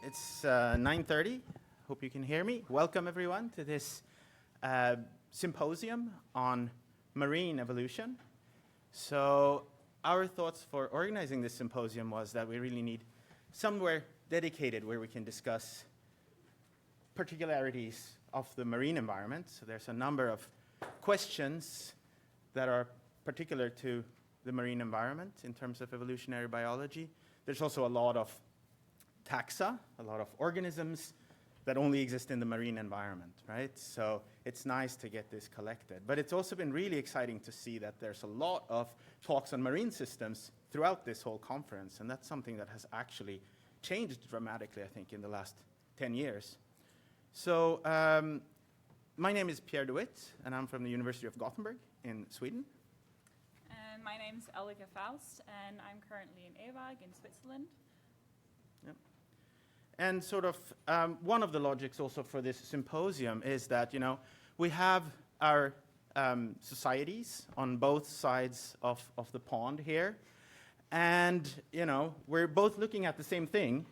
It's 9:30. Hope you can hear me. Welcome, everyone, to this symposium on marine evolution. So our thoughts for organizing this symposium was that we really need somewhere dedicated where we can discuss particularities of the marine environment. So there's a number of questions that are particular to the marine environment in terms of evolutionary biology. There's also a lot of taxa, a lot of organisms that only exist in the marine environment, right? So it's nice to get this collected. But it's also been really exciting to see that there's a lot of talks on marine systems throughout this whole conference, and that's something that has actually changed dramatically, I think, in the last 10 years. So my name is Pierre de Witt, and I'm from the University of Gothenburg in Sweden. And my name's Elika Faust, and I'm currently in Ewag in Switzerland. And sort of one of the logics also for this symposium is that, you know, we have our societies on both sides of the pond here. And, you know, we're both looking at the same thing.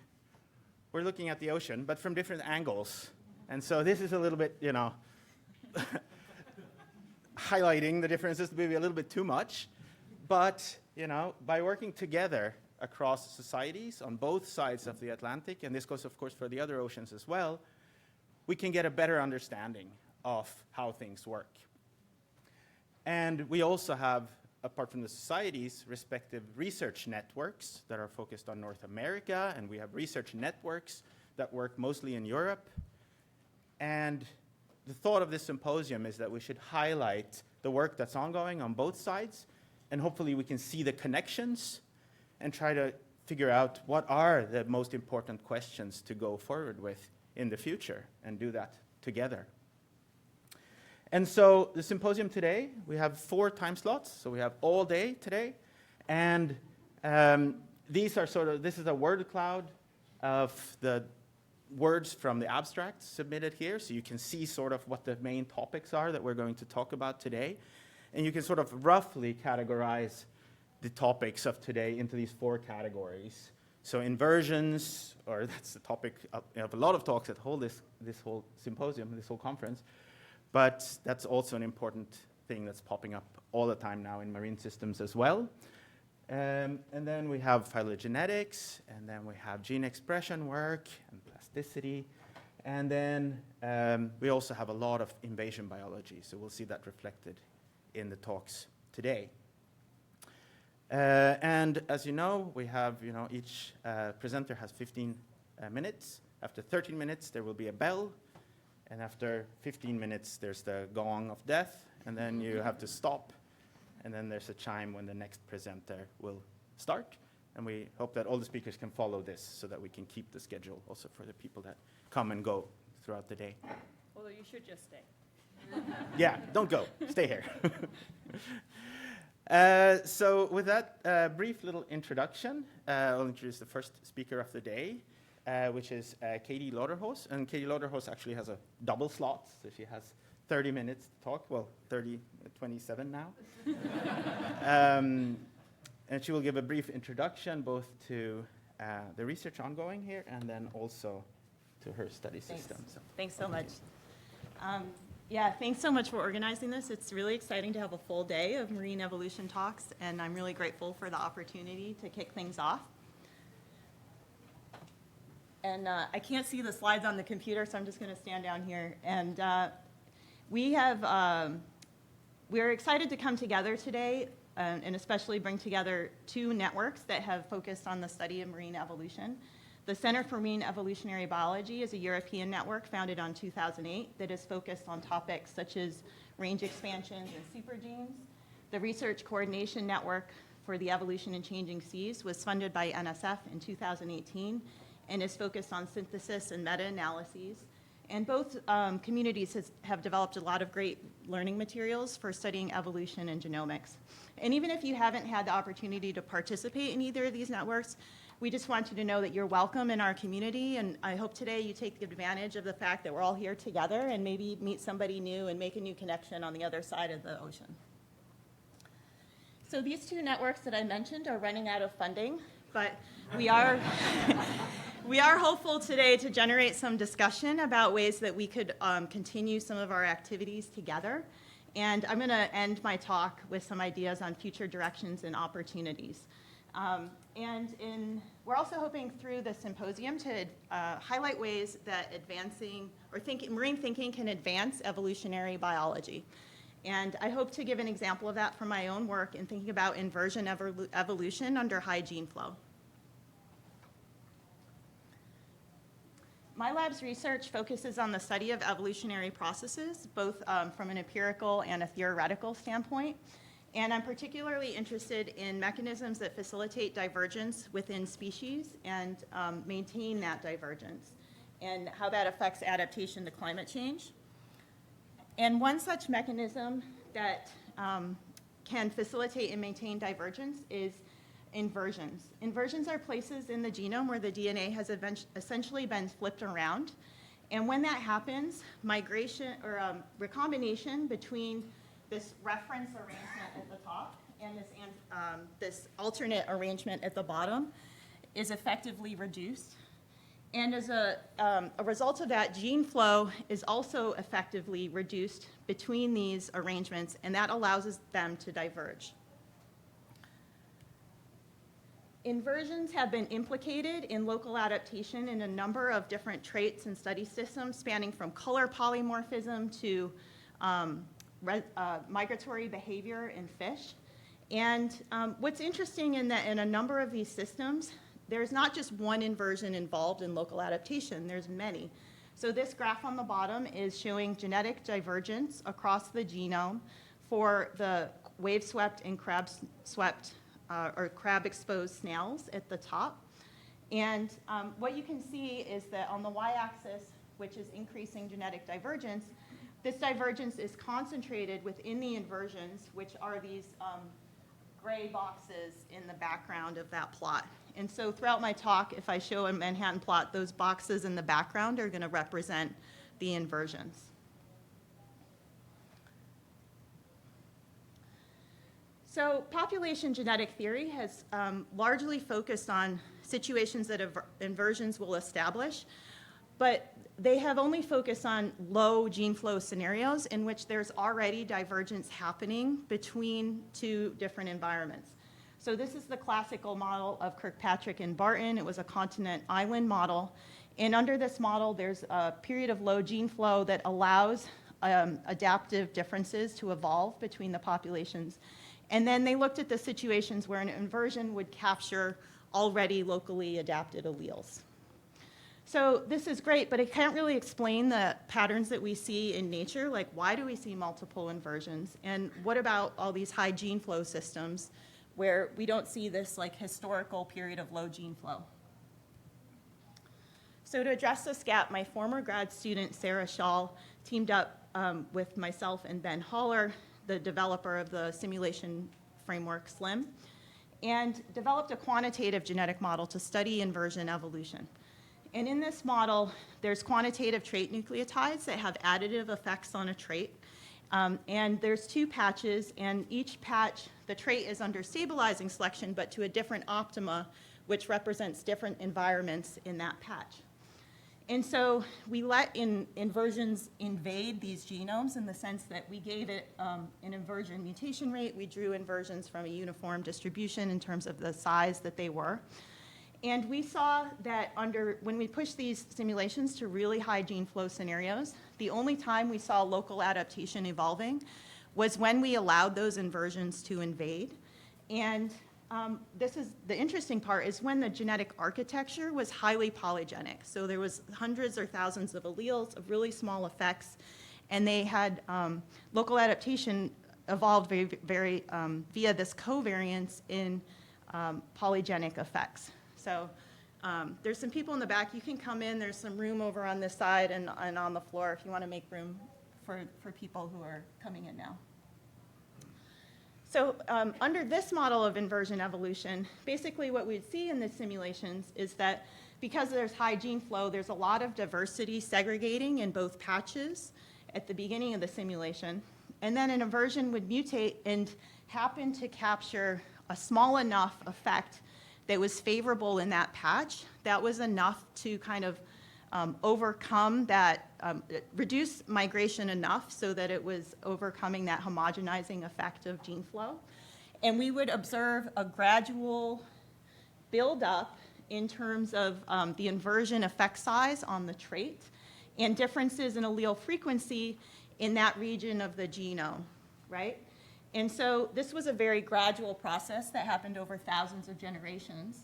We're looking at the ocean, but from different angles. And so this is a little bit, you know, highlighting the differences, maybe a little bit too much. But, you know, by working together across societies on both sides of the Atlantic, and this goes, of course, for the other oceans as well, we can get a better understanding of how things work. And we also have, apart from the societies, respective research networks that are focused on North America, and we have research networks that work mostly in Europe. And the thought of this symposium is that we should highlight the work that's ongoing on both sides, and hopefully we can see the connections and try to figure out what are the most important questions to go forward with in the future and do that together. And so the symposium today, we have 4 time slots, so we have all day today. And these are this is a word cloud of the words from the abstracts submitted here, so you can see sort of what the main topics are that we're going to talk about today. And you can sort of roughly categorize the topics of today into these 4 categories. So inversions, or that's the topic of a lot of talks that hold this whole symposium, this whole conference, but that's also an important thing that's popping up all the time now in marine systems as well. And then we have phylogenetics, and then we have gene expression work and plasticity, and then we also have a lot of invasion biology, so we'll see that reflected in the talks today. And as you know, we have, you know, each presenter has 15 minutes. After 13 minutes, there will be a bell. And after 15 minutes, there's the gong of death. And then you have to stop. And then there's a chime when the next presenter will start. And we hope that all the speakers can follow this so that we can keep the schedule also for the people that come and go throughout the day. Although you should just stay. Yeah, don't go. Stay here. So with that brief little introduction, I'll introduce the first speaker of the day, which is Kathleen Lotterhos. And Kathleen Lotterhos actually has a double slot, so she has 30 minutes to talk. Well, 27 now. And she will give a brief introduction both to the research ongoing here and then also to her study system. So, Thanks so much. Yeah, thanks so much for organizing this. It's really exciting to have a full day of marine evolution talks, and I'm really grateful for the opportunity to kick things off. And I can't see the slides on the computer, so I'm just going to stand down here. And we're excited to come together today and especially bring together 2 networks that have focused on the study of marine evolution. The Center for Marine Evolutionary Biology is a European network founded in 2008 that is focused on topics such as range expansions and supergenes. The Research Coordination Network for the Evolution in Changing Seas was funded by NSF in 2018 and is focused on synthesis and meta-analyses. And both communities have developed a lot of great learning materials for studying evolution and genomics. And even if you haven't had the opportunity to participate in either of these networks, we just want you to know that you're welcome in our community, and I hope today you take advantage of the fact that we're all here together and maybe meet somebody new and make a new connection on the other side of the ocean. So these 2 networks that I mentioned are running out of funding, but we are We are hopeful today to generate some discussion about ways that we could continue some of our activities together. And I'm going to end my talk with some ideas on future directions and opportunities. We're also hoping through the symposium to highlight ways that marine thinking can advance evolutionary biology. And I hope to give an example of that from my own work in thinking about inversion evolution under high gene flow. My lab's research focuses on the study of evolutionary processes, both from an empirical and a theoretical standpoint. And I'm particularly interested in mechanisms that facilitate divergence within species and maintain that divergence, and how that affects adaptation to climate change. And one such mechanism that can facilitate and maintain divergence is inversions. Inversions are places in the genome where the DNA has essentially been flipped around. And when that happens, migration or recombination between this reference arrangement at the top and this alternate arrangement at the bottom is effectively reduced. And as a result of that, gene flow is also effectively reduced between these arrangements, and that allows them to diverge. Inversions have been implicated in local adaptation in a number of different traits and study systems, spanning from color polymorphism to migratory behavior in fish. And what's interesting in that in a number of these systems, there's not just one inversion involved in local adaptation, there's many. So this graph on the bottom is showing genetic divergence across the genome for the wave-swept and crab-swept or crab-exposed snails at the top. And what you can see is that on the y-axis, which is increasing genetic divergence, this divergence is concentrated within the inversions, which are these gray boxes in the background of that plot. And so throughout my talk, if I show a Manhattan plot, those boxes in the background are going to represent the inversions. So population genetic theory has largely focused on situations that inversions will establish, but they have only focused on low gene flow scenarios in which there's already divergence happening between two different environments. So this is the classical model of Kirkpatrick and Barton. It was a continent island model. And under this model, there's a period of low gene flow that allows adaptive differences to evolve between the populations. And then they looked at the situations where an inversion would capture already locally adapted alleles. So this is great, but it can't really explain the patterns that we see in nature, like why do we see multiple inversions? And what about all these high gene flow systems where we don't see this like historical period of low gene flow? So to address this gap, my former grad student, Sarah Schall, teamed up with myself and Ben Haller, the developer of the simulation framework SLIM, and developed a quantitative genetic model to study inversion evolution. And in this model, there's quantitative trait nucleotides that have additive effects on a trait. And there's two patches, and each patch, the trait is under stabilizing selection, but to a different optima, which represents different environments in that patch. And so we let inversions invade these genomes in the sense that we gave it an inversion mutation rate. We drew inversions from a uniform distribution in terms of the size that they were. And we saw that when we pushed these simulations to really high gene flow scenarios, the only time we saw local adaptation evolving was when we allowed those inversions to invade. And this is the interesting part, is when the genetic architecture was highly polygenic. So there was hundreds or thousands of alleles of really small effects, and they had local adaptation evolved very via this covariance in polygenic effects. So there's some people in the back. You can come in. There's some room over on this side and on the floor if you want to make room for people who are coming in now. So under this model of inversion evolution, basically what we'd see in the simulations is that because there's high gene flow, there's a lot of diversity segregating in both patches at the beginning of the simulation. And then an inversion would mutate and happen to capture a small enough effect that was favorable in that patch, that was enough to kind of overcome that, reduce migration enough so that it was overcoming that homogenizing effect of gene flow. And we would observe a gradual buildup in terms of the inversion effect size on the trait and differences in allele frequency in that region of the genome, right? And so this was a very gradual process that happened over thousands of generations.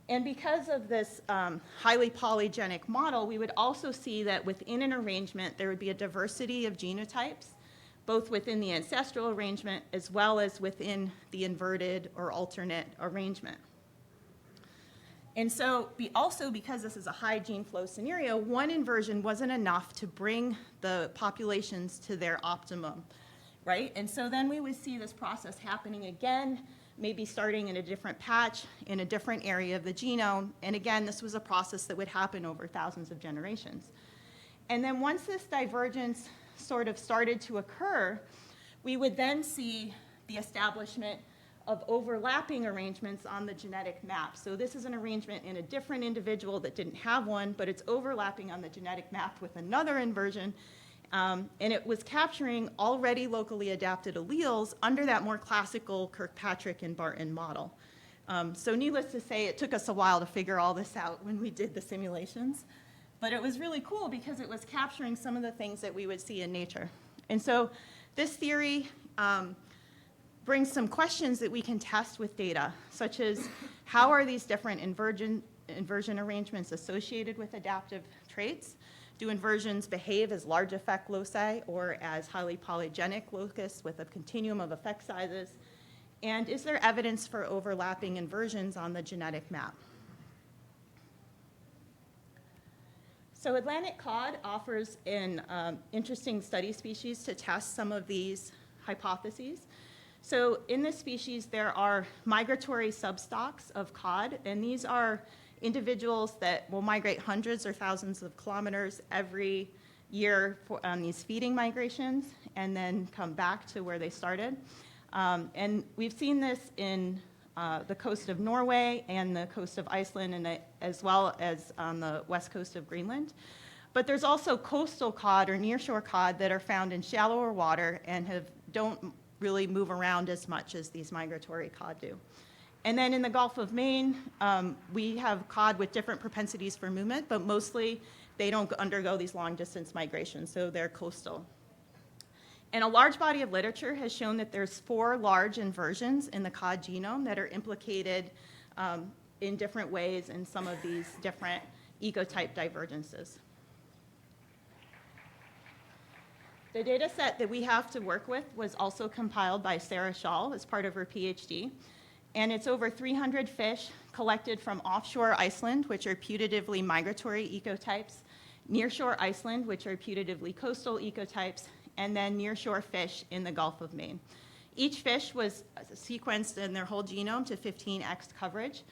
And because of this highly polygenic model, we would also see that within an arrangement, there would be a diversity of genotypes, both within the ancestral arrangement as well as within the inverted or alternate arrangement. And so also because this is a high gene flow scenario, one inversion wasn't enough to bring the populations to their optimum, right? And so then we would see this process happening again, maybe starting in a different patch, in a different area of the genome. And again, this was a process that would happen over thousands of generations. And then once this divergence sort of started to occur, we would then see the establishment of overlapping arrangements on the genetic map. So this is an arrangement in a different individual that didn't have one, but it's overlapping on the genetic map with another inversion. And it was capturing already locally adapted alleles under that more classical Kirkpatrick and Barton model. So needless to say, it took us a while to figure all this out when we did the simulations. But it was really cool because it was capturing some of the things that we would see in nature. And so this theory brings some questions that we can test with data, such as how are these different inversion arrangements associated with adaptive traits? Do inversions behave as large effect loci or as highly polygenic locus with a continuum of effect sizes? And is there evidence for overlapping inversions on the genetic map? So Atlantic cod offers an interesting study species to test some of these hypotheses. So in this species, there are migratory substocks of cod, and these are individuals that will migrate hundreds or thousands of kilometers every year on these feeding migrations and then come back to where they started. And we've seen this in the coast of Norway and the coast of Iceland, and as well as on the west coast of Greenland. But there's also coastal cod or nearshore cod that are found in shallower water and don't really move around as much as these migratory cod do. And then in the Gulf of Maine, we have cod with different propensities for movement, but mostly they don't undergo these long distance migrations, so they're coastal. And a large body of literature has shown that there's 4 large inversions in the cod genome that are implicated in different ways in some of these different ecotype divergences. The data set that we have to work with was also compiled by Sarah Schall as part of her PhD. And it's over 300 fish collected from offshore Iceland, which are putatively migratory ecotypes, nearshore Iceland, which are putatively coastal ecotypes, and then nearshore fish in the Gulf of Maine. Each fish was sequenced in their whole genome to 15x coverage.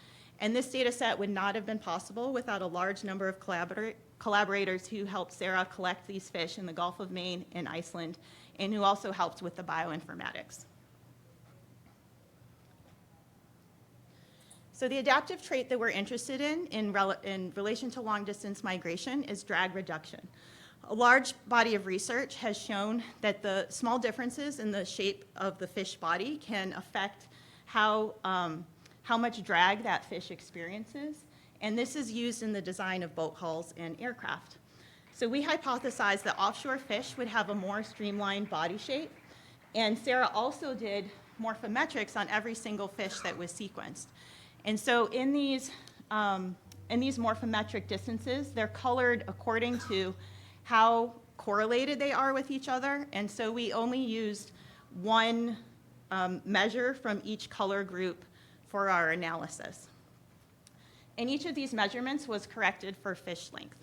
And this data set would not have been possible without a large number of collaborators who helped Sarah collect these fish in the Gulf of Maine and Iceland, and who also helped with the bioinformatics. So the adaptive trait that we're interested in relation to long-distance migration is drag reduction. A large body of research has shown that the small differences in the shape of the fish body can affect how much drag that fish experiences. And this is used in the design of boat hulls and aircraft. So we hypothesized that offshore fish would have a more streamlined body shape. And Sarah also did morphometrics on every single fish that was sequenced. And so in these morphometric distances, they're colored according to how correlated they are with each other. And so we only used one measure from each color group for our analysis. And each of these measurements was corrected for fish length.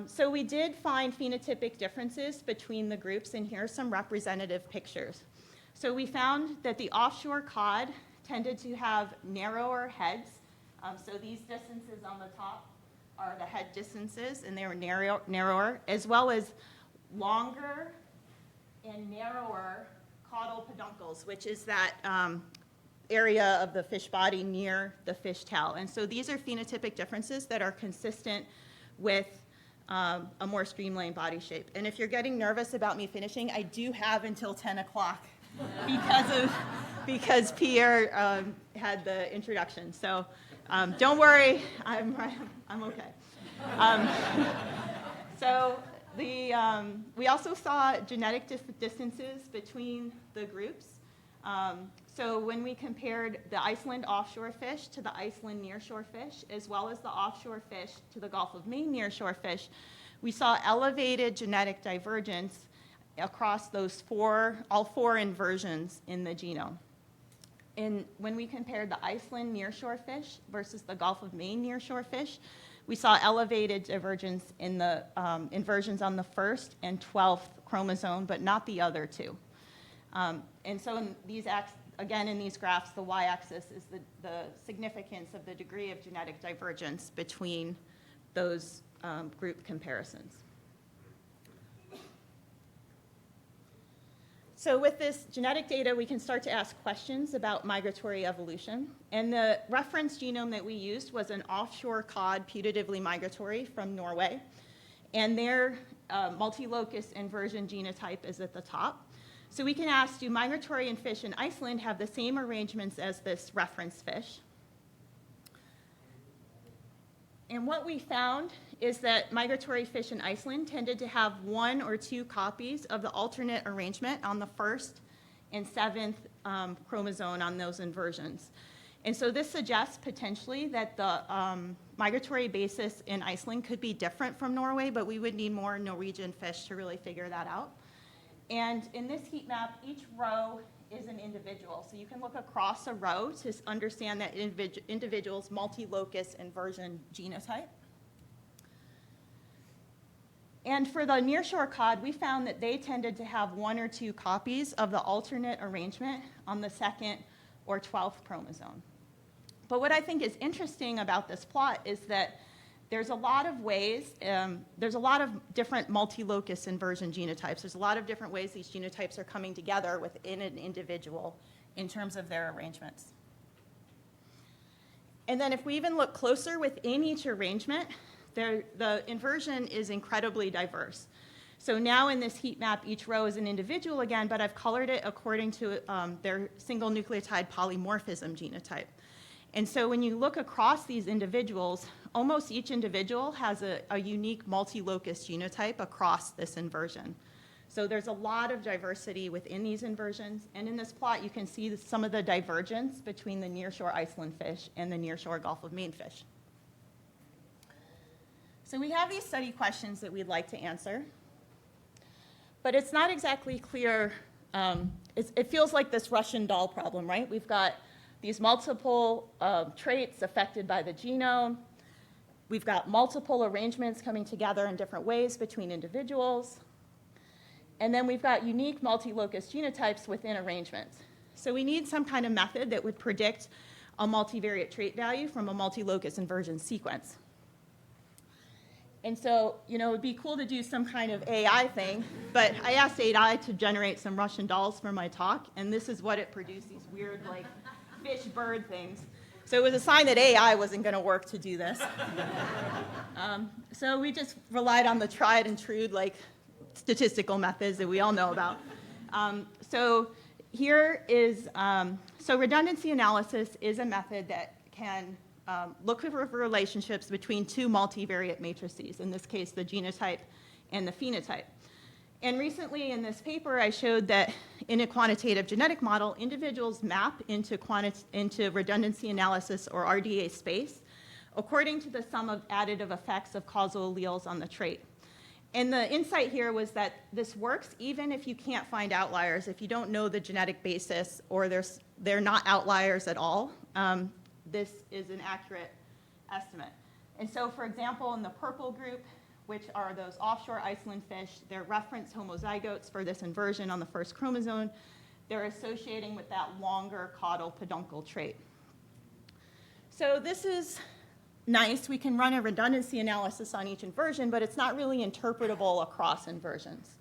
So we did find phenotypic differences between the groups, and here are some representative pictures. So we found that the offshore cod tended to have narrower heads. So these distances on the top are the head distances, and they were narrower, as well as longer and narrower caudal peduncles, which is that area of the fish body near the fish tail. And so these are phenotypic differences that are consistent with a more streamlined body shape. And if you're getting nervous about me finishing, I do have until 10 o'clock because Pierre had the introduction. So don't worry, I'm okay. So we also saw genetic distances between the groups. So when we compared the Iceland offshore fish to the Iceland nearshore fish, as well as the offshore fish to the Gulf of Maine nearshore fish, we saw elevated genetic divergence across those all four inversions in the genome. And when we compared the Iceland nearshore fish versus the Gulf of Maine nearshore fish, we saw elevated divergence in the inversions on the 1st and 12th chromosome, but not the other two. And so in these again, in these graphs, the y-axis is the significance of the degree of genetic divergence between those group comparisons. So with this genetic data, we can start to ask questions about migratory evolution. And the reference genome that we used was an offshore cod putatively migratory from Norway. And their multilocus inversion genotype is at the top. So we can ask, do migratory fish in Iceland have the same arrangements as this reference fish? And what we found is that migratory fish in Iceland tended to have 1 or 2 copies of the alternate arrangement on the 1st and 7th chromosome on those inversions. And so this suggests potentially that the migratory basis in Iceland could be different from Norway, but we would need more Norwegian fish to really figure that out. And in this heat map, each row is an individual. So you can look across a row to understand that individual's multi-locus inversion genotype. And for the nearshore cod, we found that they tended to have 1 or 2 copies of the alternate arrangement on the 2nd or 12th chromosome. But what I think is interesting about this plot is that there's a lot of ways, there's a lot of different multi-locus inversion genotypes. There's a lot of different ways these genotypes are coming together within an individual in terms of their arrangements. And then if we even look closer within each arrangement, the inversion is incredibly diverse. So now in this heat map, each row is an individual again, but I've colored it according to their single nucleotide polymorphism genotype. And so when you look across these individuals, almost each individual has a unique multi-locus genotype across this inversion. So there's a lot of diversity within these inversions. And in this plot, you can see some of the divergence between the nearshore Iceland fish and the nearshore Gulf of Maine fish. So we have these study questions that we'd like to answer. But it's not exactly clear. It feels like this Russian doll problem, right? We've got these multiple traits affected by the genome. We've got multiple arrangements coming together in different ways between individuals. And then we've got unique multi-locus genotypes within arrangements. So we need some kind of method that would predict a multivariate trait value from a multi-locus inversion sequence. And so, it would be cool to do some kind of AI thing, but I asked AI to generate some Russian dolls for my talk, and this is what it produced, these weird, fish bird things. So it was a sign that AI wasn't going to work to do this. So we just relied on the tried and true, statistical methods that we all know about. So here is, so redundancy analysis is a method that can look for relationships between 2 multivariate matrices, in this case, the genotype and the phenotype. And recently in this paper, I showed that in a quantitative genetic model, individuals map into redundancy analysis or RDA space according to the sum of additive effects of causal alleles on the trait. And the insight here was that this works even if you can't find outliers, if you don't know the genetic basis or they're not outliers at all. This is an accurate estimate. And so, for example, in the purple group, which are those offshore Iceland fish, they're reference homozygotes for this inversion on the 1st chromosome. They're associating with that longer caudal peduncle trait. So this is nice. We can run a redundancy analysis on each inversion, but it's not really interpretable across inversions.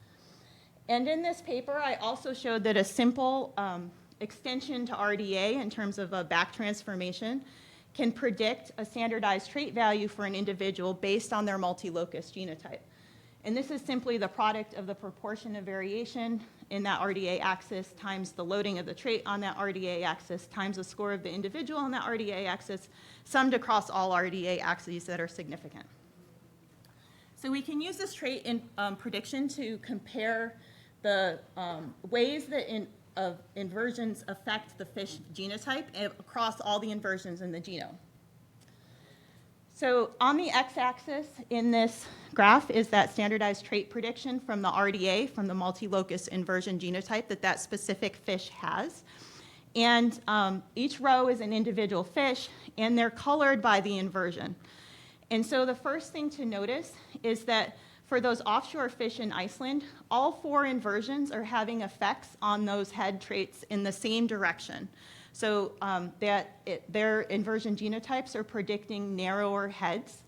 And in this paper, I also showed that a simple extension to RDA in terms of a back transformation can predict a standardized trait value for an individual based on their multi-locus genotype. And this is simply the product of the proportion of variation in that RDA axis times the loading of the trait on that RDA axis times the score of the individual on that RDA axis, summed across all RDA axes that are significant. So we can use this trait in prediction to compare the ways that inversions affect the fish genotype across all the inversions in the genome. So on the x-axis in this graph is that standardized trait prediction from the RDA, from the multi-locus inversion genotype that specific fish has. And each row is an individual fish, and they're colored by the inversion. And so the first thing to notice is that for those offshore fish in Iceland, all 4 inversions are having effects on those head traits in the same direction. So their inversion genotypes are predicting narrower heads.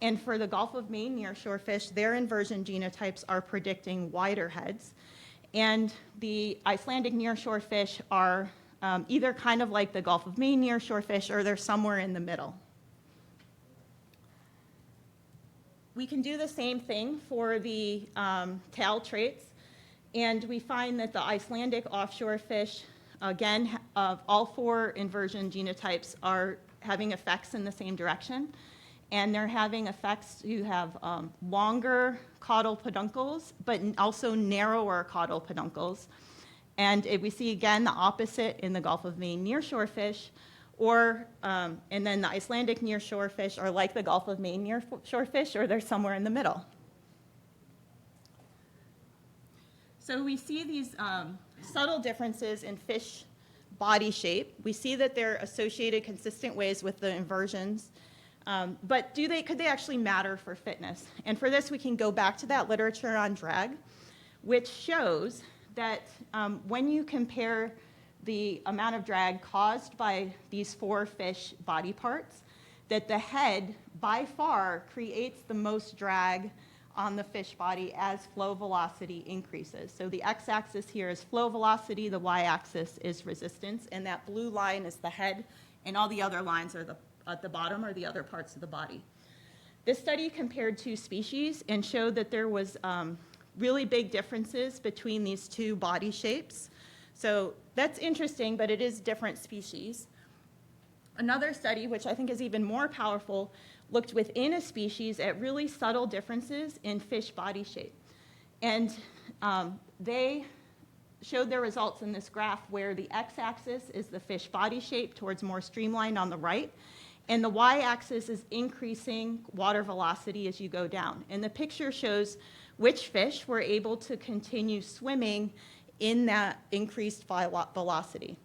And for the Gulf of Maine nearshore fish, their inversion genotypes are predicting wider heads. And the Icelandic nearshore fish are either kind of like the Gulf of Maine nearshore fish, or they're somewhere in the middle. We can do the same thing for the tail traits. And we find that the Icelandic offshore fish, again, all 4 inversion genotypes are having effects in the same direction. And they're having effects to have longer caudal peduncles, but also narrower caudal peduncles. And we see, again, the opposite in the Gulf of Maine nearshore fish, and then the Icelandic nearshore fish are like the Gulf of Maine nearshore fish, or they're somewhere in the middle. So we see these subtle differences in fish body shape. We see that they're associated consistent ways with the inversions. But could they actually matter for fitness? And for this, we can go back to that literature on drag, which shows that when you compare the amount of drag caused by these 4 fish body parts, that the head, by far, creates the most drag on the fish body as flow velocity increases. So the x-axis here is flow velocity, the y-axis is resistance, and that blue line is the head, and all the other lines are at the bottom are the other parts of the body. This study compared 2 species and showed that there was really big differences between these 2 body shapes. So that's interesting, but it is different species. Another study, which I think is even more powerful, looked within a species at really subtle differences in fish body shape. And they showed their results in this graph where the x-axis is the fish body shape towards more streamlined on the right, and the y-axis is increasing water velocity as you go down. And the picture shows which fish were able to continue swimming in that increased velocity.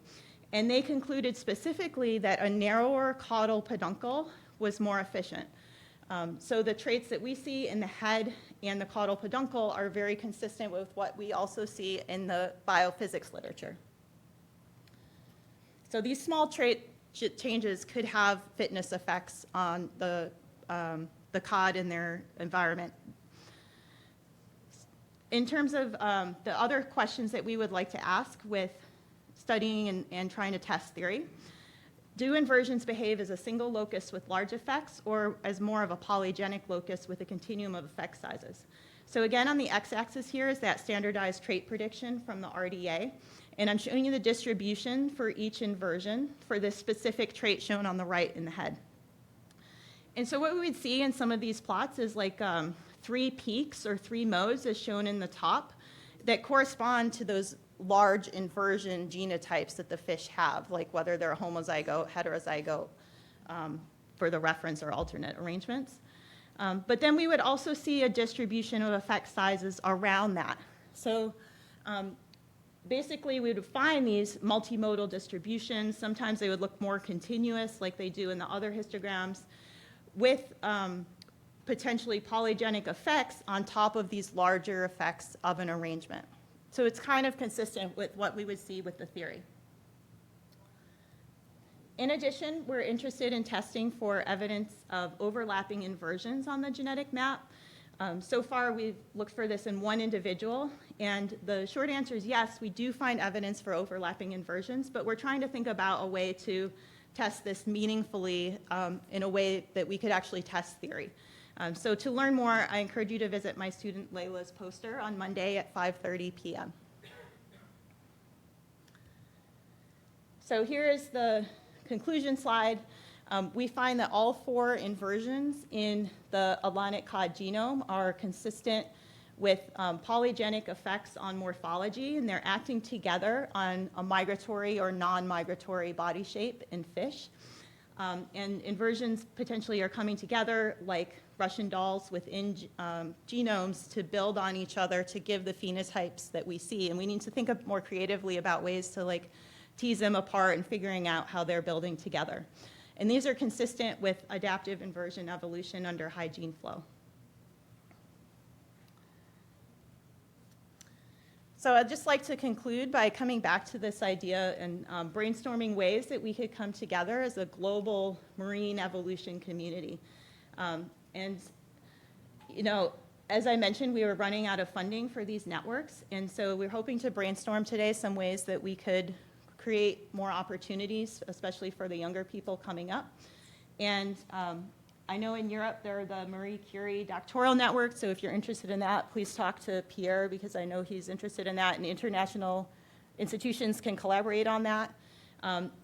And they concluded specifically that a narrower caudal peduncle was more efficient. So the traits that we see in the head and the caudal peduncle are very consistent with what we also see in the biophysics literature. So these small trait changes could have fitness effects on the cod and their environment. In terms of the other questions that we would like to ask with studying and trying to test theory, do inversions behave as a single locus with large effects or as more of a polygenic locus with a continuum of effect sizes? So again, on the x-axis here is that standardized trait prediction from the RDA, and I'm showing you the distribution for each inversion for this specific trait shown on the right in the head. And so what we would see in some of these plots is like 3 peaks or 3 modes as shown in the top that correspond to those large inversion genotypes that the fish have, like whether they're a homozygote, heterozygote, for the reference or alternate arrangements. But then we would also see a distribution of effect sizes around that. So basically we would find these multimodal distributions. Sometimes they would look more continuous like they do in the other histograms with potentially polygenic effects on top of these larger effects of an arrangement. So it's kind of consistent with what we would see with the theory. In addition, we're interested in testing for evidence of overlapping inversions on the genetic map. So far, we've looked for this in one individual, and the short answer is yes, we do find evidence for overlapping inversions, but we're trying to think about a way to test this meaningfully in a way that we could actually test theory. So to learn more, I encourage you to visit my student Layla's poster on Monday at 5:30 p.m. So here is the conclusion slide. We find that all 4 inversions in the Atlantic cod genome are consistent with polygenic effects on morphology, and they're acting together on a migratory or non-migratory body shape in fish. And inversions potentially are coming together like Russian dolls within genomes to build on each other to give the phenotypes that we see. And we need to think more creatively about ways to like tease them apart and figuring out how they're building together. And these are consistent with adaptive inversion evolution under high gene flow. So I'd just like to conclude by coming back to this idea and brainstorming ways that we could come together as a global marine evolution community. And, you know, as I mentioned, we were running out of funding for these networks, and so we're hoping to brainstorm today some ways that we could create more opportunities, especially for the younger people coming up. And I know in Europe there are the Marie Curie doctoral network, so if you're interested in that, please talk to Pierre, because I know he's interested in that, and international institutions can collaborate on that.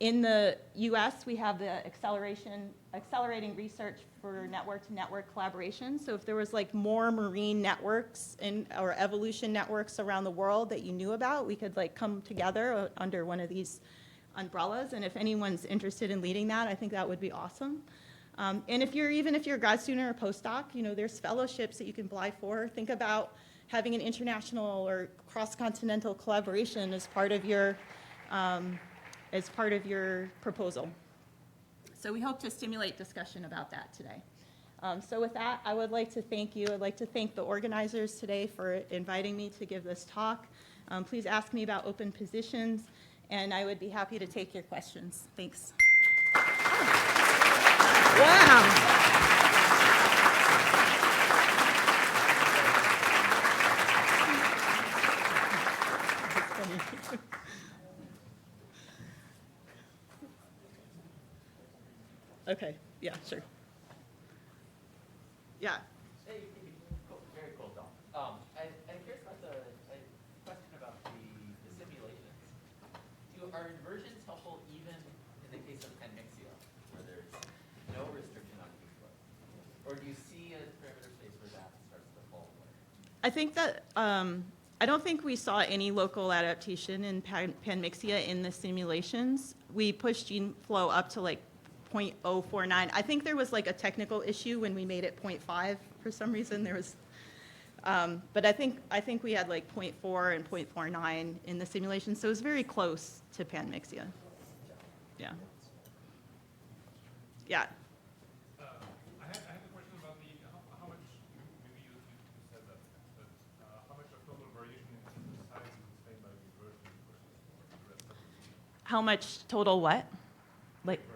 In the US, we have the accelerating research for network-to-network collaboration. So if there was like more marine networks or evolution networks around the world that you knew about, we could like come together under one of these umbrellas. And if anyone's interested in leading that, I think that would be awesome. And even if you're a grad student or a postdoc, you know, there's fellowships that you can apply for. Think about having an international or cross-continental collaboration as part of your proposal. So we hope to stimulate discussion about that today. So with that, I would like to thank you. I'd like to thank the organizers today for inviting me to give this talk. Please ask me about open positions, and I would be happy to take your questions. Thanks. Wow. Okay, yeah, sure. Yeah. Hey, cool, very cool talk. I'm curious about the question about the simulations. Are inversions helpful even in the case of panmixia, where there's no restriction on gene flow? Or do you see a parameter space where that starts to fall away? I think that, I don't think we saw any local adaptation in panmixia in the simulations. We pushed gene flow up to like 0.049. I think there was like a technical issue when we made it 0.5 for some reason. There was, but I think we had like 0.4 and 0.49 in the simulation, so it was very close to panmixia. Yeah. Yeah. I have a question about how much, maybe you said that, but how much of total variation in the size is explained by the inversion versus the rest of the How much total what? Like. variation?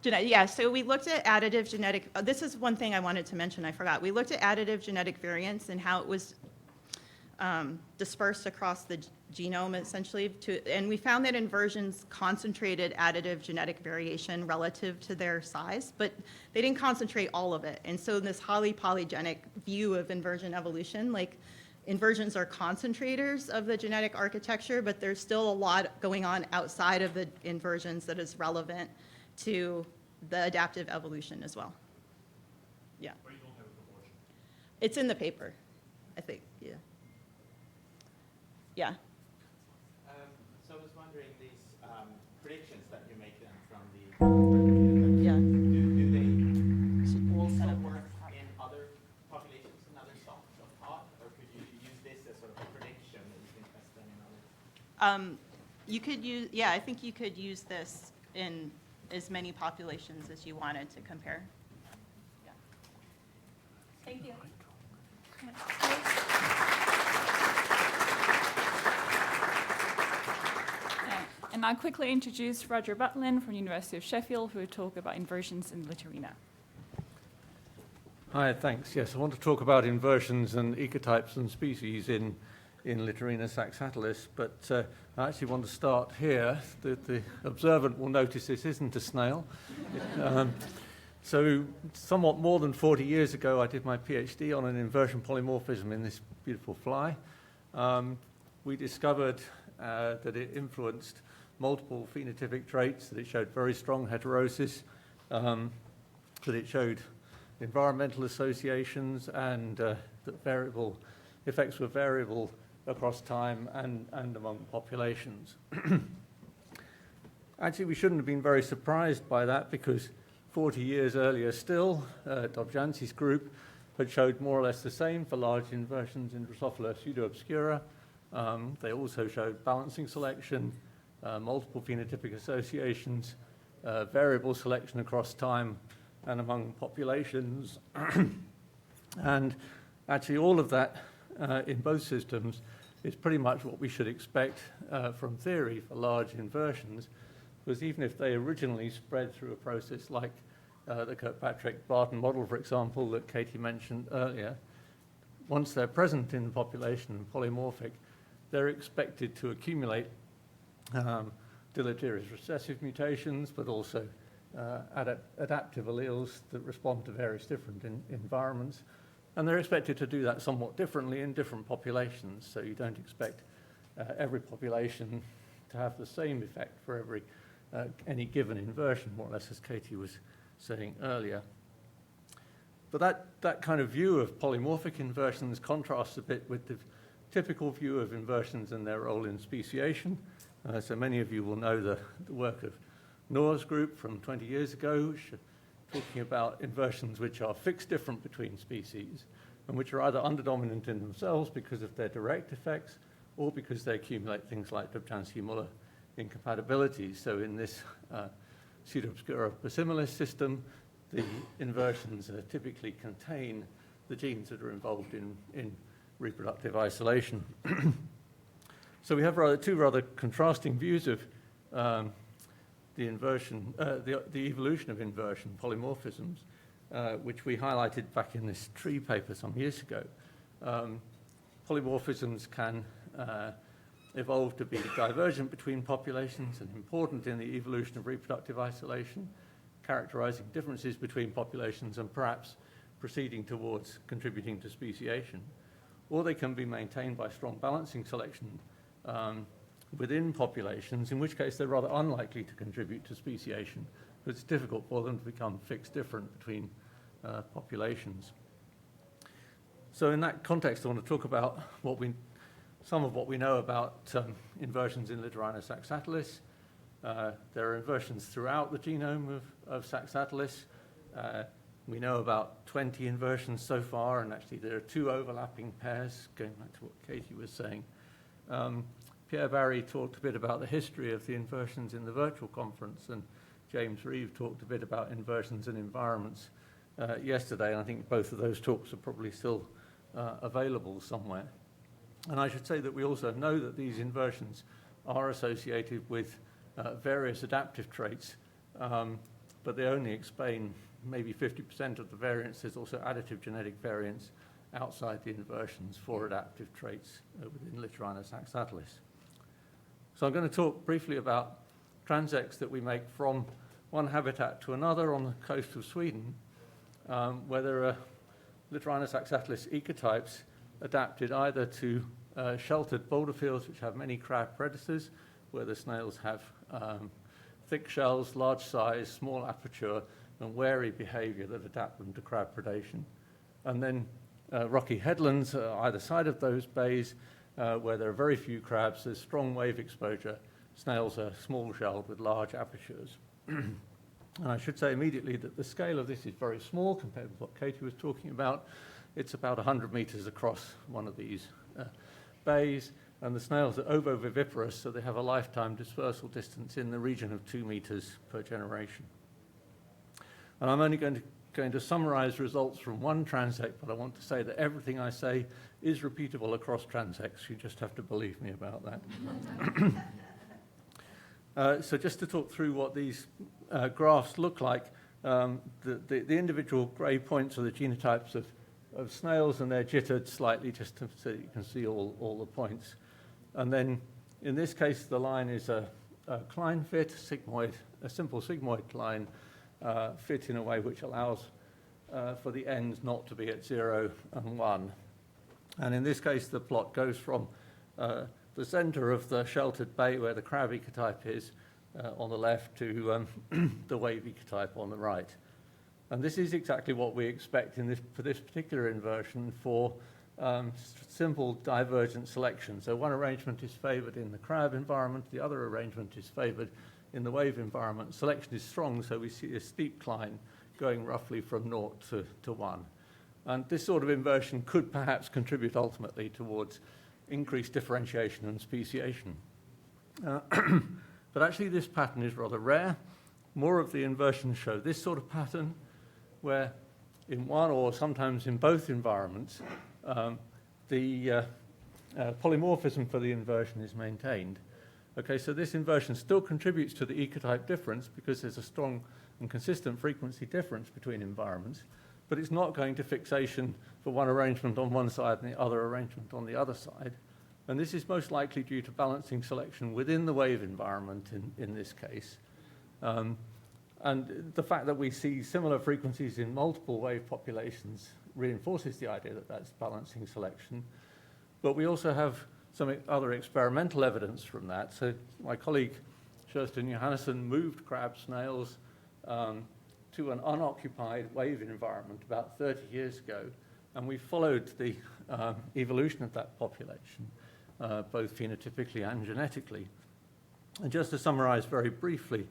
Yeah, so we looked at additive genetic, this is one thing I wanted to mention, I forgot. We looked at additive genetic variance and how it was dispersed across the genome essentially, and we found that inversions concentrated additive genetic variation relative to their size, but they didn't concentrate all of it. And so in this highly polygenic view of inversion evolution, like inversions are concentrators of the genetic architecture, but there's still a lot going on outside of the inversions that is relevant to the adaptive evolution as well. Yeah. Or you don't have a proportion? It's in the paper, I think, yeah. Yeah. So I was wondering, these predictions that you make then from the Yeah. do they also work in other populations and other sorts of thought, or could you use this as sort of a prediction that you can test them in other? You could use, yeah, I think you could use this in as many populations as you wanted to compare. Yeah. Thank you. And I'll quickly introduce Roger Butlin from the University of Sheffield, who will talk about inversions in Littorina. Hi, thanks. Yes, I want to talk about inversions and ecotypes and species in Littorina saxatilis, but I actually want to start here. The observant will notice this isn't a snail. So somewhat more than 40 years ago, I did my PhD on an inversion polymorphism in this beautiful fly. We discovered that it influenced multiple phenotypic traits, that it showed very strong heterosis, that it showed environmental associations, and that variable effects were variable across time and among populations. Actually, we shouldn't have been very surprised by that, because 40 years earlier still, Dobzhansky's group had showed more or less the same for large inversions in Drosophila pseudo-obscura. They also showed balancing selection, multiple phenotypic associations, variable selection across time and among populations. And actually all of that in both systems is pretty much what we should expect from theory for large inversions, because even if they originally spread through a process like the Kirkpatrick-Barton model, for example, that Katie mentioned earlier, once they're present in the population and polymorphic, they're expected to accumulate deleterious recessive mutations, but also adaptive alleles that respond to various different environments. And they're expected to do that somewhat differently in different populations, so you don't expect every population to have the same effect for any given inversion, more or less, as Katie was saying earlier. But that kind of view of polymorphic inversions contrasts a bit with the typical view of inversions and their role in speciation. So many of you will know the work of Noah's group from 20 years ago, talking about inversions which are fixed different between species and which are either underdominant in themselves because of their direct effects or because they accumulate things like Dobzhansky-Muller incompatibilities. So in this pseudo-obscura persimilis system, the inversions typically contain the genes that are involved in reproductive isolation. So we have two rather contrasting views of the evolution of inversion polymorphisms, which we highlighted back in this tree paper some years ago. Polymorphisms can evolve to be divergent between populations and important in the evolution of reproductive isolation, characterizing differences between populations and perhaps proceeding towards contributing to speciation. Or they can be maintained by strong balancing selection within populations, in which case they're rather unlikely to contribute to speciation, but it's difficult for them to become fixed different between populations. So in that context, I want to talk about some of what we know about inversions in Littorina saxatilis. There are inversions throughout the genome of saxatilis. We know about 20 inversions so far, and actually there are 2 overlapping pairs, going back to what Katie was saying. Pierre Barry talked a bit about the history of the inversions in the virtual conference, and James Reeve talked a bit about inversions in environments yesterday, and I think both of those talks are probably still available somewhere. And I should say that we also know that these inversions are associated with various adaptive traits, but they only explain maybe 50% of the variance. There's also additive genetic variance outside the inversions for adaptive traits within Littorina saxatilis. So I'm going to talk briefly about transects that we make from one habitat to another on the coast of Sweden, where there are Littorina saxatilis ecotypes adapted either to sheltered boulder fields which have many crab predators, where the snails have thick shells, large size, small aperture, and wary behavior that adapt them to crab predation. And then rocky headlands either side of those bays, where there are very few crabs, there's strong wave exposure. Snails are small-shelled with large apertures. And I should say immediately that the scale of this is very small compared with what Katie was talking about. It's about 100 meters across one of these bays, and the snails are ovoviviparous, so they have a lifetime dispersal distance in the region of 2 meters per generation. And I'm only going to summarize results from one transect, but I want to say that everything I say is repeatable across transects. You just have to believe me about that. So just to talk through what these graphs look like, the individual grey points are the genotypes of snails, and they're jittered slightly just so you can see all the points. And then in this case, the line is a Klein fit, sigmoid, a simple sigmoid Klein fit in a way which allows for the ends not to be at 0 and 1. And in this case, the plot goes from the center of the sheltered bay where the crab ecotype is on the left to the wave ecotype on the right. And this is exactly what we expect for this particular inversion for simple divergent selection. So one arrangement is favored in the crab environment, the other arrangement is favored in the wave environment. Selection is strong, so we see a steep climb going roughly from 0 to 1. And this sort of inversion could perhaps contribute ultimately towards increased differentiation and speciation. But actually this pattern is rather rare. More of the inversions show this sort of pattern, where in one or sometimes in both environments, the polymorphism for the inversion is maintained. Okay, so this inversion still contributes to the ecotype difference because there's a strong and consistent frequency difference between environments, but it's not going to fixation for one arrangement on one side and the other arrangement on the other side. And this is most likely due to balancing selection within the wave environment in this case. And the fact that we see similar frequencies in multiple wave populations reinforces the idea that that's balancing selection. But we also have some other experimental evidence from that. So my colleague, Kerstin Johannesson, moved crab snails to an unoccupied wave environment about 30 years ago, and we followed the evolution of that population, both phenotypically and genetically. And just to summarize very briefly,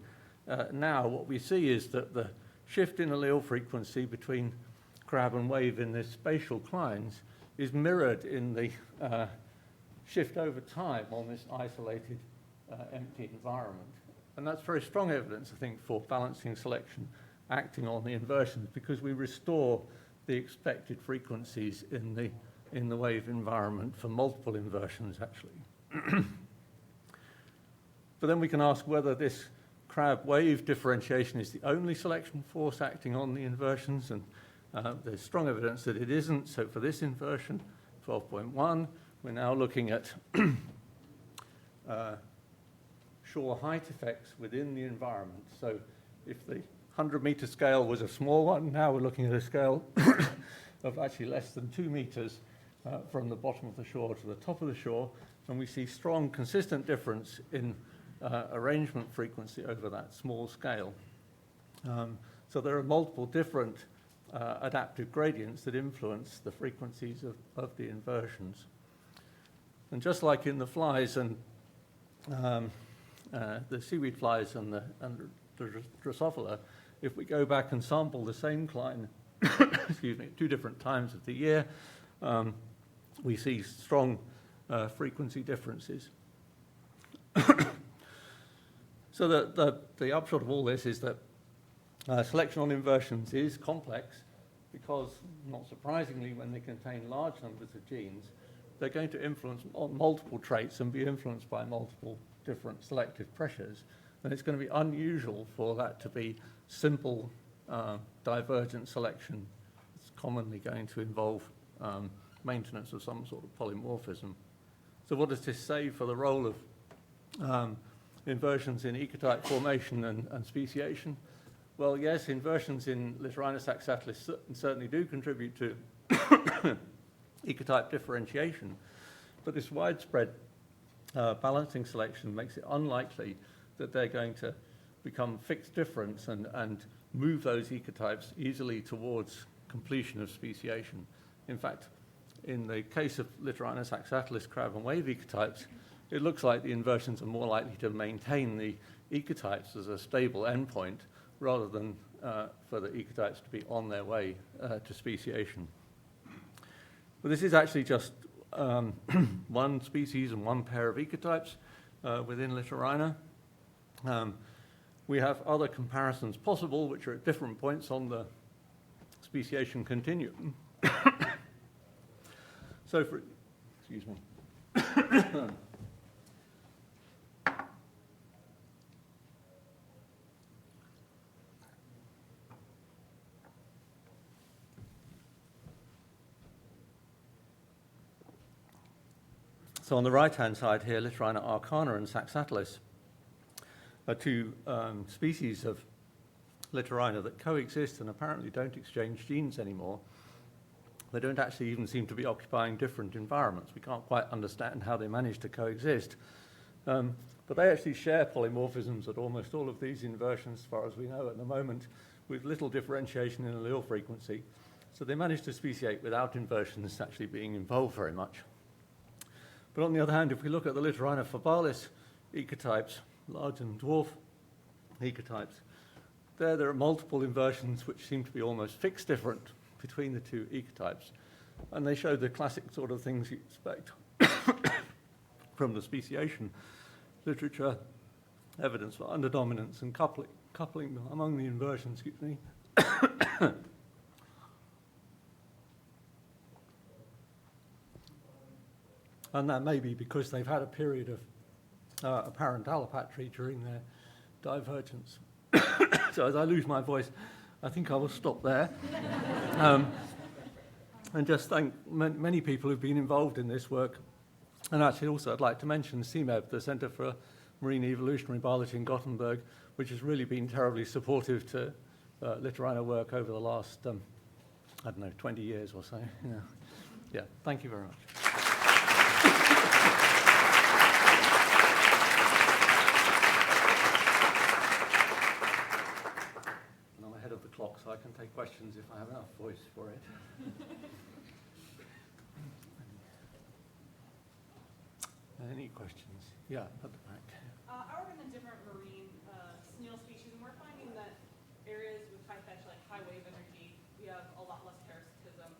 now what we see is that the shift in allele frequency between crab and wave in this spatial Kleins is mirrored in the shift over time on this isolated empty environment. And that's very strong evidence, I think, for balancing selection acting on the inversions, because we restore the expected frequencies in the wave environment for multiple inversions, actually. But then we can ask whether this crab-wave differentiation is the only selection force acting on the inversions, and there's strong evidence that it isn't. So for this inversion, 12.1, we're now looking at shore height effects within the environment. So if the 100-meter scale was a small one, now we're looking at a scale of actually less than 2 meters from the bottom of the shore to the top of the shore, and we see strong, consistent difference in arrangement frequency over that small scale. So there are multiple different adaptive gradients that influence the frequencies of the inversions. And just like in the flies and the seaweed flies and the Drosophila, if we go back and sample the same Klein, excuse me, at 2 different times of the year, we see strong frequency differences. So the upshot of all this is that selection on inversions is complex because, not surprisingly, when they contain large numbers of genes, they're going to influence on multiple traits and be influenced by multiple different selective pressures. And it's going to be unusual for that to be simple divergent selection. It's commonly going to involve maintenance of some sort of polymorphism. So what does this say for the role of inversions in ecotype formation and speciation? Well, yes, inversions in Littorinus axatilis certainly do contribute to ecotype differentiation, but this widespread balancing selection makes it unlikely that they're going to become fixed difference and move those ecotypes easily towards completion of speciation. In fact, in the case of Littorinus axatilis crab and wave ecotypes, it looks like the inversions are more likely to maintain the ecotypes as a stable endpoint rather than for the ecotypes to be on their way to speciation. But this is actually just one species and one pair of ecotypes within Littorina. We have other comparisons possible, which are at different points on the speciation continuum. So for, excuse me. So on the right-hand side here, Littorina arcana and saxatilis are two species of Littorina that coexist and apparently don't exchange genes anymore. They don't actually even seem to be occupying different environments. We can't quite understand how they manage to coexist. But they actually share polymorphisms at almost all of these inversions, as far as we know at the moment, with little differentiation in allele frequency. So they manage to speciate without inversions actually being involved very much. But on the other hand, if we look at the Littorina fabalis ecotypes, large and dwarf ecotypes, there are multiple inversions which seem to be almost fixed different between the two ecotypes. And they show the classic sort of things you expect from the speciation literature, evidence for underdominance and coupling among the inversions, excuse me. And that may be because they've had a period of apparent allopatry during their divergence. So as I lose my voice, I think I will stop there. And just thank many people who've been involved in this work. And actually also I'd like to mention CMEB, the Center for Marine Evolutionary Biology in Gothenburg, which has really been terribly supportive to Littorina work over the last, 20 years or so. Yeah, thank you very much. And I'm ahead of the clock, so I can take questions if I have enough voice for it. Any questions? Yeah, at the back. I work in the different marine snail species, and we're finding that areas with high fetch, like high wave energy, we have a lot less parasitism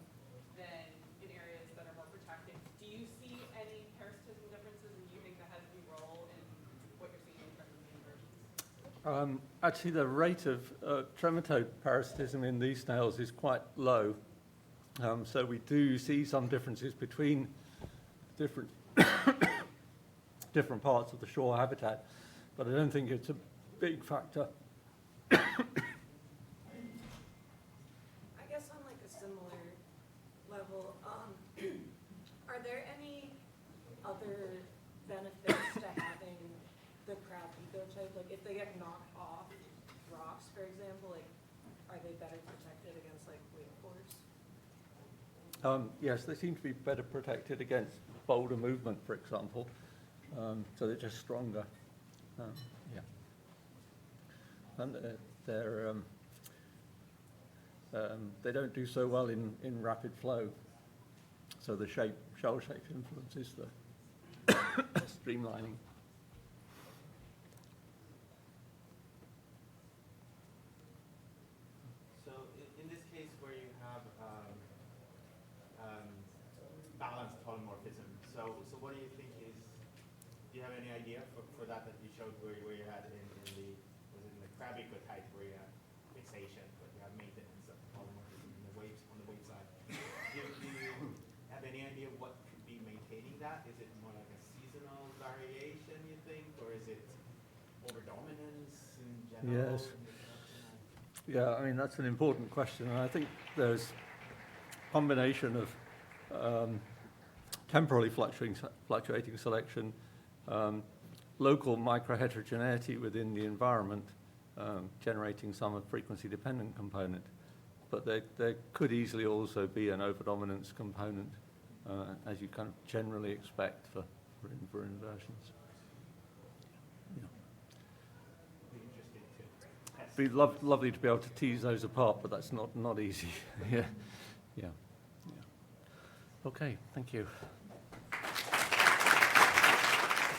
than in areas that are more protected. Do you see any parasitism differences, and do you think that has any role in what you're seeing in terms of the inversions? Actually, the rate of trematode parasitism in these snails is quite low. So we do see some differences between different different parts of the shore habitat, but I don't think it's a big factor. I guess on like a similar level, are there any other benefits to having the crab ecotype? Like if they get knocked off rocks, for example, like are they better protected against like wave force? Yes, they seem to be better protected against boulder movement, for example. So they're just stronger. Yeah. And they don't do so well in rapid flow. So the shell shape influences the streamlining. So in this case where you have balanced polymorphism, so what do you think is, do you have any idea for that you showed where you had in the crab ecotype where you have fixation, but you have maintenance of polymorphism on the wave side? Do you have any idea what could be maintaining that? Is it more like a seasonal variation, you think, or is it overdominance in general? Yes. Yeah, I mean, that's an important question, and I think there's a combination of temporally fluctuating selection, local microheterogeneity within the environment, generating some frequency-dependent component, but there could easily also be an overdominance component, as you kind of generally expect for inversions. Be lovely to be able to tease those apart, but that's not easy. Yeah. Okay, thank you.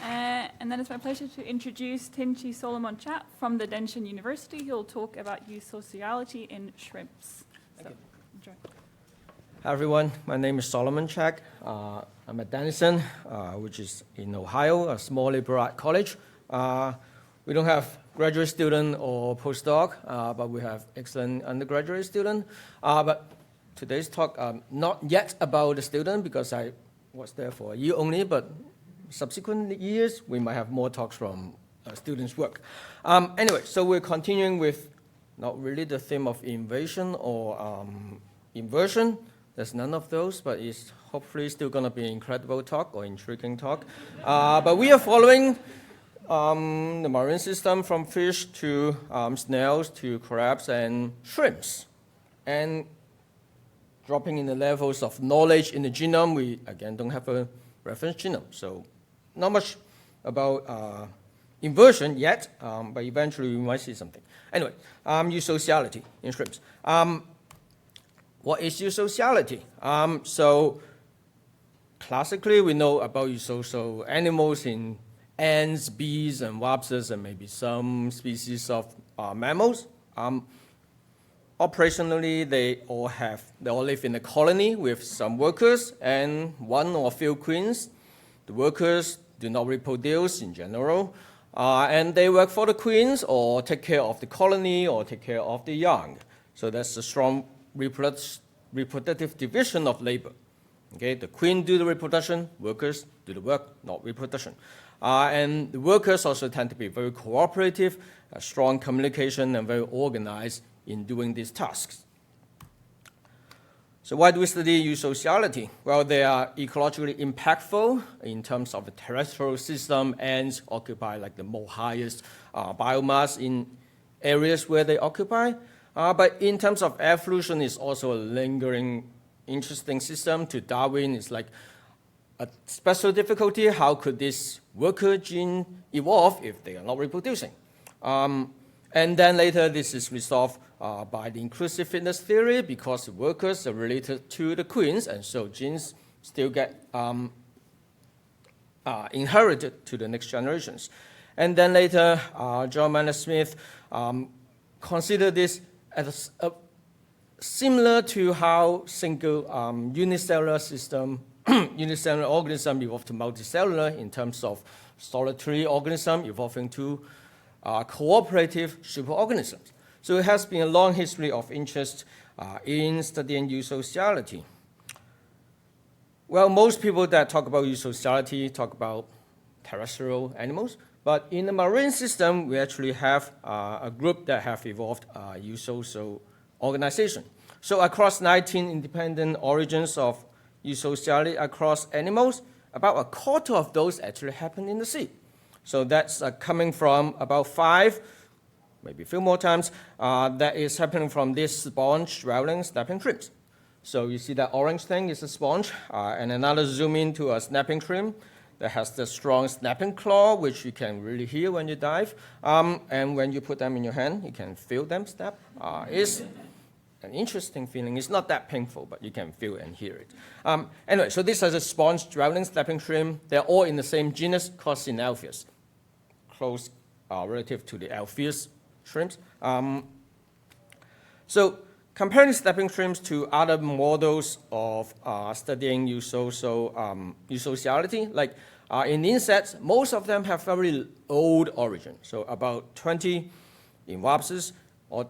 And then it's my pleasure to introduce Chi Solomon Chak from the Denshin University. He'll talk about youth sociality in shrimps. So, enjoy. Hi everyone, my name is Solomon Chak. I'm at Denison, which is in Ohio, a small liberal arts college. We don't have graduate student or postdoc, but we have excellent undergraduate student. But today's talk, not yet about the student because I was there for a year only, but subsequent years, we might have more talks from students' work. Anyway, so we're continuing with not really the theme of invasion or inversion. There's none of those, but it's hopefully still going to be an incredible talk or intriguing talk. But we are following the marine system from fish to snails to crabs and shrimps. And dropping in the levels of knowledge in the genome, we again don't have a reference genome. So not much about inversion yet, but eventually we might see something. Anyway, eusociality in shrimps. What is eusociality? So classically, we know about eusocial animals in ants, bees, and wasps, and maybe some species of mammals. Operationally, they all live in a colony with some workers and one or few queens. The workers do not reproduce in general, and they work for the queens or take care of the colony or take care of the young. So that's a strong reproductive division of labor. Okay, the queen do the reproduction, workers do the work, not reproduction. And the workers also tend to be very cooperative, strong communication, and very organized in doing these tasks. So why do we study eusociality? Well, they are ecologically impactful in terms of the terrestrial system. Ants occupy like the most highest biomass in areas where they occupy. But in terms of evolution, it's also a lingering, interesting system. To Darwin, it's like a special difficulty. How could this worker gene evolve if they are not reproducing? And then later, this is resolved by the inclusive fitness theory because the workers are related to the queens, and so genes still get inherited to the next generations. And then later, John Maynard Smith considered this as similar to how single unicellular system, unicellular organism evolved to multicellular in terms of solitary organism evolving to cooperative superorganisms. So it has been a long history of interest in studying eusociality. Well, most people that talk about eusociality talk about terrestrial animals, but in the marine system, we actually have a group that have evolved eusocial organization. So across 19 independent origins of eusociality across animals, about a quarter of those actually happen in the sea. So that's coming from about 5, maybe a few more times, that is happening from this sponge dwelling snapping shrimps. So you see that orange thing is a sponge, and another zoom into a snapping shrimp that has the strong snapping claw, which you can really hear when you dive. And when you put them in your hand, you can feel them snap. It's an interesting feeling. It's not that painful, but you can feel and hear it. Anyway, so this is a sponge dwelling snapping shrimp. They're all in the same genus called Synalpheus, close relative to the Alpheus shrimps. So comparing snapping shrimps to other models of studying eusociality, like in insects, most of them have very old origin. So about 20 in wasps or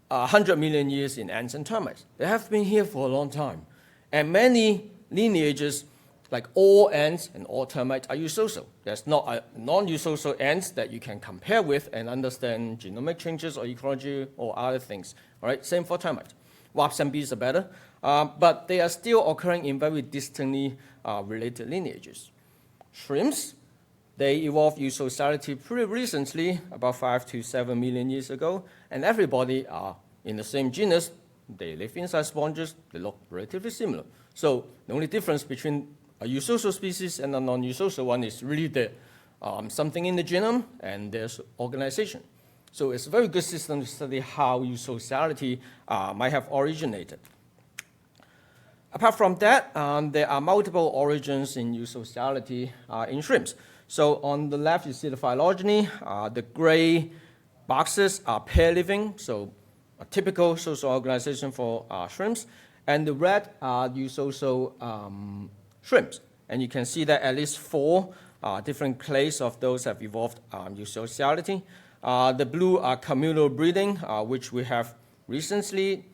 100 million years in ants and termites. They have been here for a long time. And many lineages, like all ants and all termites, are eusocial. There's not a non-eusocial ants that you can compare with and understand genomic changes or ecology or other things. All right, same for termites. Wasps and bees are better, but they are still occurring in very distantly related lineages. Shrimps, they evolved eusociality pretty recently, about 5 to 7 million years ago, and everybody are in the same genus. They live inside sponges. They look relatively similar. So the only difference between a eusocial species and a non-eusocial one is really the something in the genome and there's organization. So it's a very good system to study how eusociality might have originated. Apart from that, there are multiple origins in eusociality in shrimps. So on the left, you see the phylogeny. The gray boxes are pair living, so a typical social organization for shrimps. And the red are eusocial shrimps. And you can see that at least 4 different clades of those have evolved eusociality. The blue are communal breeding, which we have recently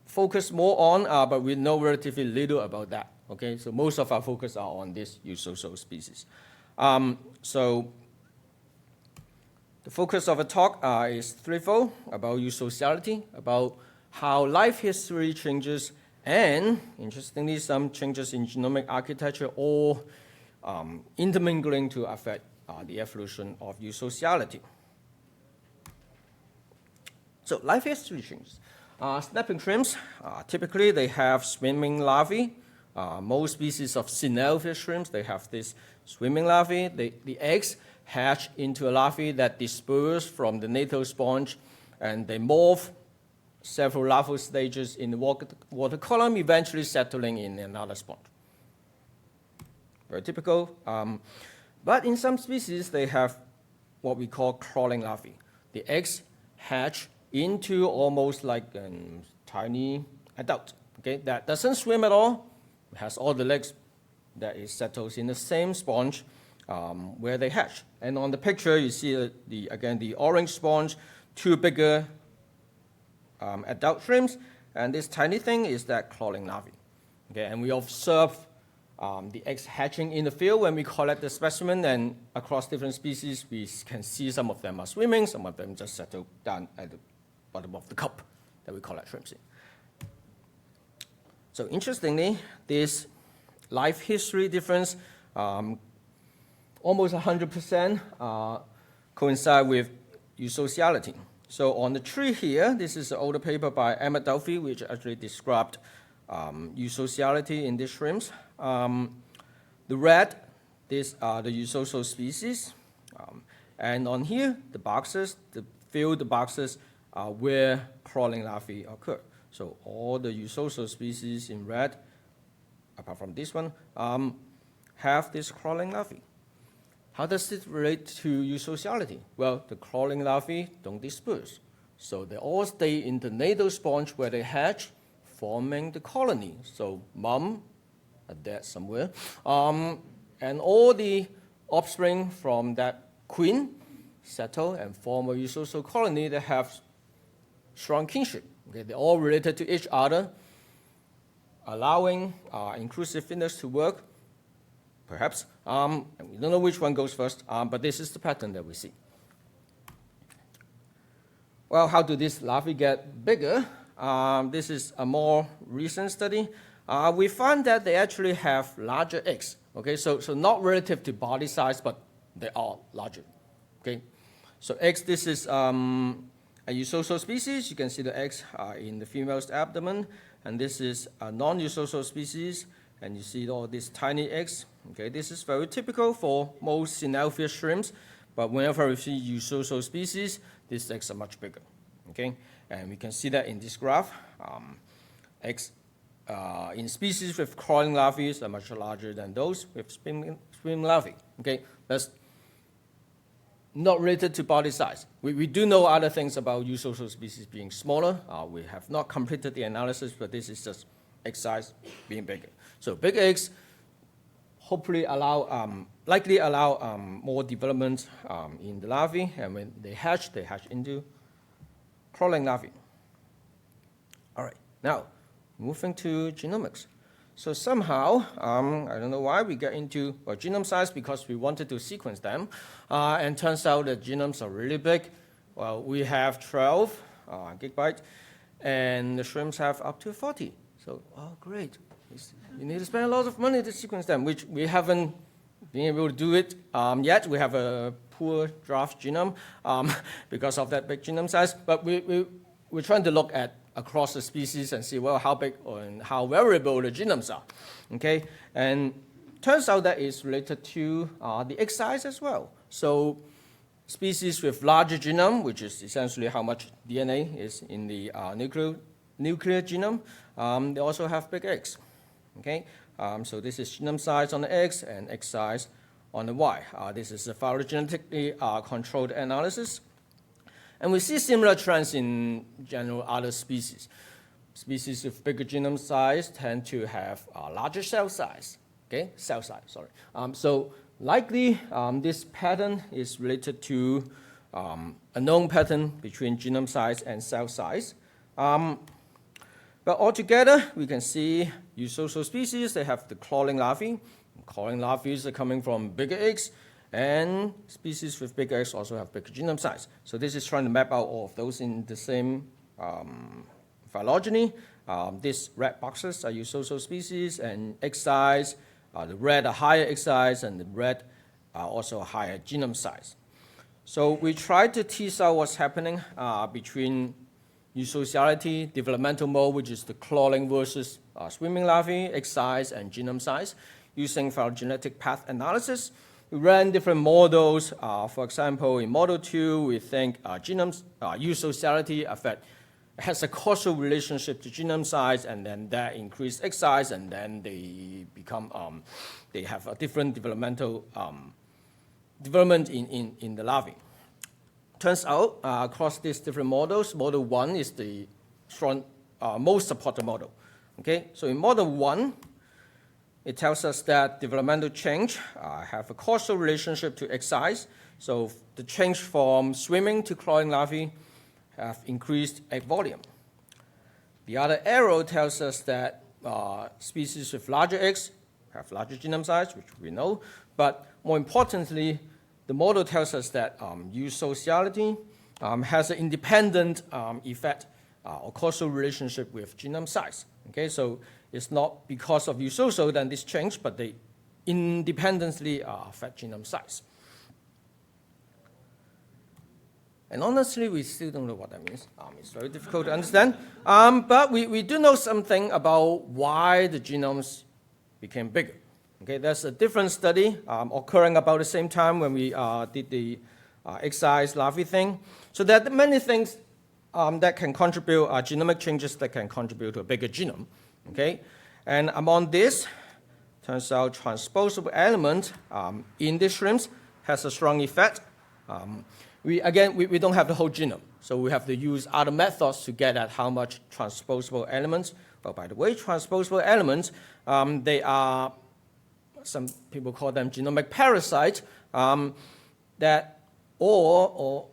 focused more on, but we know relatively little about that. Okay, so most of our focus are on this eusocial species. So the focus of the talk is threefold: about eusociality, about how life history changes And interestingly, some changes in genomic architecture or intermingling to affect the evolution of eusociality. So life history changes. Snapping shrimps, typically they have swimming larvae. Most species of snailfish shrimps, they have this swimming larvae. The eggs hatch into a larvae that disperse from the natal sponge, and they morph several larval stages in the water column, eventually settling in another sponge. Very typical. But in some species, they have what we call crawling larvae. The eggs hatch into almost like a tiny adult, okay, that doesn't swim at all, has all the legs, that it settles in the same sponge where they hatch. And on the picture, you see again the orange sponge, two bigger adult shrimps, and this tiny thing is that crawling larvae. Okay, and we observe the eggs hatching in the field when we collect the specimen, and across different species, we can see some of them are swimming, some of them just settle down at the bottom of the cup that we collect shrimps in. So interestingly, this life history difference, almost 100% coincide with eusociality. So on the tree here, this is an older paper by Emma Duffy, which actually described eusociality in these shrimps. The red, these are the eusocial species. And on here, the boxes, the filled boxes are where crawling larvae occur. So all the eusocial species in red, apart from this one, have this crawling larvae. How does it relate to eusociality? Well, the crawling larvae don't disperse. So they all stay in the natal sponge where they hatch, forming the colony. So mom, a dad somewhere, and all the offspring from that queen settle and form a eusocial colony that have strong kinship. Okay, they're all related to each other, allowing inclusiveness to work, perhaps. And we don't know which one goes first, but this is the pattern that we see. Well, how do these larvae get bigger? This is a more recent study. We found that they actually have larger eggs. Okay, so not relative to body size, but they are larger. Okay, so eggs, this is a eusocial species. You can see the eggs are in the female's abdomen, and this is a non-eusocial species, and you see all these tiny eggs. Okay, this is very typical for most snailfish shrimps, but whenever we see eusocial species, these eggs are much bigger. Okay, and we can see that in this graph. Eggs in species with crawling larvae are much larger than those with swimming larvae. Okay, that's not related to body size. We do know other things about eusocial species being smaller. We have not completed the analysis, but this is just egg size being bigger. So big eggs hopefully likely allow more development in the larvae, and when they hatch into crawling larvae. All right, now moving to genomics. So somehow, I don't know why we get into genome size, because we wanted to sequence them, and turns out that genomes are really big. Well, we have 12 gigabytes, and the shrimps have up to 40. So, oh, great. You need to spend a lot of money to sequence them, which we haven't been able to do it yet. We have a poor draft genome because of that big genome size, but we're trying to look at across the species and see, well, how big and how variable the genomes are, okay? And turns out that it's related to the egg size as well. So species with larger genome, which is essentially how much DNA is in the nuclear genome, they also have big eggs, okay? So this is genome size on the X and egg size on the Y. This is a phylogenetically controlled analysis. And we see similar trends in general other species. Species with bigger genome size tend to have larger cell size. Okay, cell size, sorry. So likely this pattern is related to a known pattern between genome size and cell size. But altogether, we can see eusocial species, they have the crawling larvae. Crawling larvae are coming from bigger eggs, and species with big eggs also have bigger genome size. So this is trying to map out all of those in the same phylogeny. These red boxes are eusocial species and egg size. The red are higher egg size, and the red are also higher genome size. So we tried to tease out what's happening between eusociality, developmental mode, which is the crawling versus swimming larvae, egg size, and genome size, using phylogenetic path analysis. We ran different models. For example, in model 2, we think eusociality has a causal relationship to genome size, and then that increased egg size, and then they become they have a different developmental development in the larvae. Turns out, across these different models, model 1 is the most supported model. Okay, so in model 1, it tells us that developmental change have a causal relationship to egg size. So the change from swimming to crawling larvae have increased egg volume. The other arrow tells us that species with larger eggs have larger genome size, which we know, but more importantly, the model tells us that eusociality has an independent effect or causal relationship with genome size. Okay, so it's not because of eusocial that this change, but they independently affect genome size. And honestly, we still don't know what that means. It's very difficult to understand. But we do know something about why the genomes became bigger. Okay, there's a different study occurring about the same time when we did the egg size larvae thing. So there are many things that can contribute, genomic changes that can contribute to a bigger genome. Okay, and among this, turns out transposable element in the shrimps has a strong effect. We don't have the whole genome, so we have to use other methods to get at how much transposable elements. Well, by the way, transposable elements, they are, some people call them genomic parasites, that or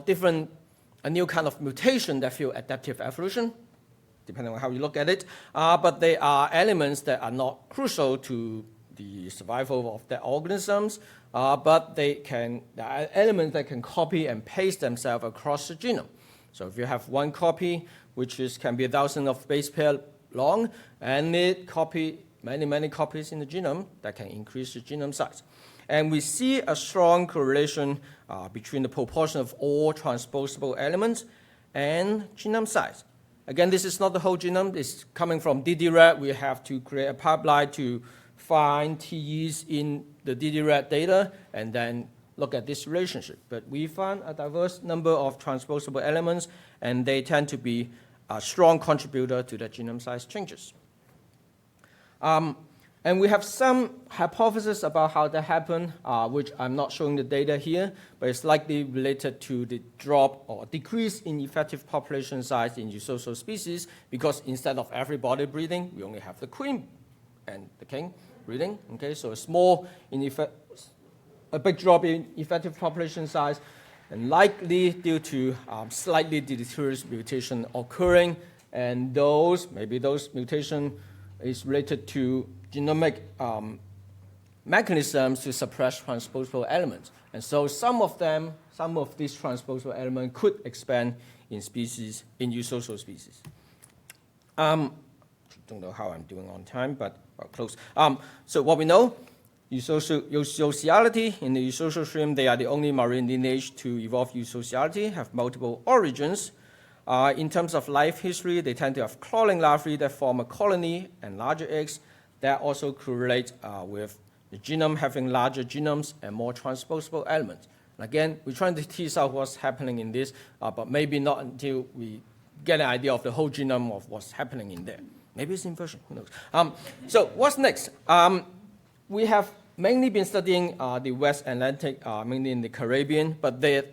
different, a new kind of mutation that feel adaptive evolution, depending on how you look at it. But they are elements that are not crucial to the survival of the organisms, but they are elements that can copy and paste themselves across the genome. So if you have one copy, which can be 1,000 of base pair long, and it copy many copies in the genome, that can increase the genome size. And we see a strong correlation between the proportion of all transposable elements and genome size. Again, this is not the whole genome. It's coming from ddRat. We have to create a pipeline to find TEs in the ddRat data and then look at this relationship. But we found a diverse number of transposable elements, and they tend to be a strong contributor to the genome size changes. And we have some hypotheses about how that happened, which I'm not showing the data here, but it's likely related to the drop or decrease in effective population size in eusocial species, because instead of everybody breeding, we only have the queen and the king breeding. Okay, so a big drop in effective population size, and likely due to slightly deleterious mutation occurring, and maybe those mutation is related to genomic mechanisms to suppress transposable elements. And so some of these transposable elements could expand in eusocial species. Don't know how I'm doing on time, but close. So what we know, eusociality in the eusocial shrimp, they are the only marine lineage to evolve eusociality, have multiple origins. In terms of life history, they tend to have crawling larvae that form a colony and larger eggs. That also correlates with the genome having larger genomes and more transposable elements. And again, we're trying to tease out what's happening in this, but maybe not until we get an idea of the whole genome of what's happening in there. Maybe it's inversion, who knows? So what's next? We have mainly been studying the West Atlantic, mainly in the Caribbean, but there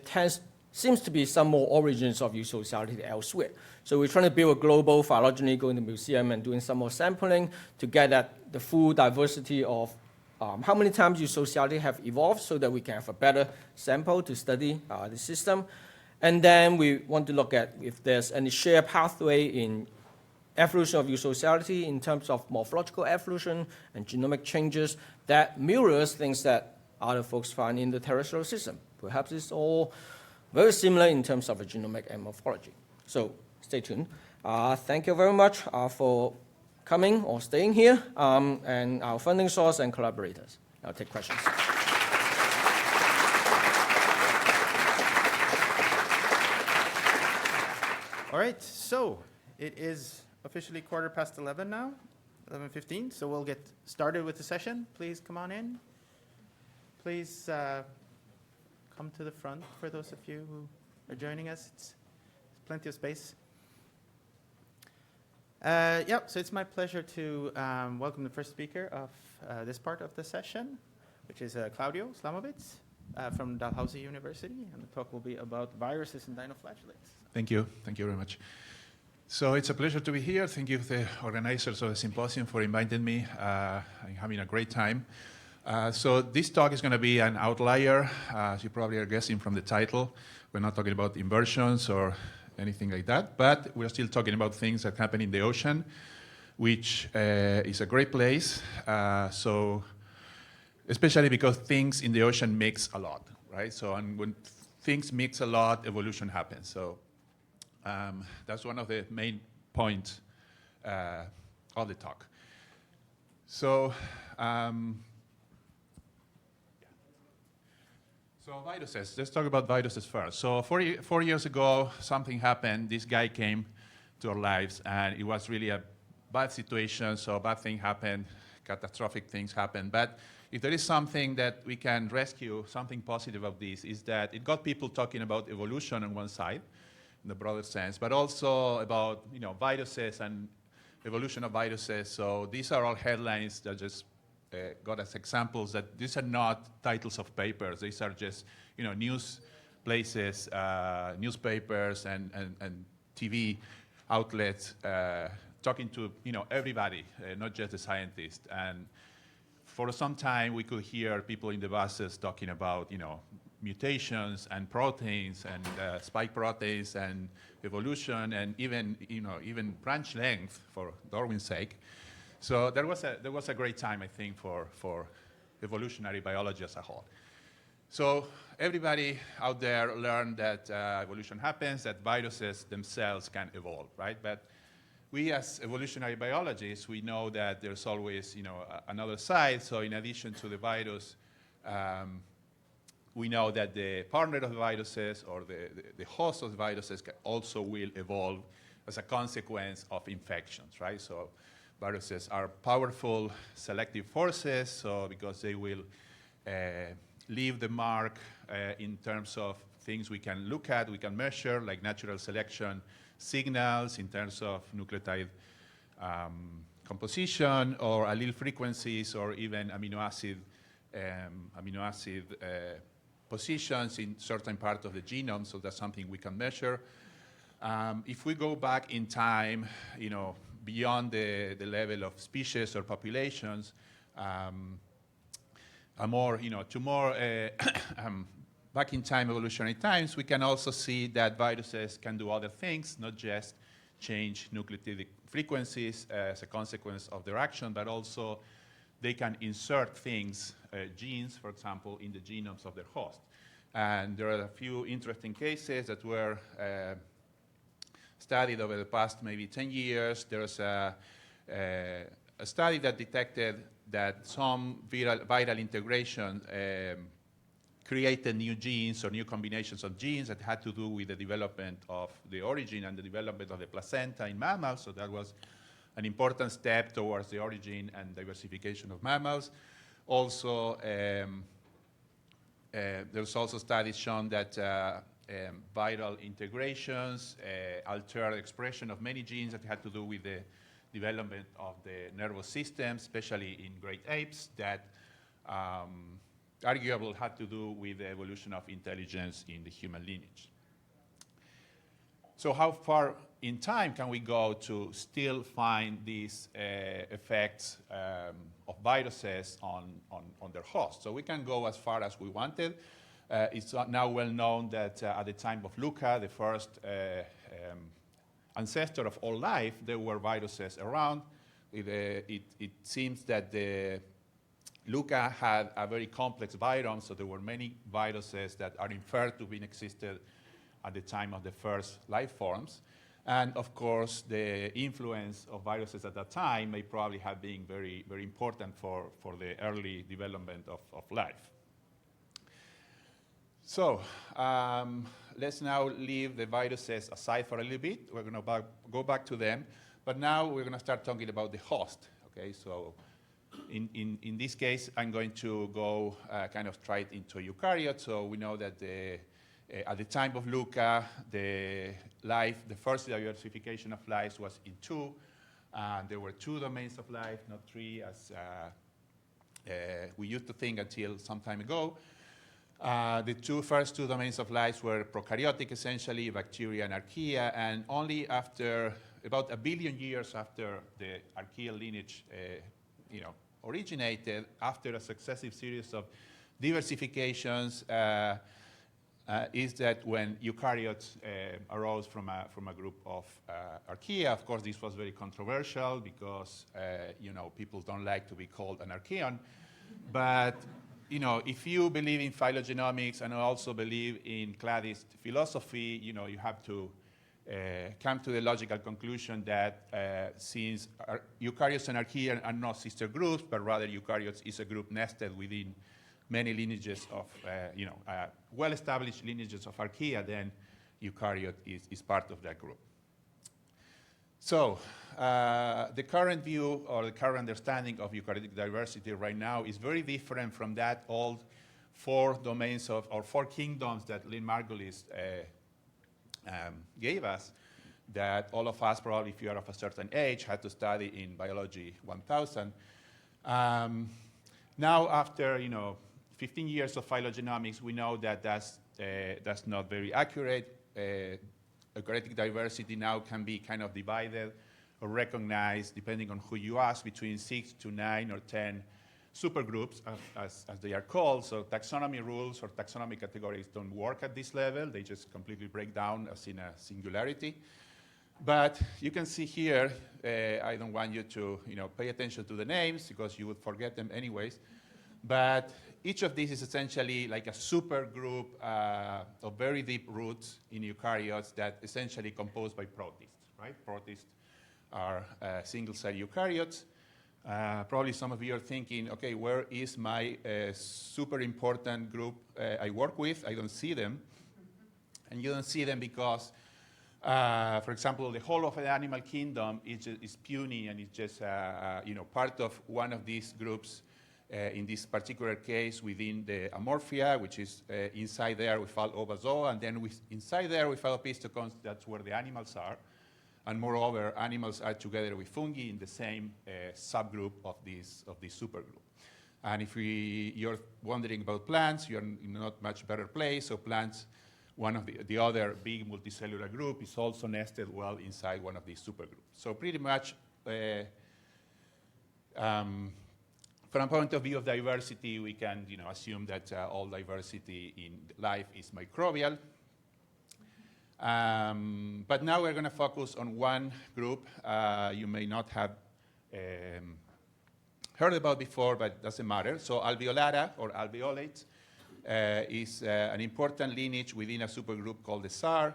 seems to be some more origins of eusociality elsewhere. So we're trying to build a global phylogeny, going to the museum and doing some more sampling to get at the full diversity of how many times eusociality have evolved, so that we can have a better sample to study the system. And then we want to look at if there's any shared pathway in evolution of eusociality in terms of morphological evolution and genomic changes that mirrors things that other folks find in the terrestrial system. Perhaps it's all very similar in terms of a genomic and morphology. So stay tuned. Thank you very much for coming or staying here, and our funding source and collaborators. I'll take questions. All right, so it is officially 11:15 now, 11:15, so we'll get started with the session. Please come on in. Please come to the front for those of you who are joining us. It's plenty of space. So it's my pleasure to welcome the first speaker of this part of the session, which is Claudio Slamovits from Dalhousie University, and the talk will be about viruses and dinoflagellates. Thank you. Thank you very much. So it's a pleasure to be here. Thank you to the organizers of the symposium for inviting me. I'm having a great time. So this talk is going to be an outlier, as you probably are guessing from the title. We're not talking about inversions or anything like that, but we're still talking about things that happen in the ocean, which is a great place. So especially because things in the ocean mix a lot, right? So and when things mix a lot, evolution happens. So that's one of the main points of the talk. So, so viruses, let's talk about viruses first. So 4 years ago, something happened. This guy came to our lives, and it was really a bad situation. So bad thing happened, catastrophic things happened. But if there is something that we can rescue, something positive of this, is that it got people talking about evolution on one side, in the broader sense, but also about viruses and evolution of viruses. So these are all headlines that just got as examples that these are not titles of papers. These are just news places, newspapers and TV outlets talking to everybody, not just the scientists. And for some time, we could hear people in the buses talking about mutations and proteins and spike proteins and evolution and even branch length for Darwin's sake. So there was a great time, I think, for evolutionary biology as a whole. So everybody out there learned that evolution happens, that viruses themselves can evolve, right? But we as evolutionary biologists, we know that there's always another side. So in addition to the virus, we know that the partner of the viruses or the host of the viruses also will evolve as a consequence of infections, right? So viruses are powerful selective forces, so because they will leave the mark in terms of things we can look at, we can measure, like natural selection signals in terms of nucleotide composition or allele frequencies or even amino acid positions in certain parts of the genome, so that's something we can measure. If we go back in time, beyond the level of species or populations, back in time, evolutionary times, we can also see that viruses can do other things, not just change nucleotide frequencies as a consequence of their action, but also they can insert things, genes, for example, in the genomes of their host. And there are a few interesting cases that were studied over the past maybe 10 years. There's a study that detected that some viral integration created new genes or new combinations of genes that had to do with the development of the origin and the development of the placenta in mammals. So that was an important step towards the origin and diversification of mammals. Also, there's also studies shown that viral integrations alter the expression of many genes that had to do with the development of the nervous system, especially in great apes, that arguably had to do with the evolution of intelligence in the human lineage. So how far in time can we go to still find these effects of viruses on their host? So we can go as far as we wanted. It's now well known that at the time of Luca, the first ancestor of all life, there were viruses around. It seems that the Luca had a very complex virome, so there were many viruses that are inferred to have existed at the time of the first life forms. And of course, the influence of viruses at that time may probably have been very, very important for the early development of life. So let's now leave the viruses aside for a little bit. We're going to go back to them. But now we're going to start talking about the host. Okay, so in this case, I'm going to go kind of straight into eukaryotes. So we know that at the time of Luca, the first diversification of life was in two. There were two domains of life, not three, as we used to think until some time ago. The first two domains of life were prokaryotic, essentially, bacteria and archaea, and only after about 1 billion years after the archaeal lineage originated, after a successive series of diversifications, is that when eukaryotes arose from a group of archaea. Of course, this was very controversial because people don't like to be called an archaeon, but if you believe in phylogenomics and also believe in cladist philosophy, you have to come to the logical conclusion that since eukaryotes and archaea are not sister groups, but rather eukaryotes is a group nested within many lineages of, well-established lineages of archaea, then eukaryote is part of that group. So the current view or the current understanding of eukaryotic diversity right now is very different from that old 4 domains or 4 kingdoms that Lynn Margulis gave us, that all of us, probably if you are of a certain age, had to study in Biology 1000. Now, after 15 years of phylogenomics, we know that that's not very accurate. Eukaryotic diversity now can be kind of divided or recognized, depending on who you ask, between 6 to 9 or 10 supergroups, as they are called. So taxonomy rules or taxonomy categories don't work at this level. They just completely break down as in a singularity. But you can see here, I don't want you to pay attention to the names because you would forget them anyways. But each of these is essentially like a supergroup of very deep roots in eukaryotes that essentially composed by protists, right? Protists are single-cell eukaryotes. Probably some of you are thinking, okay, where is my super important group I work with? I don't see them. And you don't see them because, for example, the whole of the animal kingdom is puny and it's just part of one of these groups. In this particular case, within the Amorphia, which is inside there we found Ovazoa, and then inside there we found Opisthocones. That's where the animals are. And moreover, animals are together with fungi in the same subgroup of this supergroup. And if you're wondering about plants, you're in a not much better place. So plants, one of the other big multicellular group, is also nested well inside one of these supergroups. So pretty much, from a point of view of diversity, we can assume that all diversity in life is microbial. But now we're going to focus on one group you may not have heard about before, but it doesn't matter. So alveolata, or alveolates, is an important lineage within a supergroup called the SAR.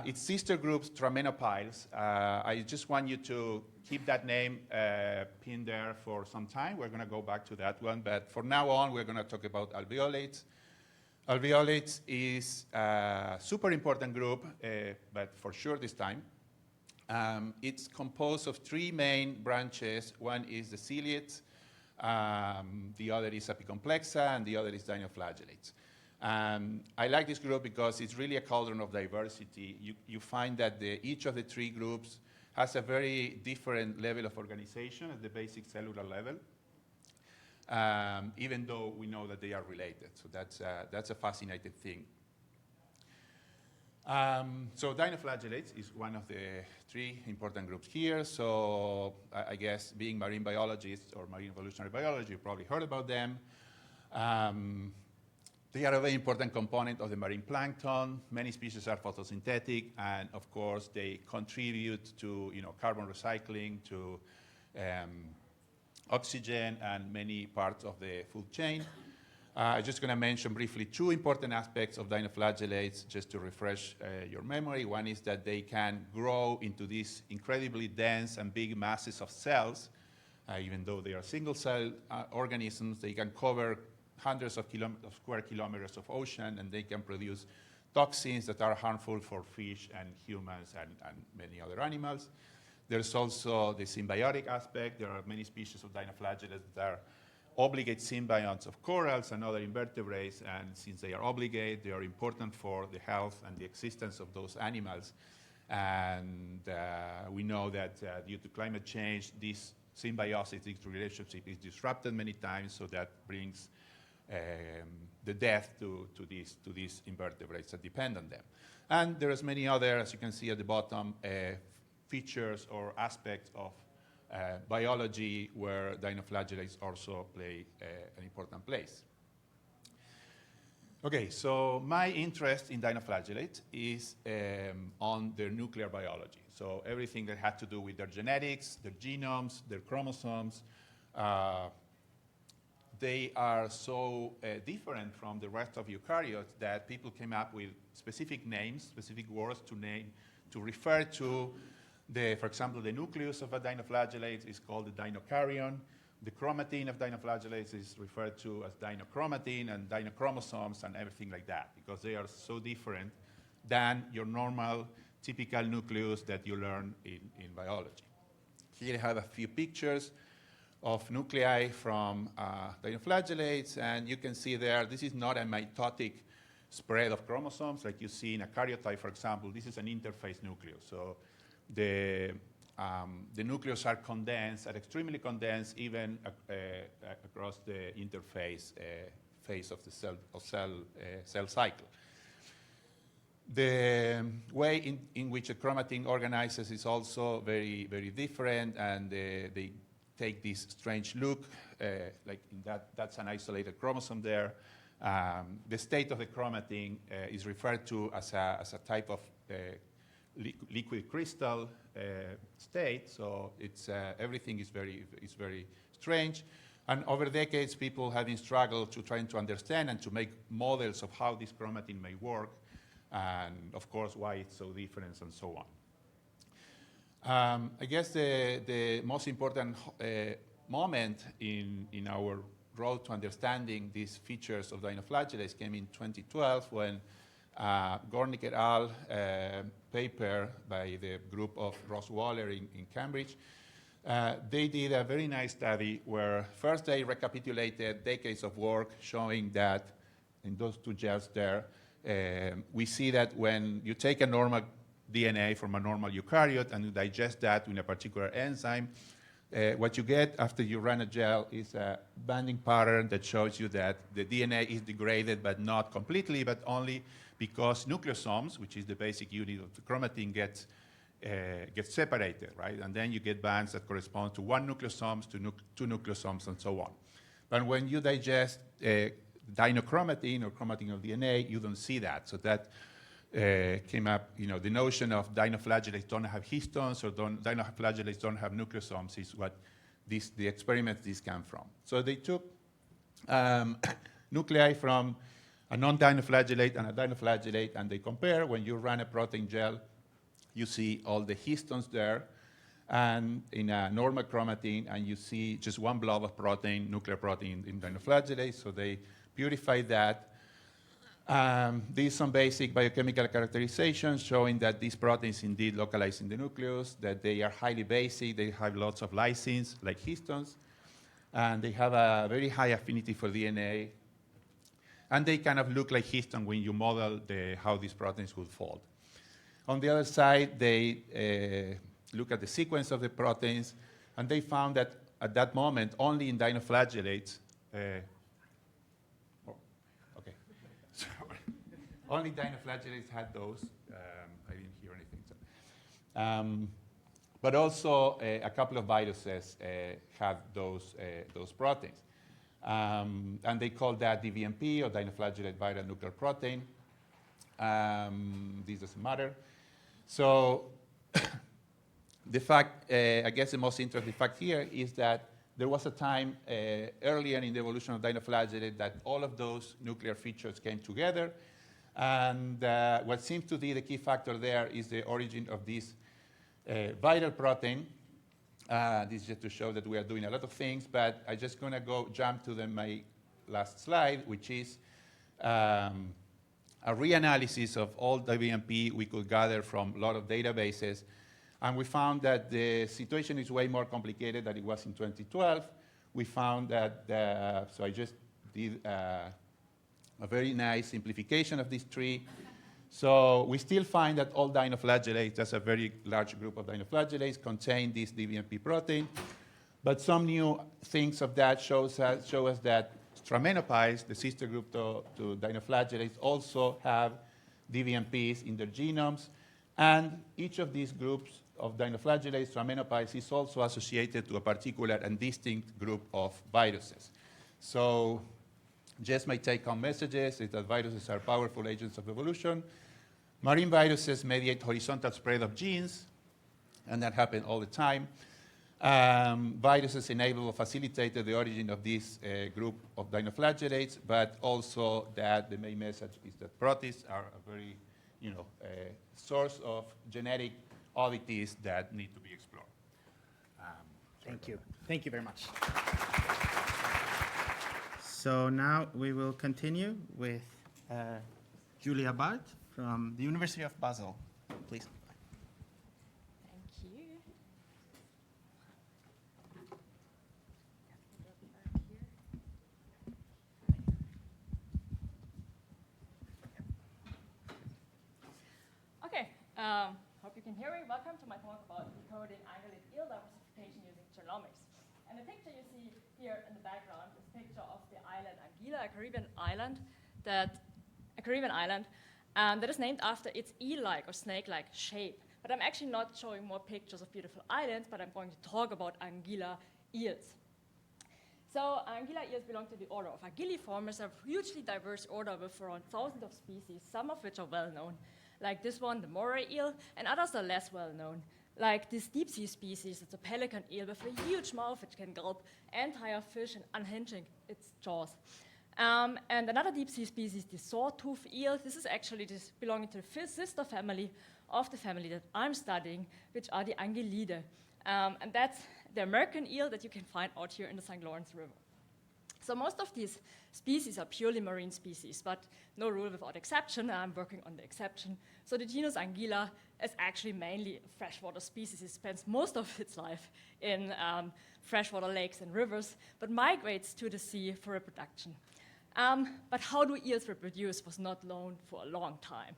Its sister groups, Tramenophiles. I just want you to keep that name pinned there for some time. We're going to go back to that one. But for now on, we're going to talk about alveolates. Alveolates is a super important group, but for sure this time. It's composed of 3 main branches. One is the ciliates, the other is Apicomplexa, and the other is dinoflagellates. I like this group because it's really a cauldron of diversity. You find that each of the 3 groups has a very different level of organization at the basic cellular level, even though we know that they are related. So that's a fascinating thing. So dinoflagellates is one of the 3 important groups here. So I guess being marine biologists or marine evolutionary biology, you probably heard about them. They are a very important component of the marine plankton. Many species are photosynthetic, and of course, they contribute to carbon recycling, to oxygen, and many parts of the food chain. I'm just going to mention briefly two important aspects of dinoflagellates just to refresh your memory. One is that they can grow into these incredibly dense and big masses of cells. Even though they are single-cell organisms, they can cover hundreds of square kilometers of ocean, and they can produce toxins that are harmful for fish and humans and many other animals. There's also the symbiotic aspect. There are many species of dinoflagellates that are obligate symbionts of corals and other invertebrates, and since they are obligate, they are important for the health and the existence of those animals. And we know that due to climate change, this symbiosis, this relationship is disrupted many times, so that brings the death to these invertebrates that depend on them. And there is many other, as you can see at the bottom, features or aspects of biology where dinoflagellates also play an important place. Okay, so my interest in dinoflagellates is on their nuclear biology. So everything that had to do with their genetics, their genomes, their chromosomes. They are so different from the rest of eukaryotes that people came up with specific names, specific words to refer to for example, the nucleus of a dinoflagellate is called the dinokaryon. The chromatin of dinoflagellates is referred to as dinochromatin, and dinochromosomes and everything like that, because they are so different than your normal, typical nucleus that you learn in biology. Here I have a few pictures of nuclei from dinoflagellates, and you can see there, this is not a mitotic spread of chromosomes like you see in a karyotype, for example. This is an interface nucleus. So the nucleus are condensed, are extremely condensed, even across the interface phase of the cell cycle. The way in which a chromatin organizes is also very, very different, and they take this strange look, like that's an isolated chromosome there. The state of the chromatin is referred to as a type of liquid crystal state, so it's everything is very strange. And over decades, people have been struggled to trying to understand and to make models of how this chromatin may work, and of course why it's so different and so on. I guess the most important moment in our road to understanding these features of dinoflagellates came in 2012 when Gornick et al. Paper by the group of Ross Waller in Cambridge. They did a very nice study where first they recapitulated decades of work showing that in those two gels there, we see that when you take a normal DNA from a normal eukaryote and you digest that in a particular enzyme, what you get after you run a gel is a banding pattern that shows you that the DNA is degraded, but not completely, but only because nucleosomes, which is the basic unit of the chromatin, gets separated, right? And then you get bands that correspond to one nucleosomes, to two nucleosomes, and so on. But when you digest dinochromatin or chromatin of DNA, you don't see that. So that came up, the notion of dinoflagellates don't have histones or dinoflagellates don't have nucleosomes is what the experiments this came from. So they took nuclei from a non-dinoflagellate and a dinoflagellate, and they compare. When you run a protein gel, you see all the histones there, and in a normal chromatin, and you see just one blob of protein, nuclear protein in dinoflagellate, so they purified that. These some basic biochemical characterizations showing that these proteins indeed localize in the nucleus, that they are highly basic, they have lots of lysines, like histones, and they have a very high affinity for DNA, and they kind of look like histone when you model how these proteins would fold. On the other side, they look at the sequence of the proteins, and they found that at that moment, only in dinoflagellates, only dinoflagellates had those. I didn't hear anything. So. But also, a couple of viruses have those proteins. And they call that DVMP, or dinoflagellate viral nuclear protein. This doesn't matter. So the fact, I guess the most interesting fact here is that there was a time earlier in the evolution of dinoflagellate that all of those nuclear features came together. And what seems to be the key factor there is the origin of this viral protein. This is just to show that we are doing a lot of things, but I'm just going to jump to my last slide, which is a reanalysis of all the DVMP we could gather from a lot of databases. And we found that the situation is way more complicated than it was in 2012. We found that, so I just did a very nice simplification of this tree. So we still find that all dinoflagellates, that's a very large group of dinoflagellates, contain this DVMP protein. But some new things of that show us that Stramenophiles, the sister group to dinoflagellates, also have DVMPs in their genomes. And each of these groups of dinoflagellates, Stramenophiles, is also associated to a particular and distinct group of viruses. So just my take-home messages is that viruses are powerful agents of evolution. Marine viruses mediate horizontal spread of genes, and that happens all the time. Viruses enable or facilitated the origin of this group of dinoflagellates, but also that the main message is that protists are a very source of genetic oddities that need to be explored. Thank you. Thank you very much. So now we will continue with Julia Barth from the University of Basel. Please. Thank you. Okay, hope you can hear me. Welcome to my talk about decoding ungulate eel diversification using genomics. And the picture you see here in the background is a picture of the island Anguilla, a Caribbean island that is named after its eel-like or snake-like shape. But I'm actually not showing more pictures of beautiful islands, but I'm going to talk about Anguilla eels. So Anguilla eels belong to the order of Anguilliformes, a hugely diverse order with around thousands of species, some of which are well known, like this one, the moray eel, and others are less well known, like this deep sea species. It's a pelican eel with a huge mouth which can gulp entire fish and unhinging its jaws. And another deep sea species, the sawtooth eel. This is actually belonging to the sister family of the family that I'm studying, which are the Anguillidae. And that's the American eel that you can find out here in the St. Lawrence River. So most of these species are purely marine species, but no rule without exception. I'm working on the exception. So the genus Anguilla is actually mainly a freshwater species. It spends most of its life in freshwater lakes and rivers, but migrates to the sea for reproduction. But how do eels reproduce was not known for a long time.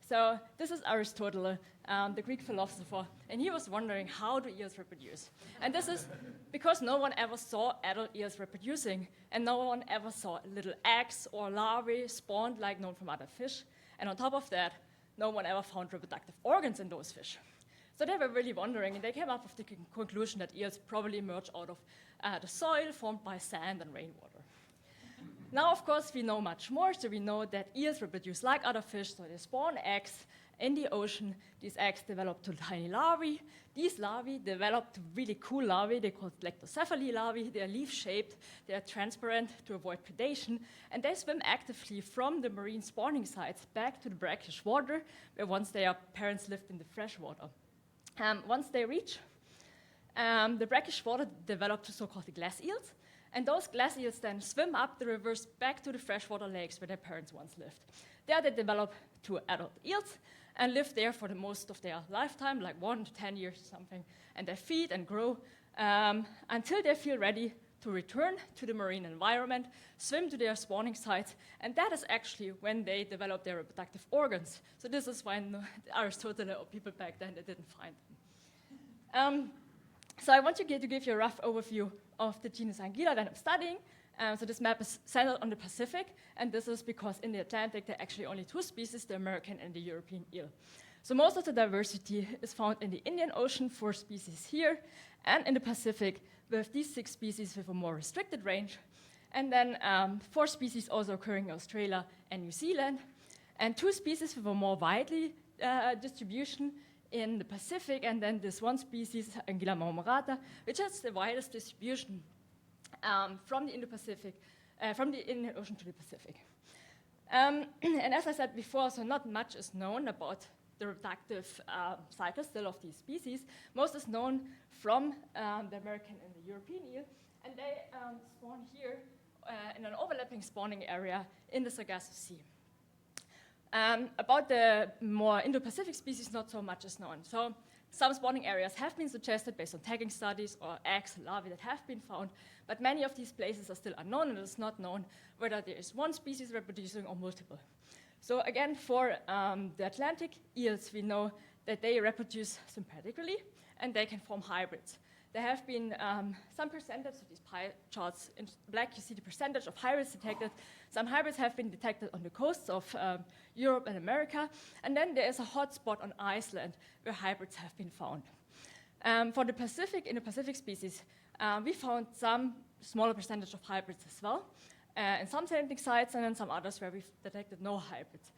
So this is Aristotle, the Greek philosopher, and he was wondering, how do eels reproduce? And this is because no one ever saw adult eels reproducing, and no one ever saw little eggs or larvae spawned like known from other fish. And on top of that, no one ever found reproductive organs in those fish. So they were really wondering, and they came up with the conclusion that eels probably emerge out of the soil formed by sand and rainwater. Now, of course, we know much more. So we know that eels reproduce like other fish. So they spawn eggs in the ocean. These eggs develop to tiny larvae. These larvae develop to really cool larvae. They're called lectocephaly larvae. They are leaf-shaped. They are transparent to avoid predation. And they swim actively from the marine spawning sites back to the brackish water, where once their parents lived in the fresh water. Once they reach the brackish water, develop to so-called glass eels. And those glass eels then swim up the rivers back to the freshwater lakes where their parents once lived. There they develop to adult eels and live there for the most of their lifetime, like 1 to 10 years or something. And they feed and grow until they feel ready to return to the marine environment, swim to their spawning sites, and that is actually when they develop their reproductive organs. So this is when Aristotle or people back then, they didn't find them. So I want to give you a rough overview of the genus Anguilla that I'm studying. So this map is centered on the Pacific, and this is because in the Atlantic there are actually only 2 species, the American and the European eel. So most of the diversity is found in the Indian Ocean, 4 species here, and in the Pacific with these 6 species with a more restricted range, and then 4 species also occurring in Australia and New Zealand, and 2 species with a more widely distribution in the Pacific, and then this one species, Anguilla marmorata, which has the widest distribution from the Indo-Pacific, from the Indian Ocean to the Pacific. And as I said before, so not much is known about the reproductive cycle still of these species. Most is known from the American and the European eel, and they spawn here in an overlapping spawning area in the Sargasso Sea. About the more Indo-Pacific species, not so much is known. So some spawning areas have been suggested based on tagging studies or eggs and larvae that have been found, but many of these places are still unknown, and it is not known whether there is one species reproducing or multiple. So again, for the Atlantic eels, we know that they reproduce sympatrically, and they can form hybrids. There have been some percentage of these pie charts. In black, you see the percentage of hybrids detected. Some hybrids have been detected on the coasts of Europe and America. And then there is a hot spot on Iceland where hybrids have been found. For the Pacific, in the Pacific species, we found some smaller percentage of hybrids as well, in some sampling sites, and then some others where we've detected no hybrids.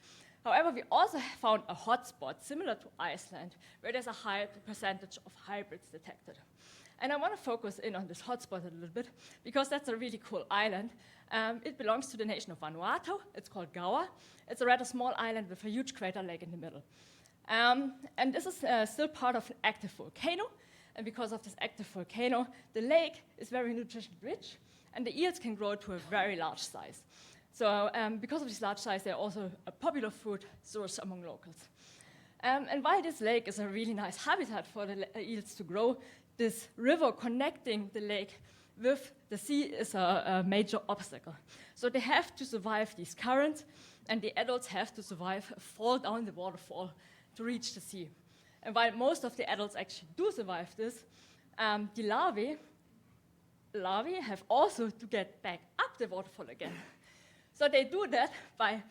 However, we also found a hotspot similar to Iceland, where there's a high percentage of hybrids detected. And I want to focus in on this hotspot a little bit, because that's a really cool island. It belongs to the nation of Vanuatu. It's called Gaua. It's a rather small island with a huge crater lake in the middle. And this is still part of an active volcano. And because of this active volcano, the lake is very nutrition rich, and the eels can grow to a very large size. So because of this large size, they're also a popular food source among locals. And while this lake is a really nice habitat for the eels to grow, this river connecting the lake with the sea is a major obstacle. So they have to survive these currents, and the adults have to survive a fall down the waterfall to reach the sea. And while most of the adults actually do survive this, the larvae have also to get back up the waterfall again. So they do that by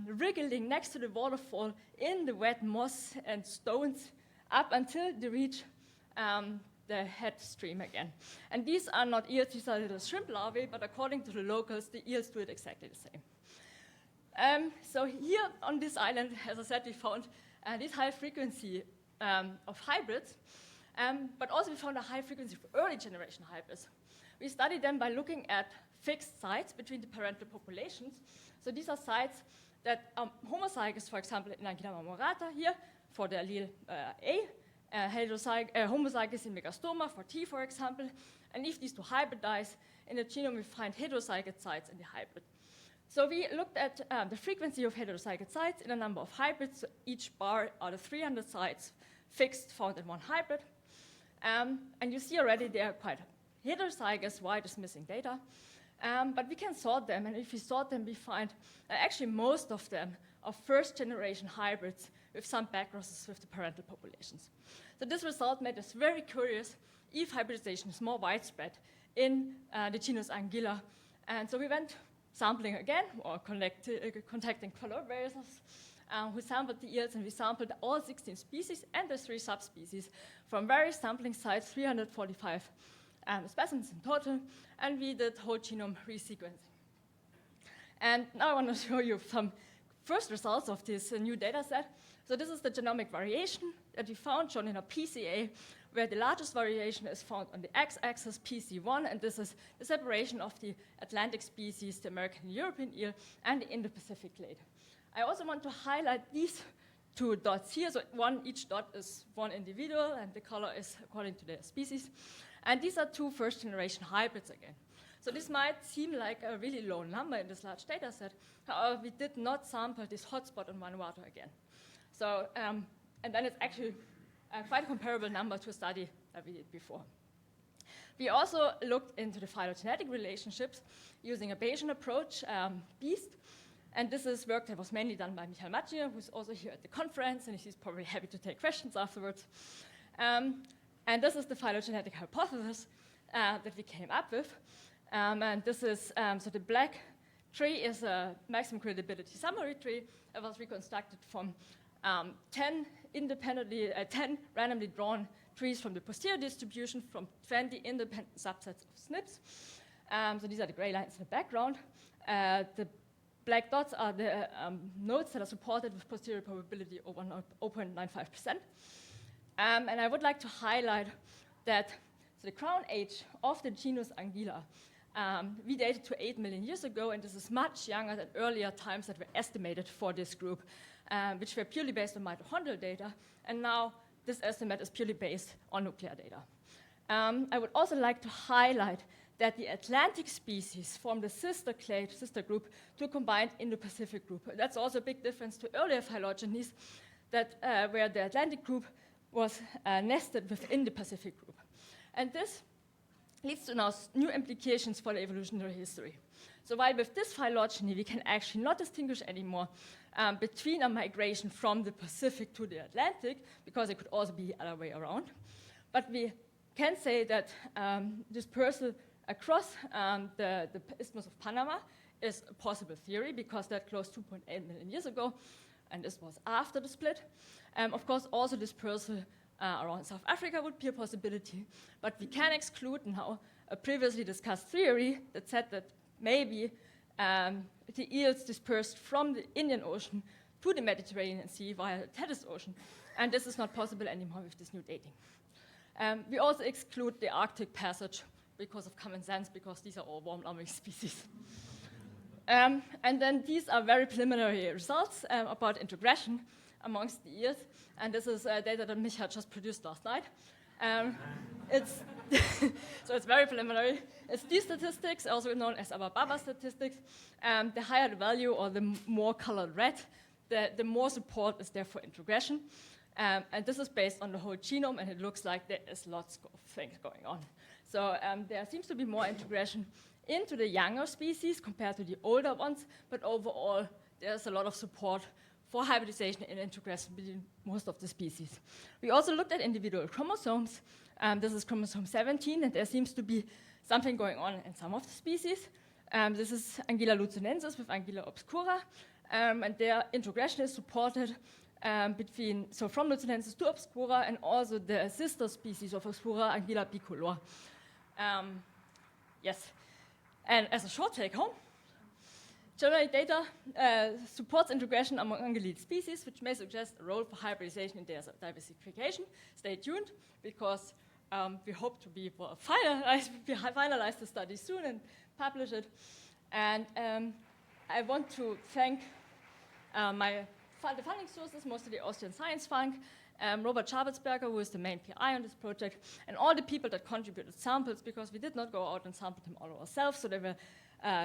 wriggling next to the waterfall in the wet moss and stones up until they reach the head stream again. And these are not eels, these are little shrimp larvae, but according to the locals, the eels do it exactly the same. So here on this island, as I said, we found this high frequency of hybrids, but also we found a high frequency of early generation hybrids. We studied them by looking at fixed sites between the parental populations. So these are sites that are homozygous, for example, in Anguilla marmorata here, for the allele A, homozygous in Megastoma for T, for example. And if these two hybridize in the genome, we find heterozygous sites in the hybrid. So we looked at the frequency of heterozygous sites in a number of hybrids. So each bar are the 300 sites fixed found in one hybrid. And you see already they are quite heterozygous. Why is missing data? But we can sort them, and if we sort them, we find actually most of them are first-generation hybrids with some backcrosses with the parental populations. So this result made us very curious if hybridization is more widespread in the genus Anguilla. And so we went sampling again, or contacting collaborators who sampled the eels, and we sampled all 16 species and the 3 subspecies from various sampling sites, 345 specimens in total, and we did whole genome resequencing. And now I want to show you some first results of this new data set. So this is the genomic variation that we found, shown in a PCA, where the largest variation is found on the x-axis, PC1, and this is the separation of the Atlantic species, the American and European eel, and the Indo-Pacific clade. I also want to highlight these 2 dots here. So each dot is one individual, and the color is according to their species. And these are 2 first-generation hybrids again. So this might seem like a really low number in this large data set. However, we did not sample this hotspot on Vanuatu again. So, and then it's actually quite a comparable number to a study that we did before. We also looked into the phylogenetic relationships using a Bayesian approach, BEAST. And this is work that was mainly done by Michael Mathieu, who's also here at the conference, and he's probably happy to take questions afterwards. And this is the phylogenetic hypothesis that we came up with. And this is, so the black tree is a maximum credibility summary tree. It was reconstructed from 10 randomly drawn trees from the posterior distribution from 20 independent subsets of SNPs. So these are the gray lines in the background. The black dots are the nodes that are supported with posterior probability over 0.95%. And I would like to highlight that So the crown age of the genus Anguilla, we dated to 8 million years ago, and this is much younger than earlier times that were estimated for this group, which were purely based on mitochondrial data, and now this estimate is purely based on nuclear data. I would also like to highlight that the Atlantic species form the sister clade, sister group, to a combined Indo-Pacific group. That's also a big difference to earlier phylogenies, that where the Atlantic group was nested within the Pacific group. And this leads to now new implications for the evolutionary history. So while with this phylogeny, we can actually not distinguish anymore between a migration from the Pacific to the Atlantic, because it could also be the other way around. But we can say that dispersal across the Isthmus of Panama is a possible theory, because that closed 2.8 million years ago, and this was after the split. Of course, also dispersal around South Africa would be a possibility, but we can exclude now a previously discussed theory that said that maybe the eels dispersed from the Indian Ocean to the Mediterranean Sea via the Tethys Ocean, and this is not possible anymore with this new dating. We also exclude the Arctic passage because of common sense, because these are all warm-loving species. And then these are very preliminary results about integration amongst the eels, and this is data that Micha just produced last night. So it's very preliminary. It's these statistics, also known as Ababa statistics. The higher the value, or the more colored red, the more support is there for integration. And this is based on the whole genome, and it looks like there is lots of things going on. So there seems to be more integration into the younger species compared to the older ones, but overall, there's a lot of support for hybridization and integration between most of the species. We also looked at individual chromosomes. This is chromosome 17, and there seems to be something going on in some of the species. This is Anguilla luzonensis with Anguilla obscura, and their integration is supported from luzonensis to obscura, and also the sister species of obscura, Anguilla bicolor. Yes, and as a short take home, generate data supports integration among ungulate species, which may suggest a role for hybridization in their diversification. Stay tuned, because we hope to finalize the study soon and publish it. And I want to thank the funding sources, mostly the Austrian Science Fund, Robert Schabelsberger, who is the main PI on this project, and all the people that contributed samples, because we did not go out and sample them all ourselves. So there were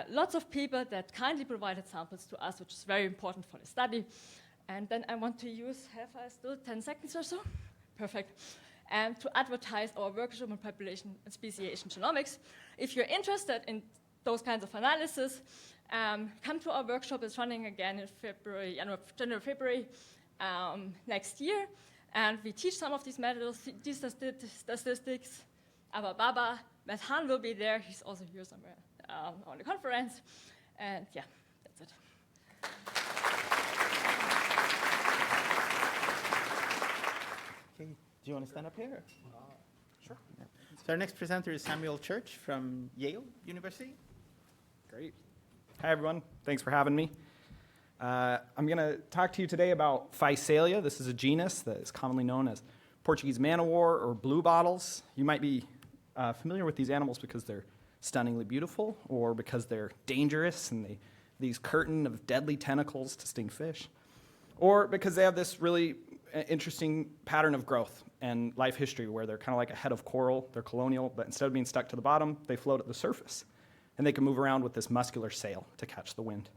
lots of people that kindly provided samples to us, which is very important for the study. And then I want to have I still 10 seconds or so? Perfect. To advertise our workshop on population and speciation genomics. If you're interested in those kinds of analysis, come to our workshop. It's running again in January, February next year. And we teach some of these methods, these statistics. Baba, Matt Han will be there. He's also here somewhere on the conference. And yeah, that's it. Okay. Do you want to stand up here? Sure. Yeah. So our next presenter is Samuel Church from Yale University. Great. Hi, everyone. Thanks for having me. I'm going to talk to you today about Physalia. This is a genus that is commonly known as Portuguese man-o'-war or bluebottles. You might be familiar with these animals because they're stunningly beautiful, or because they're dangerous and these curtain of deadly tentacles to sting fish, or because they have this really interesting pattern of growth and life history where they're kind of like a head of coral. They're colonial, but instead of being stuck to the bottom, they float at the surface, and they can move around with this muscular sail to catch the wind.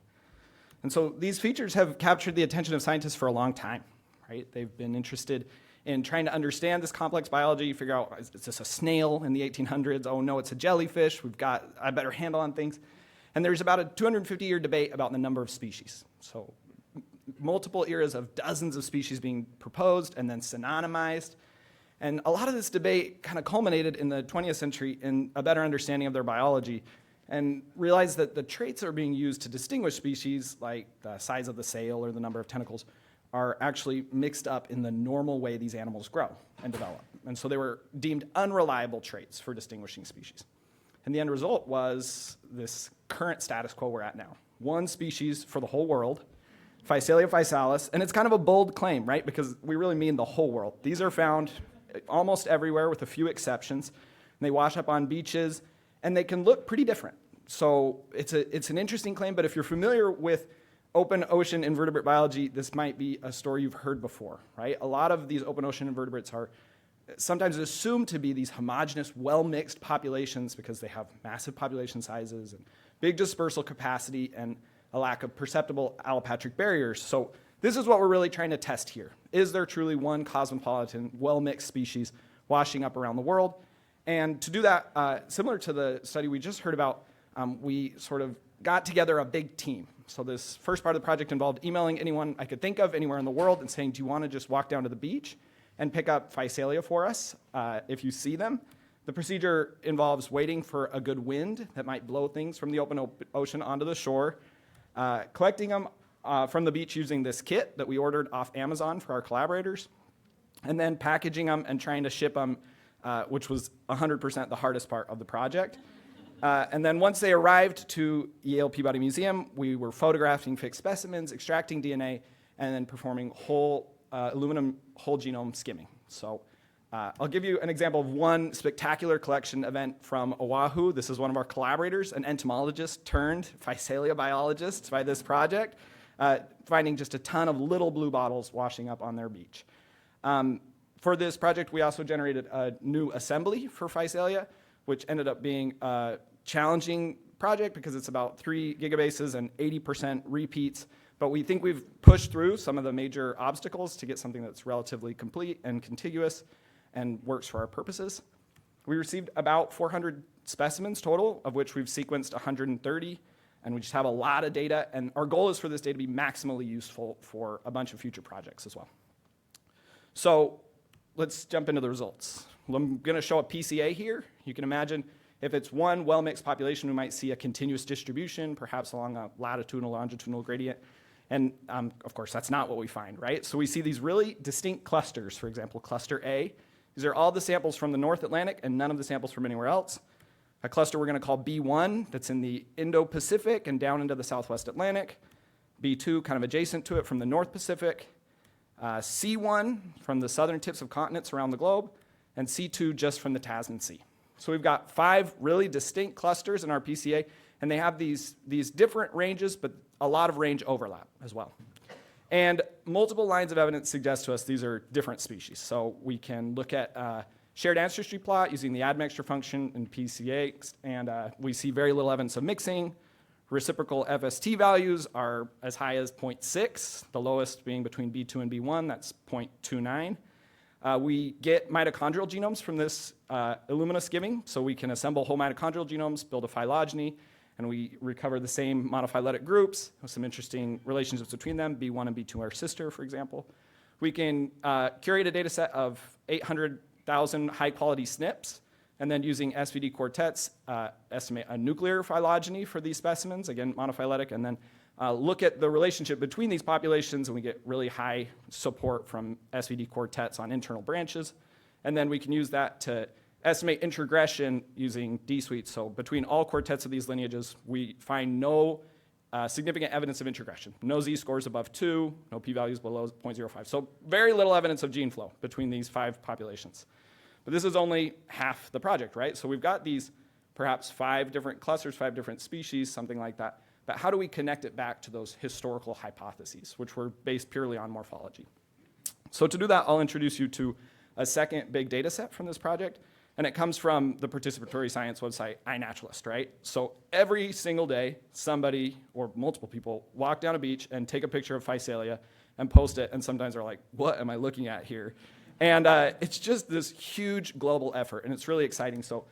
And so these features have captured the attention of scientists for a long time, right? They've been interested in trying to understand this complex biology, figure out, is this a snail in the 1800s? Oh no, it's a jellyfish. We've got a better handle on things. And there's about a 250-year debate about the number of species. So multiple eras of dozens of species being proposed and then synonymized. And a lot of this debate kind of culminated in the 20th century in a better understanding of their biology, and realized that the traits that are being used to distinguish species, like the size of the sail or the number of tentacles, are actually mixed up in the normal way these animals grow and develop. And so they were deemed unreliable traits for distinguishing species. And the end result was this current status quo we're at now. One species for the whole world, Physalia physalis, and it's kind of a bold claim, right? Because we really mean the whole world. These are found almost everywhere with a few exceptions. they wash up on beaches, and they can look pretty different. So it's an interesting claim, but if you're familiar with open ocean invertebrate biology, this might be a story you've heard before, right? A lot of these open ocean invertebrates are sometimes assumed to be these homogeneous, well-mixed populations because they have massive population sizes and big dispersal capacity and a lack of perceptible allopatric barriers. So this is what we're really trying to test here. Is there truly one cosmopolitan, well-mixed species washing up around the world? And to do that, similar to the study we just heard about, we sort of got together a big team. So this first part of the project involved emailing anyone I could think of anywhere in the world and saying, do you want to just walk down to the beach and pick up Physalia for us if you see them? The procedure involves waiting for a good wind that might blow things from the open ocean onto the shore, collecting them from the beach using this kit that we ordered off Amazon for our collaborators, and then packaging them and trying to ship them, which was 100% the hardest part of the project. And then once they arrived to Yale Peabody Museum, we were photographing fixed specimens, extracting DNA, and then performing aluminum whole genome skimming. So I'll give you an example of one spectacular collection event from Oahu. This is one of our collaborators, an entomologist turned Physalia biologist by this project, finding just a ton of little blue bottles washing up on their beach. For this project, we also generated a new assembly for Physalia, which ended up being a challenging project because it's about 3 gigabases and 80% repeats. But we think we've pushed through some of the major obstacles to get something that's relatively complete and contiguous and works for our purposes. We received about 400 specimens total, of which we've sequenced 130, and we just have a lot of data. And our goal is for this data to be maximally useful for a bunch of future projects as well. So let's jump into the results. I'm going to show a PCA here. You can imagine if it's one well-mixed population, we might see a continuous distribution, perhaps along a latitudinal, longitudinal gradient. And of course, that's not what we find, right? So we see these really distinct clusters. For example, cluster A. These are all the samples from the North Atlantic and none of the samples from anywhere else. A cluster we're going to call B1, that's in the Indo-Pacific and down into the Southwest Atlantic. B2, kind of adjacent to it from the North Pacific. C1 from the southern tips of continents around the globe. And C2 just from the Tasman Sea. So we've got 5 really distinct clusters in our PCA, and they have these different ranges, but a lot of range overlap as well. And multiple lines of evidence suggest to us these are different species. So we can look at shared ancestry plot using the admixture function in PCA, and we see very little evidence of mixing. Reciprocal FST values are as high as 0.6, the lowest being between B2 and B1, that's 0.29. We get mitochondrial genomes from this Illumina skimming, so we can assemble whole mitochondrial genomes, build a phylogeny, and we recover the same monophyletic groups with some interesting relationships between them. B1 and B2 are sister, for example. We can curate a data set of 800,000 high-quality SNPs, and then using SVD quartets, estimate a nuclear phylogeny for these specimens, again, monophyletic, and then look at the relationship between these populations, and we get really high support from SVD quartets on internal branches. And then we can use that to estimate introgression using D-suites. So between all quartets of these lineages, we find no significant evidence of introgression. No z-scores above 2, no p-values below 0.05. So very little evidence of gene flow between these 5 populations. But this is only half the project, right? So we've got these perhaps 5 different clusters, 5 different species, something like that. But how do we connect it back to those historical hypotheses, which were based purely on morphology? So to do that, I'll introduce you to a second big data set from this project, and it comes from the participatory science website, iNaturalist, right? So every single day, somebody or multiple people walk down a beach and take a picture of Physalia and post it, and sometimes they're like, what am I looking at here? And it's just this huge global effort, and it's really exciting. So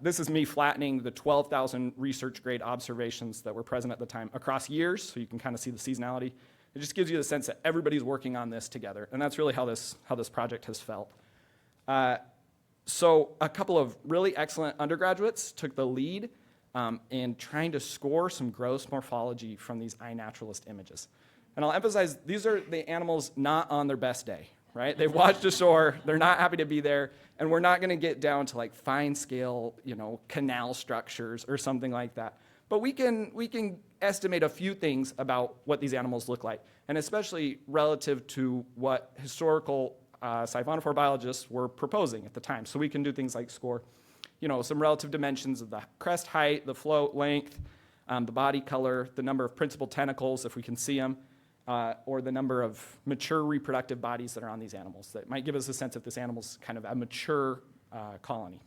this is me flattening the 12,000 research-grade observations that were present at the time across years, so you can kind of see the seasonality. It just gives you the sense that everybody's working on this together, and that's really how this project has felt. So a couple of really excellent undergraduates took the lead in trying to score some gross morphology from these iNaturalist images. And I'll emphasize, these are the animals not on their best day, right? They've watched ashore, they're not happy to be there, and we're not gonna get down to like fine scale, canal structures or something like that. But we can estimate a few things about what these animals look like, and especially relative to what historical siphonophore biologists were proposing at the time. So we can do things like score some relative dimensions of the crest height, the float length, the body color, the number of principal tentacles, if we can see them, or the number of mature reproductive bodies that are on these animals. That might give us a sense if this animal's kind of a mature colony.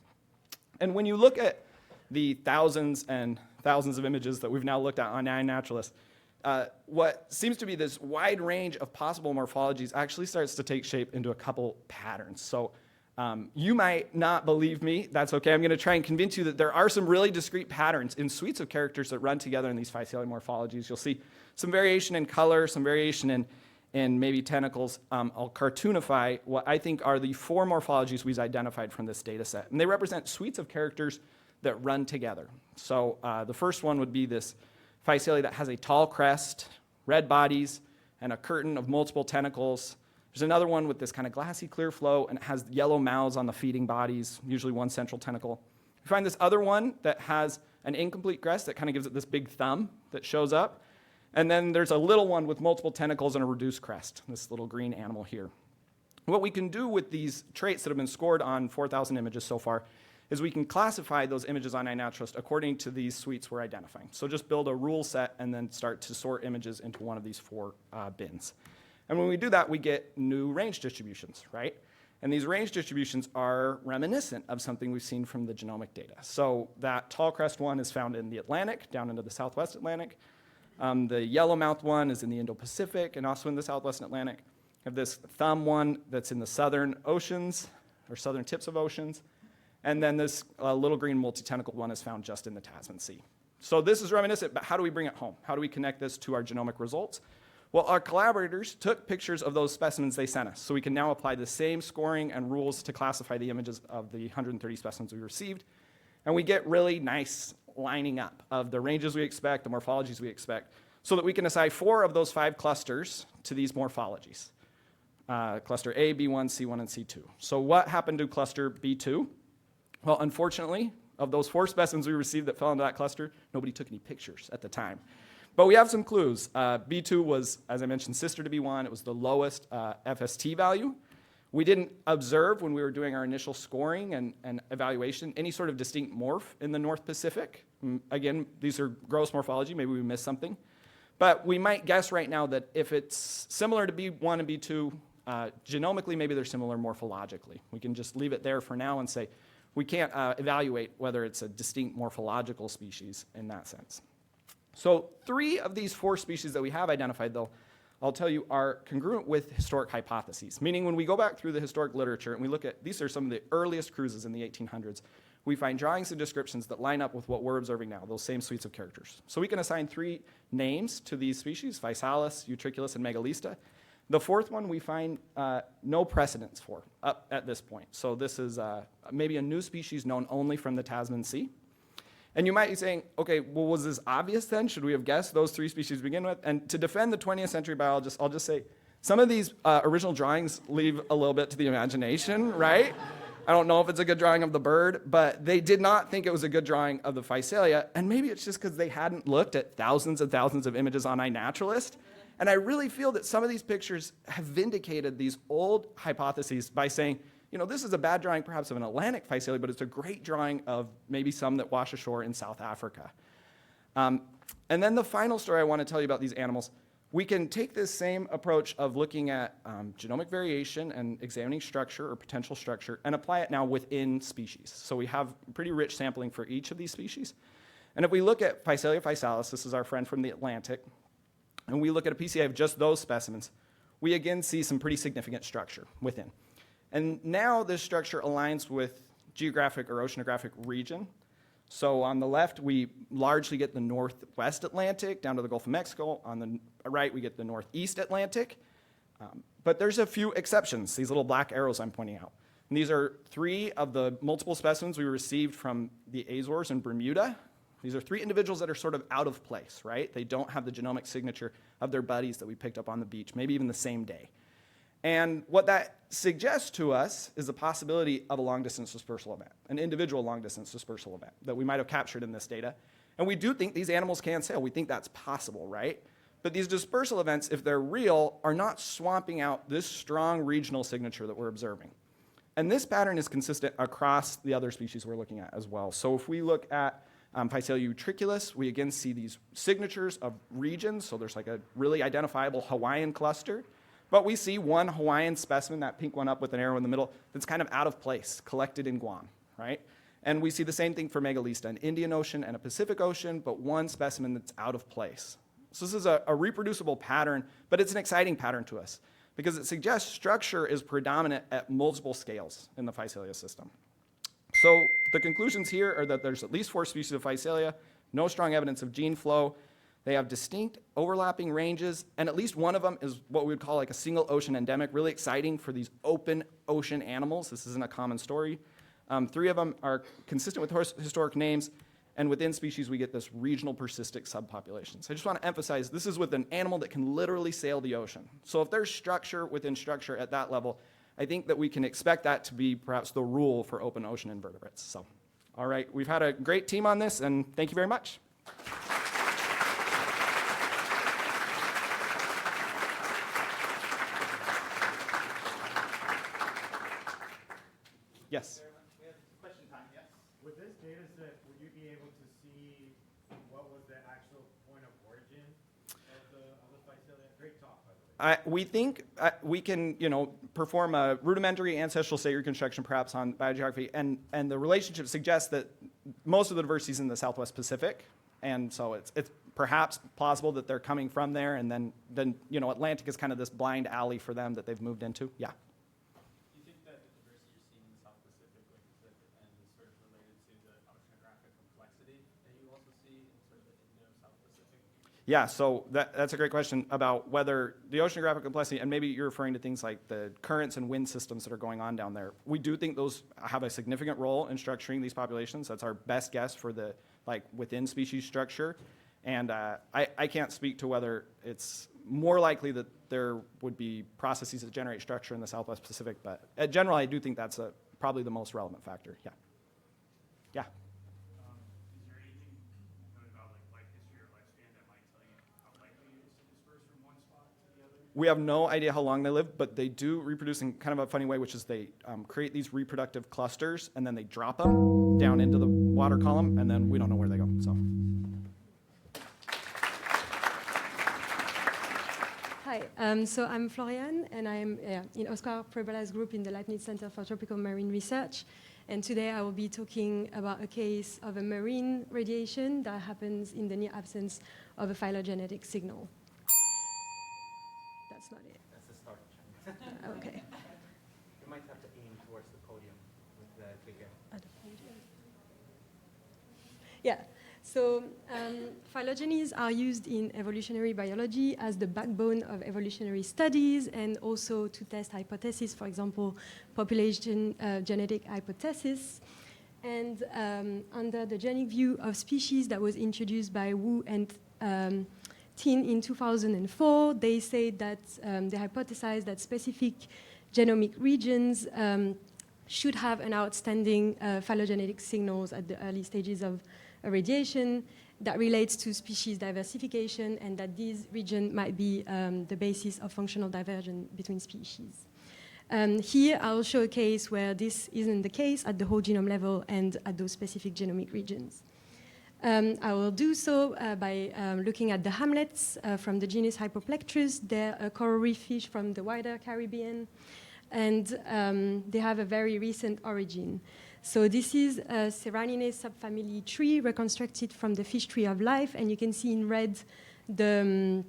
And when you look at the thousands and thousands of images that we've now looked at on iNaturalist, what seems to be this wide range of possible morphologies actually starts to take shape into a couple patterns. So you might not believe me. That's okay. I'm going to try and convince you that there are some really discrete patterns in suites of characters that run together in these physalia morphologies. You'll see some variation in color, some variation in maybe tentacles. I'll cartoonify what I think are the 4 morphologies we've identified from this data set. And they represent suites of characters that run together. So the first one would be this physalia that has a tall crest, red bodies, and a curtain of multiple tentacles. There's another one with this kind of glassy clear flow, and it has yellow mouths on the feeding bodies, usually one central tentacle. We find this other one that has an incomplete crest that kind of gives it this big thumb that shows up. And then there's a little one with multiple tentacles and a reduced crest, this little green animal here. What we can do with these traits that have been scored on 4,000 images so far is we can classify those images on iNaturalist according to these suites we're identifying. So just build a rule set and then start to sort images into one of these 4 bins. And when we do that, we get new range distributions, right? And these range distributions are reminiscent of something we've seen from the genomic data. So that tall crest one is found in the Atlantic, down into the Southwest Atlantic. The yellow-mouthed one is in the Indo-Pacific and also in the Southwest Atlantic. We have this thumb one that's in the southern oceans, or southern tips of oceans. And then this little green multi-tentacled one is found just in the Tasman Sea. So this is reminiscent, but how do we bring it home? How do we connect this to our genomic results? Well, our collaborators took pictures of those specimens they sent us, so we can now apply the same scoring and rules to classify the images of the 130 specimens we received. And we get really nice lining up of the ranges we expect, the morphologies we expect, so that we can assign 4 of those 5 clusters to these morphologies. Cluster A, B1, C1, and C2. So what happened to cluster B2? Well, unfortunately, of those 4 specimens we received that fell into that cluster, nobody took any pictures at the time. But we have some clues. B2 was, as I mentioned, sister to B1. It was the lowest FST value. We didn't observe when we were doing our initial scoring and evaluation any sort of distinct morph in the North Pacific. Again, these are gross morphology. Maybe we missed something. But we might guess right now that if it's similar to B1 and B2, genomically, maybe they're similar morphologically. We can just leave it there for now and say, we can't evaluate whether it's a distinct morphological species in that sense. So 3 of these 4 species that we have identified, though, I'll tell you, are congruent with historic hypotheses, meaning when we go back through the historic literature and we look at, these are some of the earliest cruises in the 1800s, we find drawings and descriptions that line up with what we're observing now, those same suites of characters. So we can assign 3 names to these species, Physalis, Utriculus, and Megalista. The 4th one we find no precedence for up at this point. So this is maybe a new species known only from the Tasman Sea. And you might be saying, okay, well, was this obvious then? Should we have guessed those 3 species to begin with? And to defend the 20th century biologists, I'll just say, some of these original drawings leave a little bit to the imagination, right? I don't know if it's a good drawing of the bird, but they did not think it was a good drawing of the Physalia, and maybe it's just because they hadn't looked at thousands and thousands of images on iNaturalist. And I really feel that some of these pictures have vindicated these old hypotheses by saying, this is a bad drawing perhaps of an Atlantic Physalia, but it's a great drawing of maybe some that wash ashore in South Africa. And then the final story I want to tell you about these animals, we can take this same approach of looking at genomic variation and examining structure or potential structure and apply it now within species. So we have pretty rich sampling for each of these species. And if we look at Physalia physalis, this is our friend from the Atlantic, and we look at a PCA of just those specimens, we again see some pretty significant structure within. And now this structure aligns with geographic or oceanographic region. So on the left, we largely get the Northwest Atlantic down to the Gulf of Mexico. On the right, we get the Northeast Atlantic. But there's a few exceptions, these little black arrows I'm pointing out. And these are 3 of the multiple specimens we received from the Azores and Bermuda. These are 3 individuals that are sort of out of place, right? They don't have the genomic signature of their buddies that we picked up on the beach, maybe even the same day. And what that suggests to us is the possibility of a long-distance dispersal event, an individual long-distance dispersal event that we might have captured in this data. And we do think these animals can sail. We think that's possible, right? But these dispersal events, if they're real, are not swamping out this strong regional signature that we're observing. And this pattern is consistent across the other species we're looking at as well. So if we look at Physalia utriculus, we again see these signatures of regions. So there's like a really identifiable Hawaiian cluster. But we see one Hawaiian specimen, that pink one up with an arrow in the middle, that's kind of out of place, collected in Guam, right? And we see the same thing for Megalista, an Indian Ocean and a Pacific Ocean, but one specimen that's out of place. So this is a reproducible pattern, but it's an exciting pattern to us because it suggests structure is predominant at multiple scales in the Physalia system. So the conclusions here are that there's at least 4 species of Physalia, no strong evidence of gene flow. They have distinct overlapping ranges, and at least one of them is what we would call like a single ocean endemic, really exciting for these open ocean animals. This isn't a common story. 3 of them are consistent with historic names, and within species we get this regional persistic subpopulation. So I just want to emphasize this is with an animal that can literally sail the ocean. So if there's structure within structure at that level, I think that we can expect that to be perhaps the rule for open ocean invertebrates. So, all right, we've had a great team on this, and thank you very much. Yes. We have question time, yes? With this data set, would you be able to see what was the actual point of origin of the Physalia? Great talk, by the way. We think we can, perform a rudimentary ancestral state reconstruction perhaps on biogeography, and the relationship suggests that most of the diversity is in the Southwest Pacific, and so it's perhaps plausible that they're coming from there, and then Atlantic is kind of this blind alley for them that they've moved into. Yeah. Do you think that the diversity you're seeing in the South Pacific, like you said, and is sort of related to the oceanographic complexity that you also see in sort of the Indo-South Pacific? Yeah, so that's a great question about whether the oceanographic complexity, and maybe you're referring to things like the currents and wind systems that are going on down there. We do think those have a significant role in structuring these populations. That's our best guess for the within species structure. And I can't speak to whether it's more likely that there would be processes that generate structure in the Southwest Pacific, but in general, I do think that's probably the most relevant factor. Yeah. Yeah. Is there anything about life history or lifespan that might tell you how likely it is to disperse from one spot to the other? We have no idea how long they live, but they do reproduce in kind of a funny way, which is they create these reproductive clusters, and then they drop them down into the water column, and then we don't know where they go. So. Hi, so I'm Floriane, and I'm in Oscar Prebala's group in the Leibniz Center for Tropical Marine Research. And today I will be talking about a case of a marine radiation that happens in the near absence of a phylogenetic signal. That's not it. That's the start. Okay. You might have to aim towards the podium with the clicker. Yeah. So phylogenies are used in evolutionary biology as the backbone of evolutionary studies and also to test hypotheses, for example, population genetic hypothesis. And under the genic view of species that was introduced by Wu and Tin in 2004, they say that they hypothesized that specific genomic regions should have an outstanding phylogenetic signals at the early stages of radiation that relates to species diversification, and that these regions might be the basis of functional divergence between species. Here I'll show a case where this isn't the case at the whole genome level and at those specific genomic regions. I will do so by looking at the hamlets from the genus Hypoplectrus. They're a coral reef fish from the wider Caribbean, and they have a very recent origin. So this is a Serraninae subfamily tree reconstructed from the fish tree of life, and you can see in red the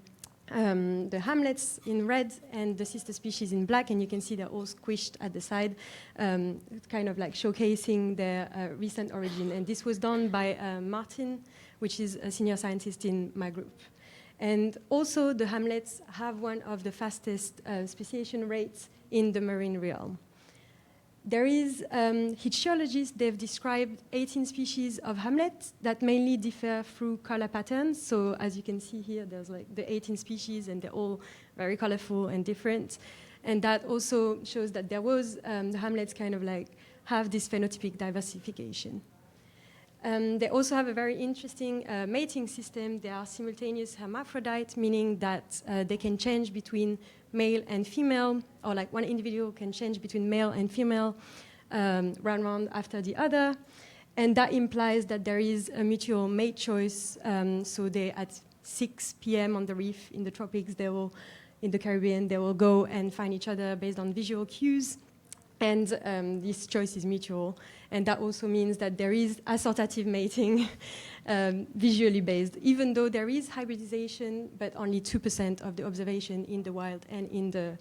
hamlets in red and the sister species in black, and you can see they're all squished at the side, kind of like showcasing their recent origin. And this was done by Martin, which is a senior scientist in my group. And also the hamlets have one of the fastest speciation rates in the marine realm. There is ichthyologists, they've described 18 species of hamlet that mainly differ through color patterns. So as you can see here, there's like the 18 species, and they're all very colorful and different. And that also shows that there was, the hamlets kind of like have this phenotypic diversification. They also have a very interesting mating system. They are simultaneous hermaphrodite, meaning that they can change between male and female, or like one individual can change between male and female round after the other. And that implies that there is a mutual mate choice. So they, at 6 p.m. on the reef in the tropics, in the Caribbean, they will go and find each other based on visual cues. And this choice is mutual. And that also means that there is assortative mating, visually based, even though there is hybridization, but only 2% of the observation in the wild and in the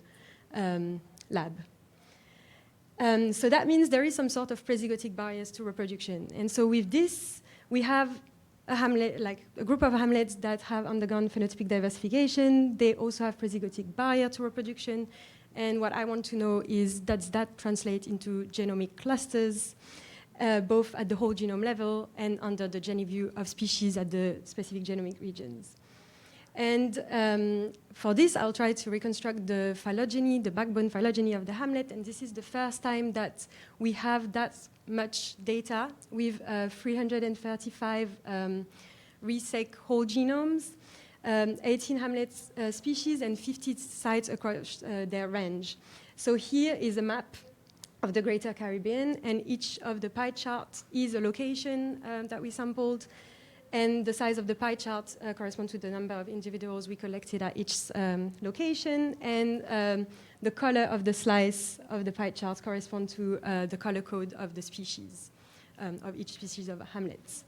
lab. So that means there is some sort of prezygotic bias to reproduction. And so with this, we have a hamlet, like a group of hamlets that have undergone phenotypic diversification. They also have prezygotic bias to reproduction. And what I want to know is, does that translate into genomic clusters, both at the whole genome level and under the genic view of species at the specific genomic regions? And for this, I'll try to reconstruct the phylogeny, the backbone phylogeny of the hamlet. And this is the first time that we have that much data with 335 resec whole genomes, 18 hamlet species, and 50 sites across their range. So here is a map of the Greater Caribbean, and each of the pie charts is a location that we sampled. And the size of the pie chart corresponds to the number of individuals we collected at each location. And the color of the slice of the pie chart corresponds to the color code of the species, of each species of hamlets.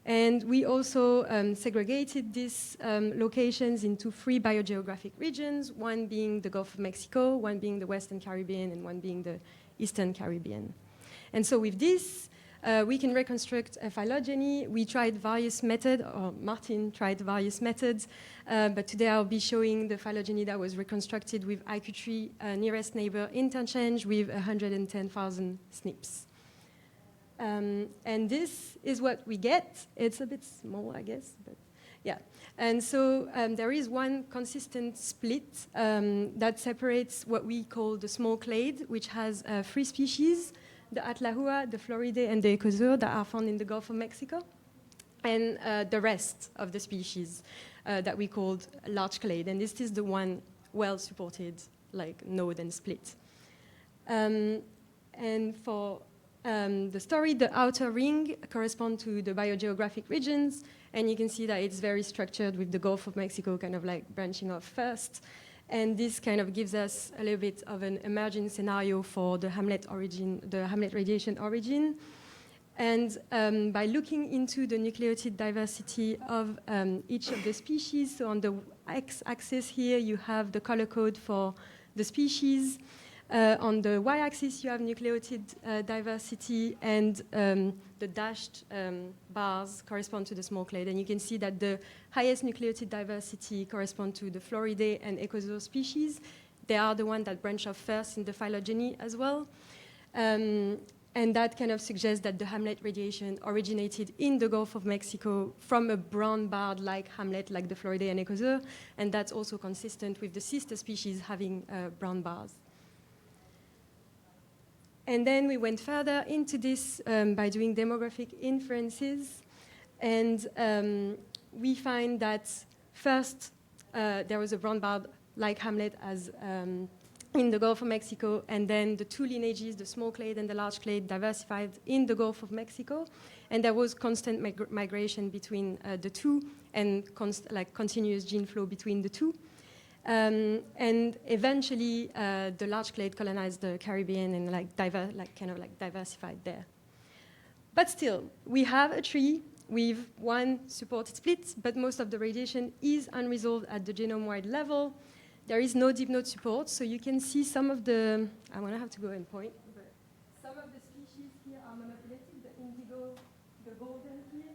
And we also segregated these locations into 3 biogeographic regions, one being the Gulf of Mexico, one being the Western Caribbean, and one being the Eastern Caribbean. And so with this, we can reconstruct a phylogeny. We tried various methods, or Martin tried various methods, but today I'll be showing the phylogeny that was reconstructed with IQ3 nearest neighbor interchange with 110,000 SNPs. And this is what we get. It's a bit small, I guess, but yeah. And so there is one consistent split that separates what we call the small clade, which has 3 species, the Atlahua, the Floridae, and the Ecosur that are found in the Gulf of Mexico, and the rest of the species that we called large clade. And this is the one well-supported, like node and split. And for the story, the outer ring corresponds to the biogeographic regions, and you can see that it's very structured with the Gulf of Mexico kind of like branching off first. And this kind of gives us a little bit of an emerging scenario for the hamlet origin, the hamlet radiation origin. And by looking into the nucleotide diversity of each of the species, so on the x-axis here, you have the color code for the species. On the y-axis, you have nucleotide diversity, and the dashed bars correspond to the small clade. And you can see that the highest nucleotide diversity corresponds to the Floridae and Ecosur species. They are the ones that branch off first in the phylogeny as well. And that kind of suggests that the hamlet radiation originated in the Gulf of Mexico from a brown barred-like hamlet like the Floridae and Ecosur. And that's also consistent with the sister species having brown bars. And then we went further into this by doing demographic inferences. And we find that first, there was a brown barred-like hamlet as in the Gulf of Mexico, and then the 2 lineages, the small clade and the large clade, diversified in the Gulf of Mexico. And there was constant migration between the two, and continuous gene flow between the two. And eventually, the large clade colonized the Caribbean and diversified there. But still, we have a tree with 1 supported split, but most of the radiation is unresolved at the genome-wide level. There is no deep node support, so you can see some of the, I'm going to have to go and point, but some of the species here are monophyletic, the indigo, the golden here.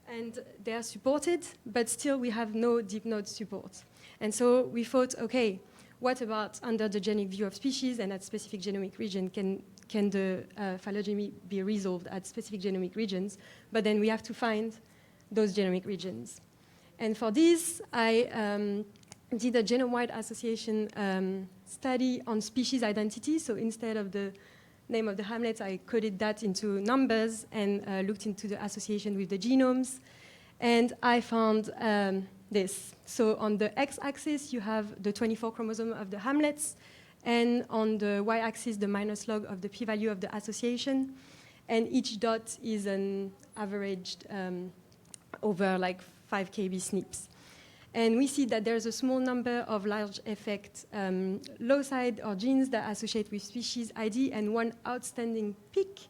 And they are supported, but still we have no deep node support. And so we thought, okay, what about under the genic view of species and at specific genomic region? Can the phylogeny be resolved at specific genomic regions? But then we have to find those genomic regions. And for this, I did a genome-wide association study on species identity. So instead of the name of the hamlets, I coded that into numbers and looked into the association with the genomes. And I found this. So on the x-axis, you have the 24 chromosome of the hamlets, and on the y-axis, the minus log of the p-value of the association. And each dot is an averaged over like 5 kb SNPs. And we see that there's a small number of large effect loci or genes that associate with species ID, and one outstanding peak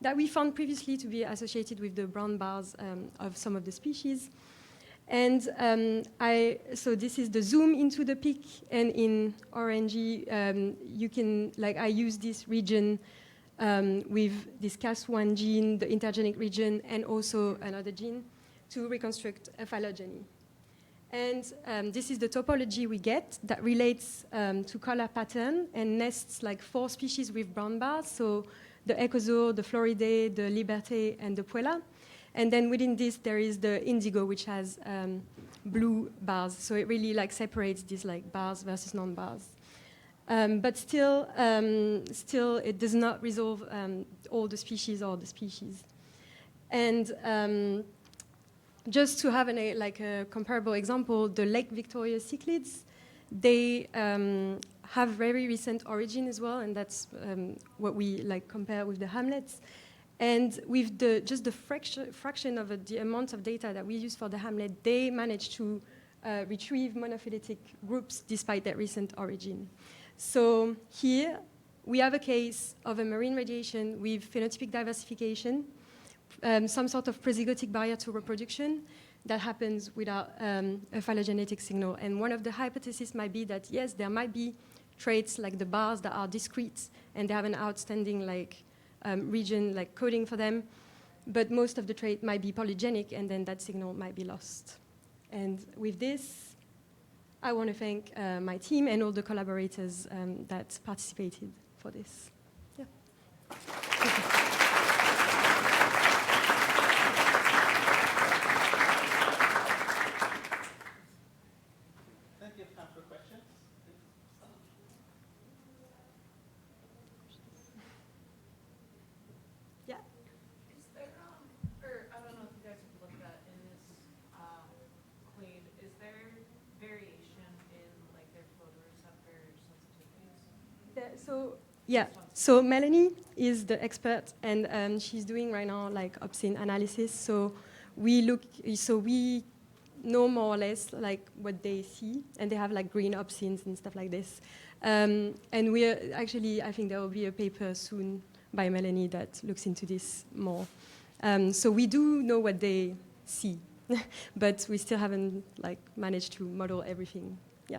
that we found previously to be associated with the brown bars of some of the species. And so this is the zoom into the peak, and in orangey, you can, like, I use this region with this Cas1 gene, the intergenic region, and also another gene to reconstruct a phylogeny. And this is the topology we get that relates to color pattern and nests like 4 species with brown bars, so the Echosaur, the Floridae, the Liberté, and the Puella. And then within this, there is the indigo, which has blue bars. So it really like separates these like bars versus non-bars. But still, it does not resolve all the species or the species. And just to have a comparable example, the Lake Victoria cichlids, they have very recent origin as well, and that's what we like compare with the hamlets. And with just the fraction of the amount of data that we use for the hamlet, they managed to retrieve monophyletic groups despite that recent origin. So here we have a case of a marine radiation with phenotypic diversification, some sort of prezygotic barrier to reproduction that happens without a phylogenetic signal. And one of the hypotheses might be that, yes, there might be traits like the bars that are discrete and they have an outstanding region like coding for them, but most of the trait might be polygenic, and then that signal might be lost. And with this, I want to thank my team and all the collaborators that participated for this. Yeah. Thank you. Time for questions. Yeah. Is there, or I don't know if you guys have looked at in this clade, is there variation in like their photoreceptor sensitivities? So Melanie is the expert, and she's doing right now like opsin analysis. So we know more or less like what they see, and they have like green opsins and stuff like this. And we're actually, I think there will be a paper soon by Melanie that looks into this more. So we do know what they see, but we still haven't like managed to model everything. Yeah.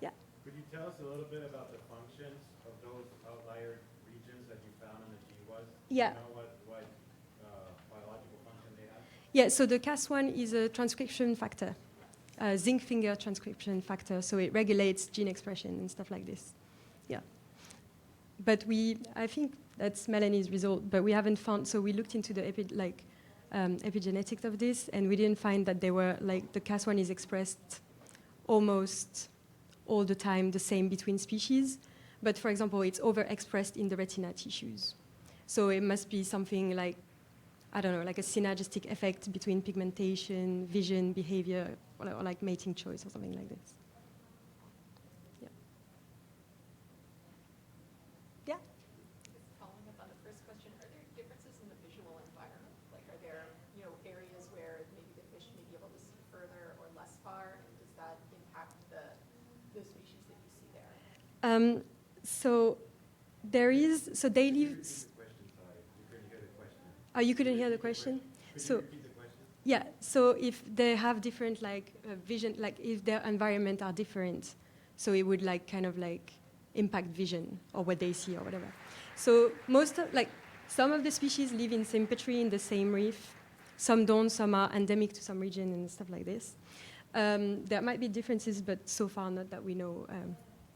Yeah. Could you tell us a little bit about the functions of those outlier regions that you found in the GWAS? Yeah. Do you know what biological function they have? Yeah, so the Cas1 is a transcription factor, a zinc finger transcription factor, so it regulates gene expression and stuff like this. Yeah. But I think that's Melanie's result, but we haven't found, so we looked into the epigenetics of this, and we didn't find that they were, like, the Cas1 is expressed almost all the time the same between species, but for example, it's overexpressed in the retina tissues. So it must be something like, I don't know, like a synergistic effect between pigmentation, vision, behavior, or like mating choice or something like this. Yeah. Yeah? Following up on the first question, are there differences in the visual environment? Like, are there, areas where maybe the fish may be able to see further or less far, and does that impact the species that you see there? So there is, so they live. Oh, you couldn't hear the question? So, yeah, so if they have different vision, like if their environment are different, so it would kind of impact vision or what they see or whatever. So some of the species live in sympatry in the same reef, some don't, some are endemic to some region and stuff like this. There might be differences, but so far not that we know.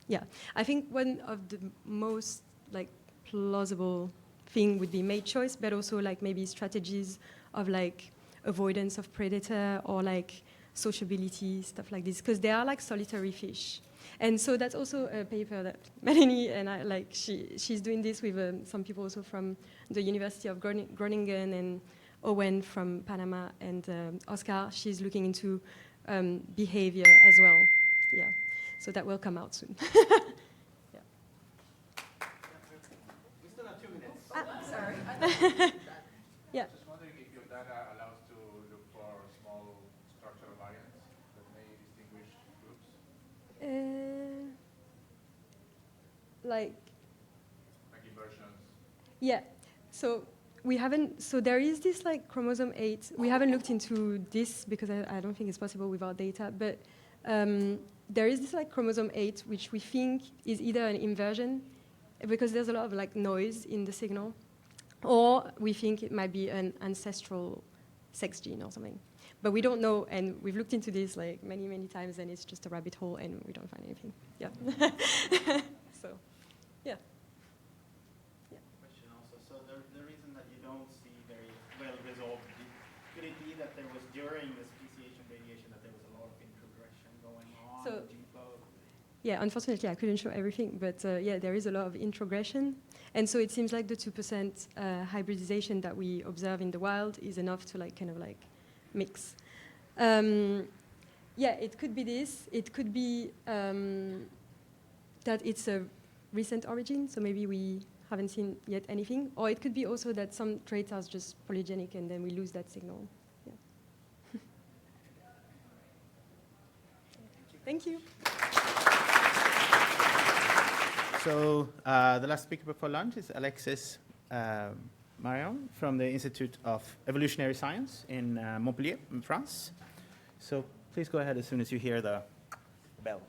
Yeah, I think one of the most plausible thing would be mate choice, but also maybe strategies of avoidance of predator or sociability, stuff like this, because they are solitary fish. And so that's also a paper that Melanie and I, like, she's doing this with some people also from the University of Groningen and Owen from Panama and Oscar. She's looking into behavior as well. Yeah, so that will come out soon. Yeah. We still have 2 minutes. Sorry. Yeah. Just wondering if your data allows to look for small structural variants that may distinguish groups? Like Inversions. Yeah, so we haven't, so there is this like chromosome 8. We haven't looked into this because I don't think it's possible without data, but there is this like chromosome 8, which we think is either an inversion because there's a lot of like noise in the signal, or we think it might be an ancestral sex gene or something. But we don't know, and we've looked into this like many, many times, and it's just a rabbit hole, and we don't find anything. Yeah. So, yeah. Question also. So the reason that you don't see very well resolved, could it be that there was during the speciation radiation that there was a lot of introgression going on? So- GPO? Yeah, unfortunately, I couldn't show everything, but yeah, there is a lot of introgression. And so it seems like the 2% hybridization that we observe in the wild is enough to like kind of like mix. Yeah, it could be this. It could be that it's a recent origin, so maybe we haven't seen yet anything. Or it could be also that some traits are just polygenic and then we lose that signal. Yeah. Thank you. So the last speaker before lunch is Alexis Marion from the Institute of Evolutionary Science in Montpellier, in France. So please go ahead as soon as you hear the bell.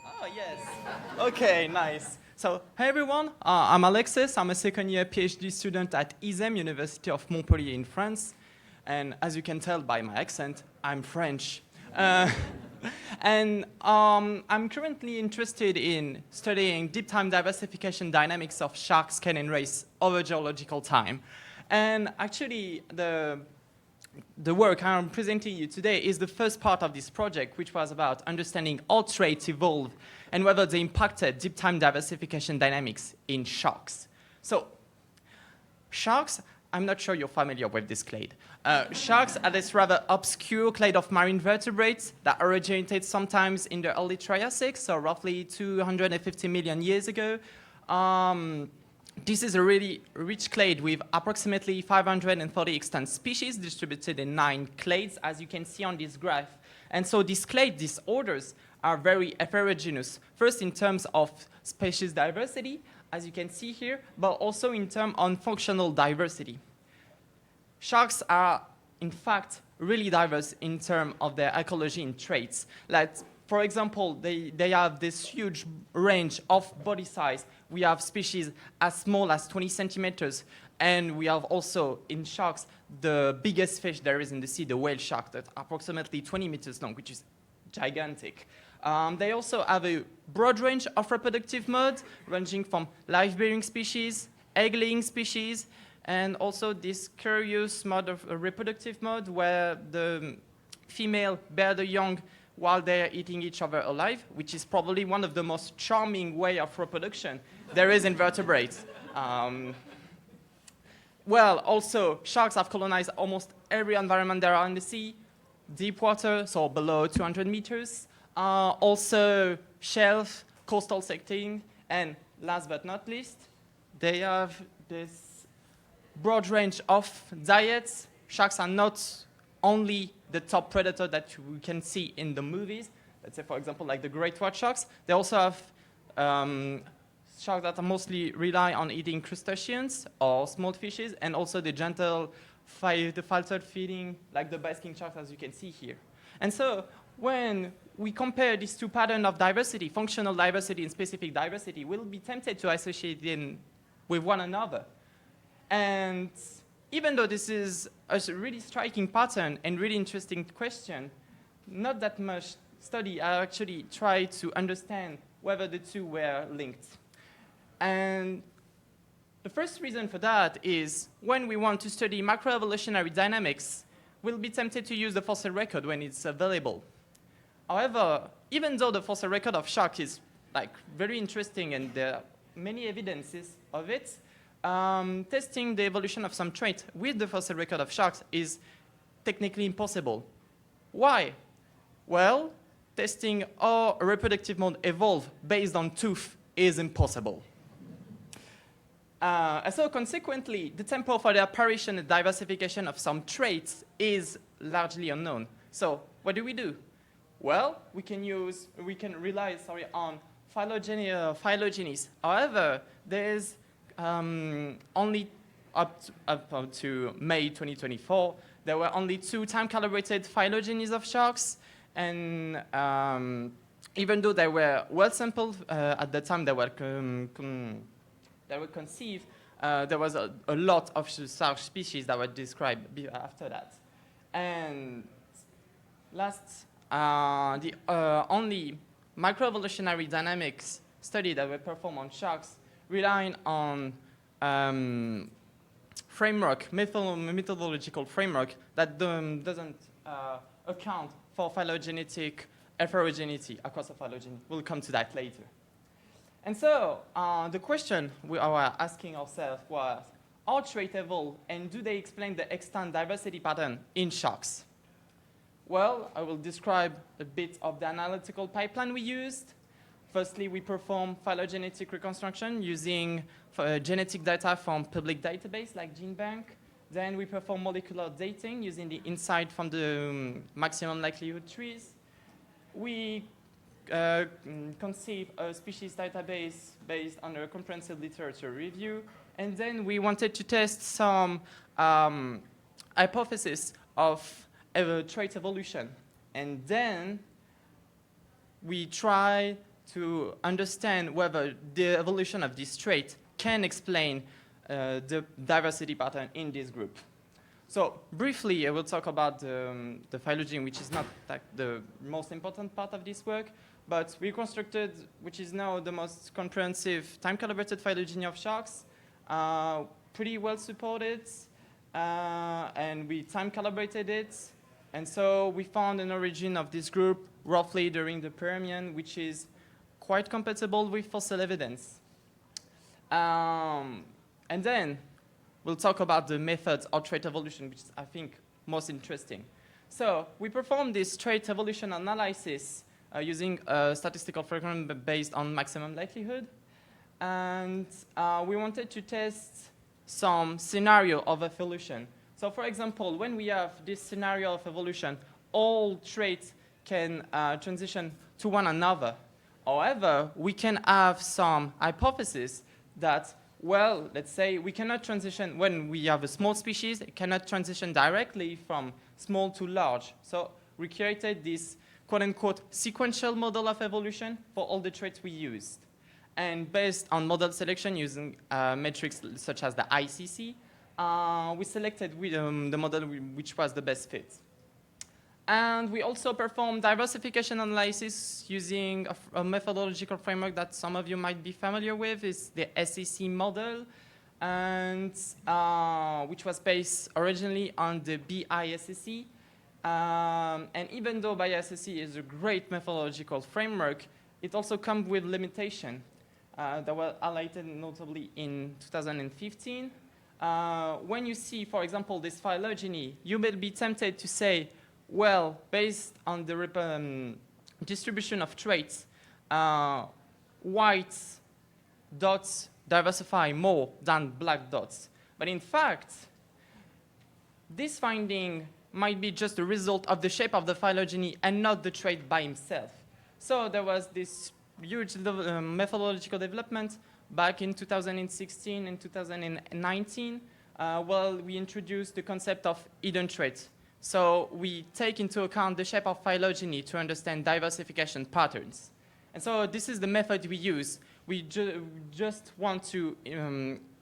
Oh, yes. Okay, nice. So, hey everyone, I'm Alexis. I'm a second-year PhD student at ISEM, University of Montpellier in France. And as you can tell by my accent, I'm French. And I'm currently interested in studying deep time diversification dynamics of shark scale and race over geological time. And actually, the work I'm presenting you today is the first part of this project, which was about understanding how traits evolve and whether they impacted deep time diversification dynamics in sharks. So, sharks, I'm not sure you're familiar with this clade. Sharks are this rather obscure clade of marine vertebrates that originated sometimes in the early Triassic, so roughly 250 million years ago. This is a really rich clade with approximately 530 extant species distributed in 9 clades, as you can see on this graph. And so these clade disorders are very heterogeneous, first in terms of species diversity, as you can see here, but also in terms of functional diversity. Sharks are, in fact, really diverse in terms of their ecology and traits. Like, for example, they have this huge range of body size. We have species as small as 20 centimeters, and we have also, in sharks, the biggest fish there is in the sea, the whale shark, that's approximately 20 meters long, which is gigantic. They also have a broad range of reproductive modes, ranging from live-bearing species, egg-laying species, and also this curious mode of reproductive mode where the female bear the young while they're eating each other alive, which is probably one of the most charming way of reproduction there is in vertebrates. Well, also, sharks have colonized almost every environment there are in the sea, deep water, so below 200 meters, also shelf, coastal setting, and last but not least, they have this broad range of diets. Sharks are not only the top predator that we can see in the movies, let's say, for example, like the great white sharks. They also have sharks that mostly rely on eating crustaceans or small fishes, and also the gentle, the filtered feeding, like the basking sharks, as you can see here. And so when we compare these two patterns of diversity, functional diversity and specific diversity, we'll be tempted to associate them with one another. And even though this is a really striking pattern and really interesting question, not that much study actually tried to understand whether the two were linked. And the first reason for that is when we want to study macroevolutionary dynamics, we'll be tempted to use the fossil record when it's available. However, even though the fossil record of shark is like very interesting and there are many evidences of it, testing the evolution of some trait with the fossil record of sharks is technically impossible. Why? Well, testing how a reproductive mode evolved based on tooth is impossible. So consequently, the tempo for the apparition and diversification of some traits is largely unknown. So what do? Well, we can rely on phylogenies. However, there's only up to May 2024, there were only 2 time-calibrated phylogenies of sharks, and even though they were well sampled at the time they were conceived, there was a lot of shark species that were described after that. And last, the only microevolutionary dynamics study that were performed on sharks relying on methodological framework that doesn't account for phylogenetic heterogeneity across a phylogeny. We'll come to that later. And so the question we are asking ourselves was, how traits evolve and do they explain the extant diversity pattern in sharks? Well, I will describe a bit of the analytical pipeline we used. Firstly, we perform phylogenetic reconstruction using genetic data from public database like GeneBank. Then we perform molecular dating using the insight from the maximum likelihood trees. We conceive a species database based on a comprehensive literature review. And then we wanted to test some hypothesis of trait evolution. And then we try to understand whether the evolution of this trait can explain the diversity pattern in this group. So briefly, I will talk about the phylogeny, which is not like the most important part of this work, but we constructed, which is now the most comprehensive time-calibrated phylogeny of sharks, pretty well supported, and we time-calibrated it. And so we found an origin of this group roughly during the Permian, which is quite compatible with fossil evidence. And then we'll talk about the methods of trait evolution, which is, I think, most interesting. So we performed this trait evolution analysis using a statistical framework based on maximum likelihood. And we wanted to test some scenario of evolution. So for example, when we have this scenario of evolution, all traits can transition to one another. However, we can have some hypotheses that, well, let's say we cannot transition, when we have a small species, it cannot transition directly from small to large. So we created this quote-unquote sequential model of evolution for all the traits we used. And based on model selection using metrics such as the ICC, we selected the model which was the best fit. And we also performed diversification analysis using a methodological framework that some of you might be familiar with, is the SEC model, and which was based originally on the BISSE. And even though BISSE is a great methodological framework, it also comes with limitations that were highlighted notably in 2015. When you see, for example, this phylogeny, you may be tempted to say, well, based on the distribution of traits, white dots diversify more than black dots. But in fact, this finding might be just a result of the shape of the phylogeny and not the trait by himself. So there was this huge methodological development back in 2016 and 2019. Well, we introduced the concept of hidden traits. So we take into account the shape of phylogeny to understand diversification patterns. And so this is the method we use. We just want to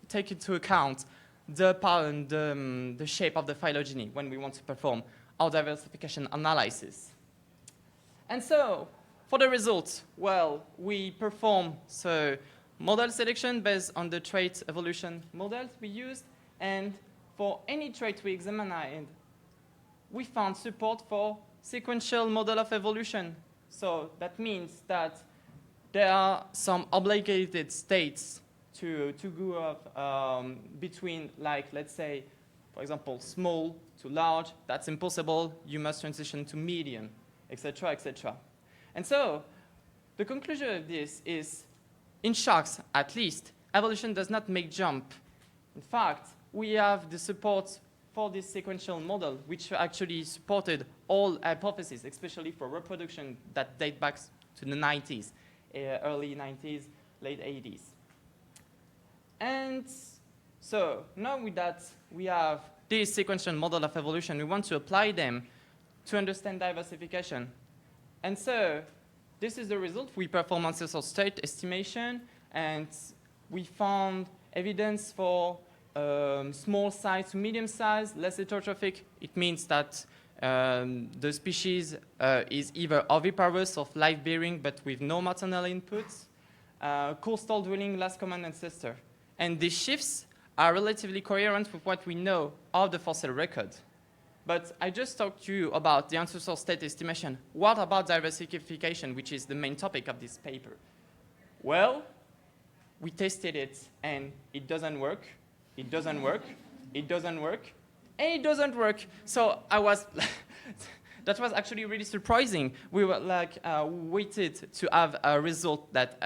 take into account the shape of the phylogeny when we want to perform our diversification analysis. And so for the results, well, we perform model selection based on the trait evolution models we used. And for any trait we examined, we found support for sequential model of evolution So that means that there are some obligated states to go up between, like, let's say, for example, small to large. That's impossible. You must transition to medium, etc., etc. And so the conclusion of this is, in sharks at least, evolution does not make jump. In fact, we have the support for this sequential model, which actually supported all hypotheses, especially for reproduction that date back to the 90s, early 90s, late 80s. And so now with that, we have this sequential model of evolution. We want to apply them to understand diversification. And so this is the result. We perform ancestral state estimation, and we found evidence for small size to medium size, less heterotrophic. It means that the species is either oviparous or live-bearing, but with no maternal inputs. Coastal dwelling, last common ancestor. And these shifts are relatively coherent with what we know of the fossil record. But I just talked to you about the ancestral state estimation. What about diversification, which is the main topic of this paper? Well, we tested it, and it doesn't work. It doesn't work. It doesn't work. And it doesn't work. So I was, that was actually really surprising. We were like waited to have a result that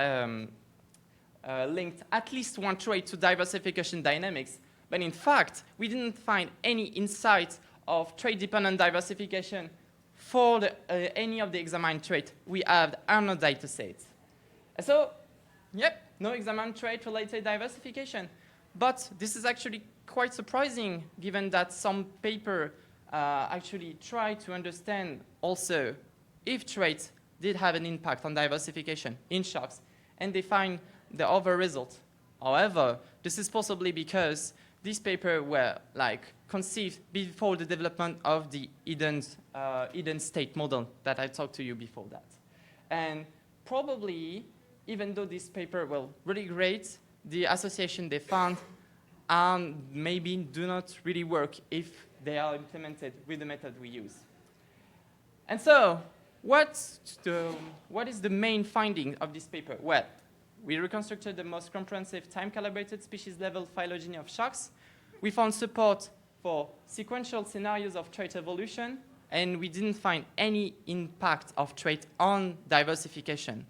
linked at least one trait to diversification dynamics. But in fact, we didn't find any insight of trait-dependent diversification for any of the examined traits. We have no data sets. So, yep, no examined trait-related diversification. But this is actually quite surprising, given that some paper actually try to understand also if traits did have an impact on diversification in sharks, and they find the other result. However, this is possibly because these papers were like conceived before the development of the Eden state model that I talked to you before that. And probably, even though this paper were really great, the association they found maybe do not really work if they are implemented with the method we use. And so, what is the main finding of this paper? Well, we reconstructed the most comprehensive time-calibrated species-level phylogeny of sharks. We found support for sequential scenarios of trait evolution, and we didn't find any impact of trait on diversification.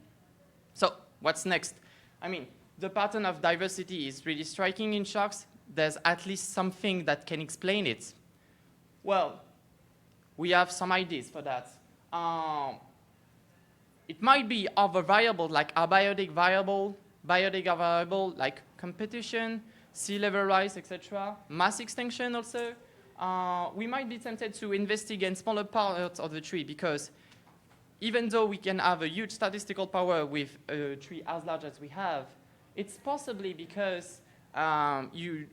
So, what's next? I mean, the pattern of diversity is really striking in sharks. There's at least something that can explain it. Well, we have some ideas for that. It might be other variables like abiotic variable like competition, sea level rise, etc. Mass extinction also. We might be tempted to investigate smaller parts of the tree because even though we can have a huge statistical power with a tree as large as we have, it's possibly because you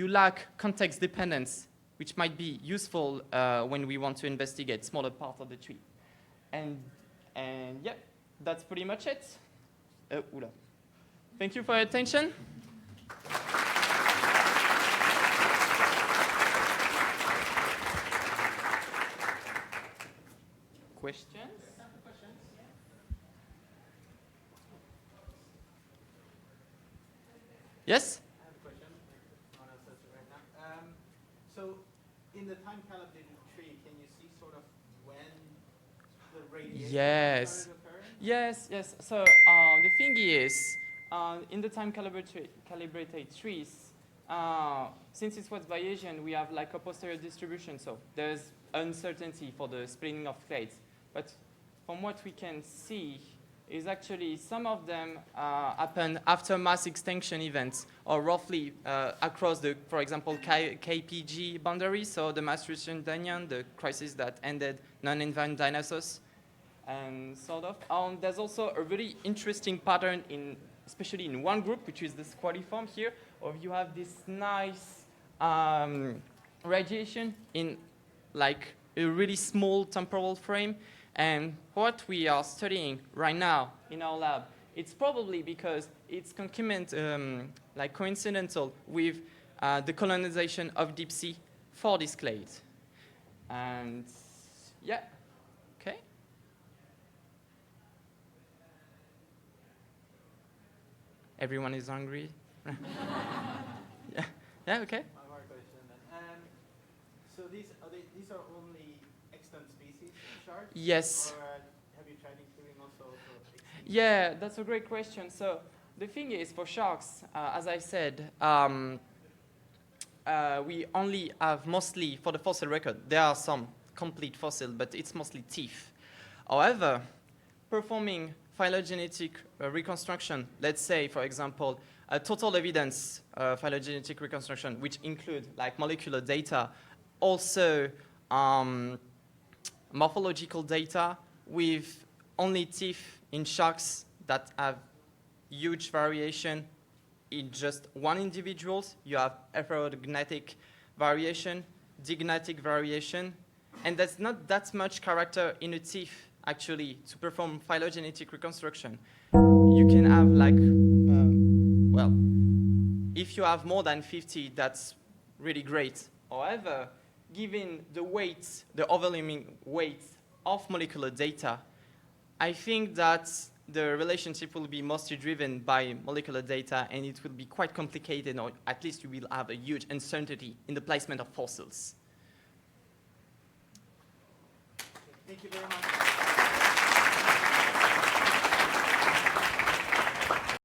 lack context dependence, which might be useful when we want to investigate smaller parts of the tree. And yeah, that's pretty much it. Thank you for your attention. Questions? Yes? I have a question. No one else has it right now. So, in the time-calibrated tree, can you see sort of when the radiation started occurring? Yes, yes. So the thing is, in the time-calibrated trees, since it was Bayesian, we have like a posterior distribution, so there's uncertainty for the splitting of clades. But from what we can see, is actually some of them happen after mass extinction events, or roughly across the, for example, KPG boundary, so the Maastrichtian Danian, the crisis that ended non-invent dinosaurs, and sort of. There's also a really interesting pattern especially in one group, which is the squaliform here, or you have this nice radiation in like a really small temporal frame. And what we are studying right now in our lab, it's probably because it's like coincidental with the colonization of deep sea for this clade. And yeah, okay. Everyone is hungry. Yeah. Yeah. Okay. One more question then. So these are only extant species in sharks? Yes. Or have you tried including also extinct? Yeah, that's a great question. So the thing is, for sharks, as I said, we only have mostly, for the fossil record, there are some complete fossil, but it's mostly teeth. However, performing phylogenetic reconstruction, let's say, for example, a total evidence phylogenetic reconstruction, which include like molecular data, also morphological data with only teeth in sharks that have huge variation in just one individual. You have heterognetic variation, dignatic variation, and there's not that much character in a teeth, actually, to perform phylogenetic reconstruction. You can have like, well, if you have more than 50, that's really great. However, given the weight, the overwhelming weight of molecular data, I think that the relationship will be mostly driven by molecular data, and it will be quite complicated, or at least you will have a huge uncertainty in the placement of fossils. Thank you very much.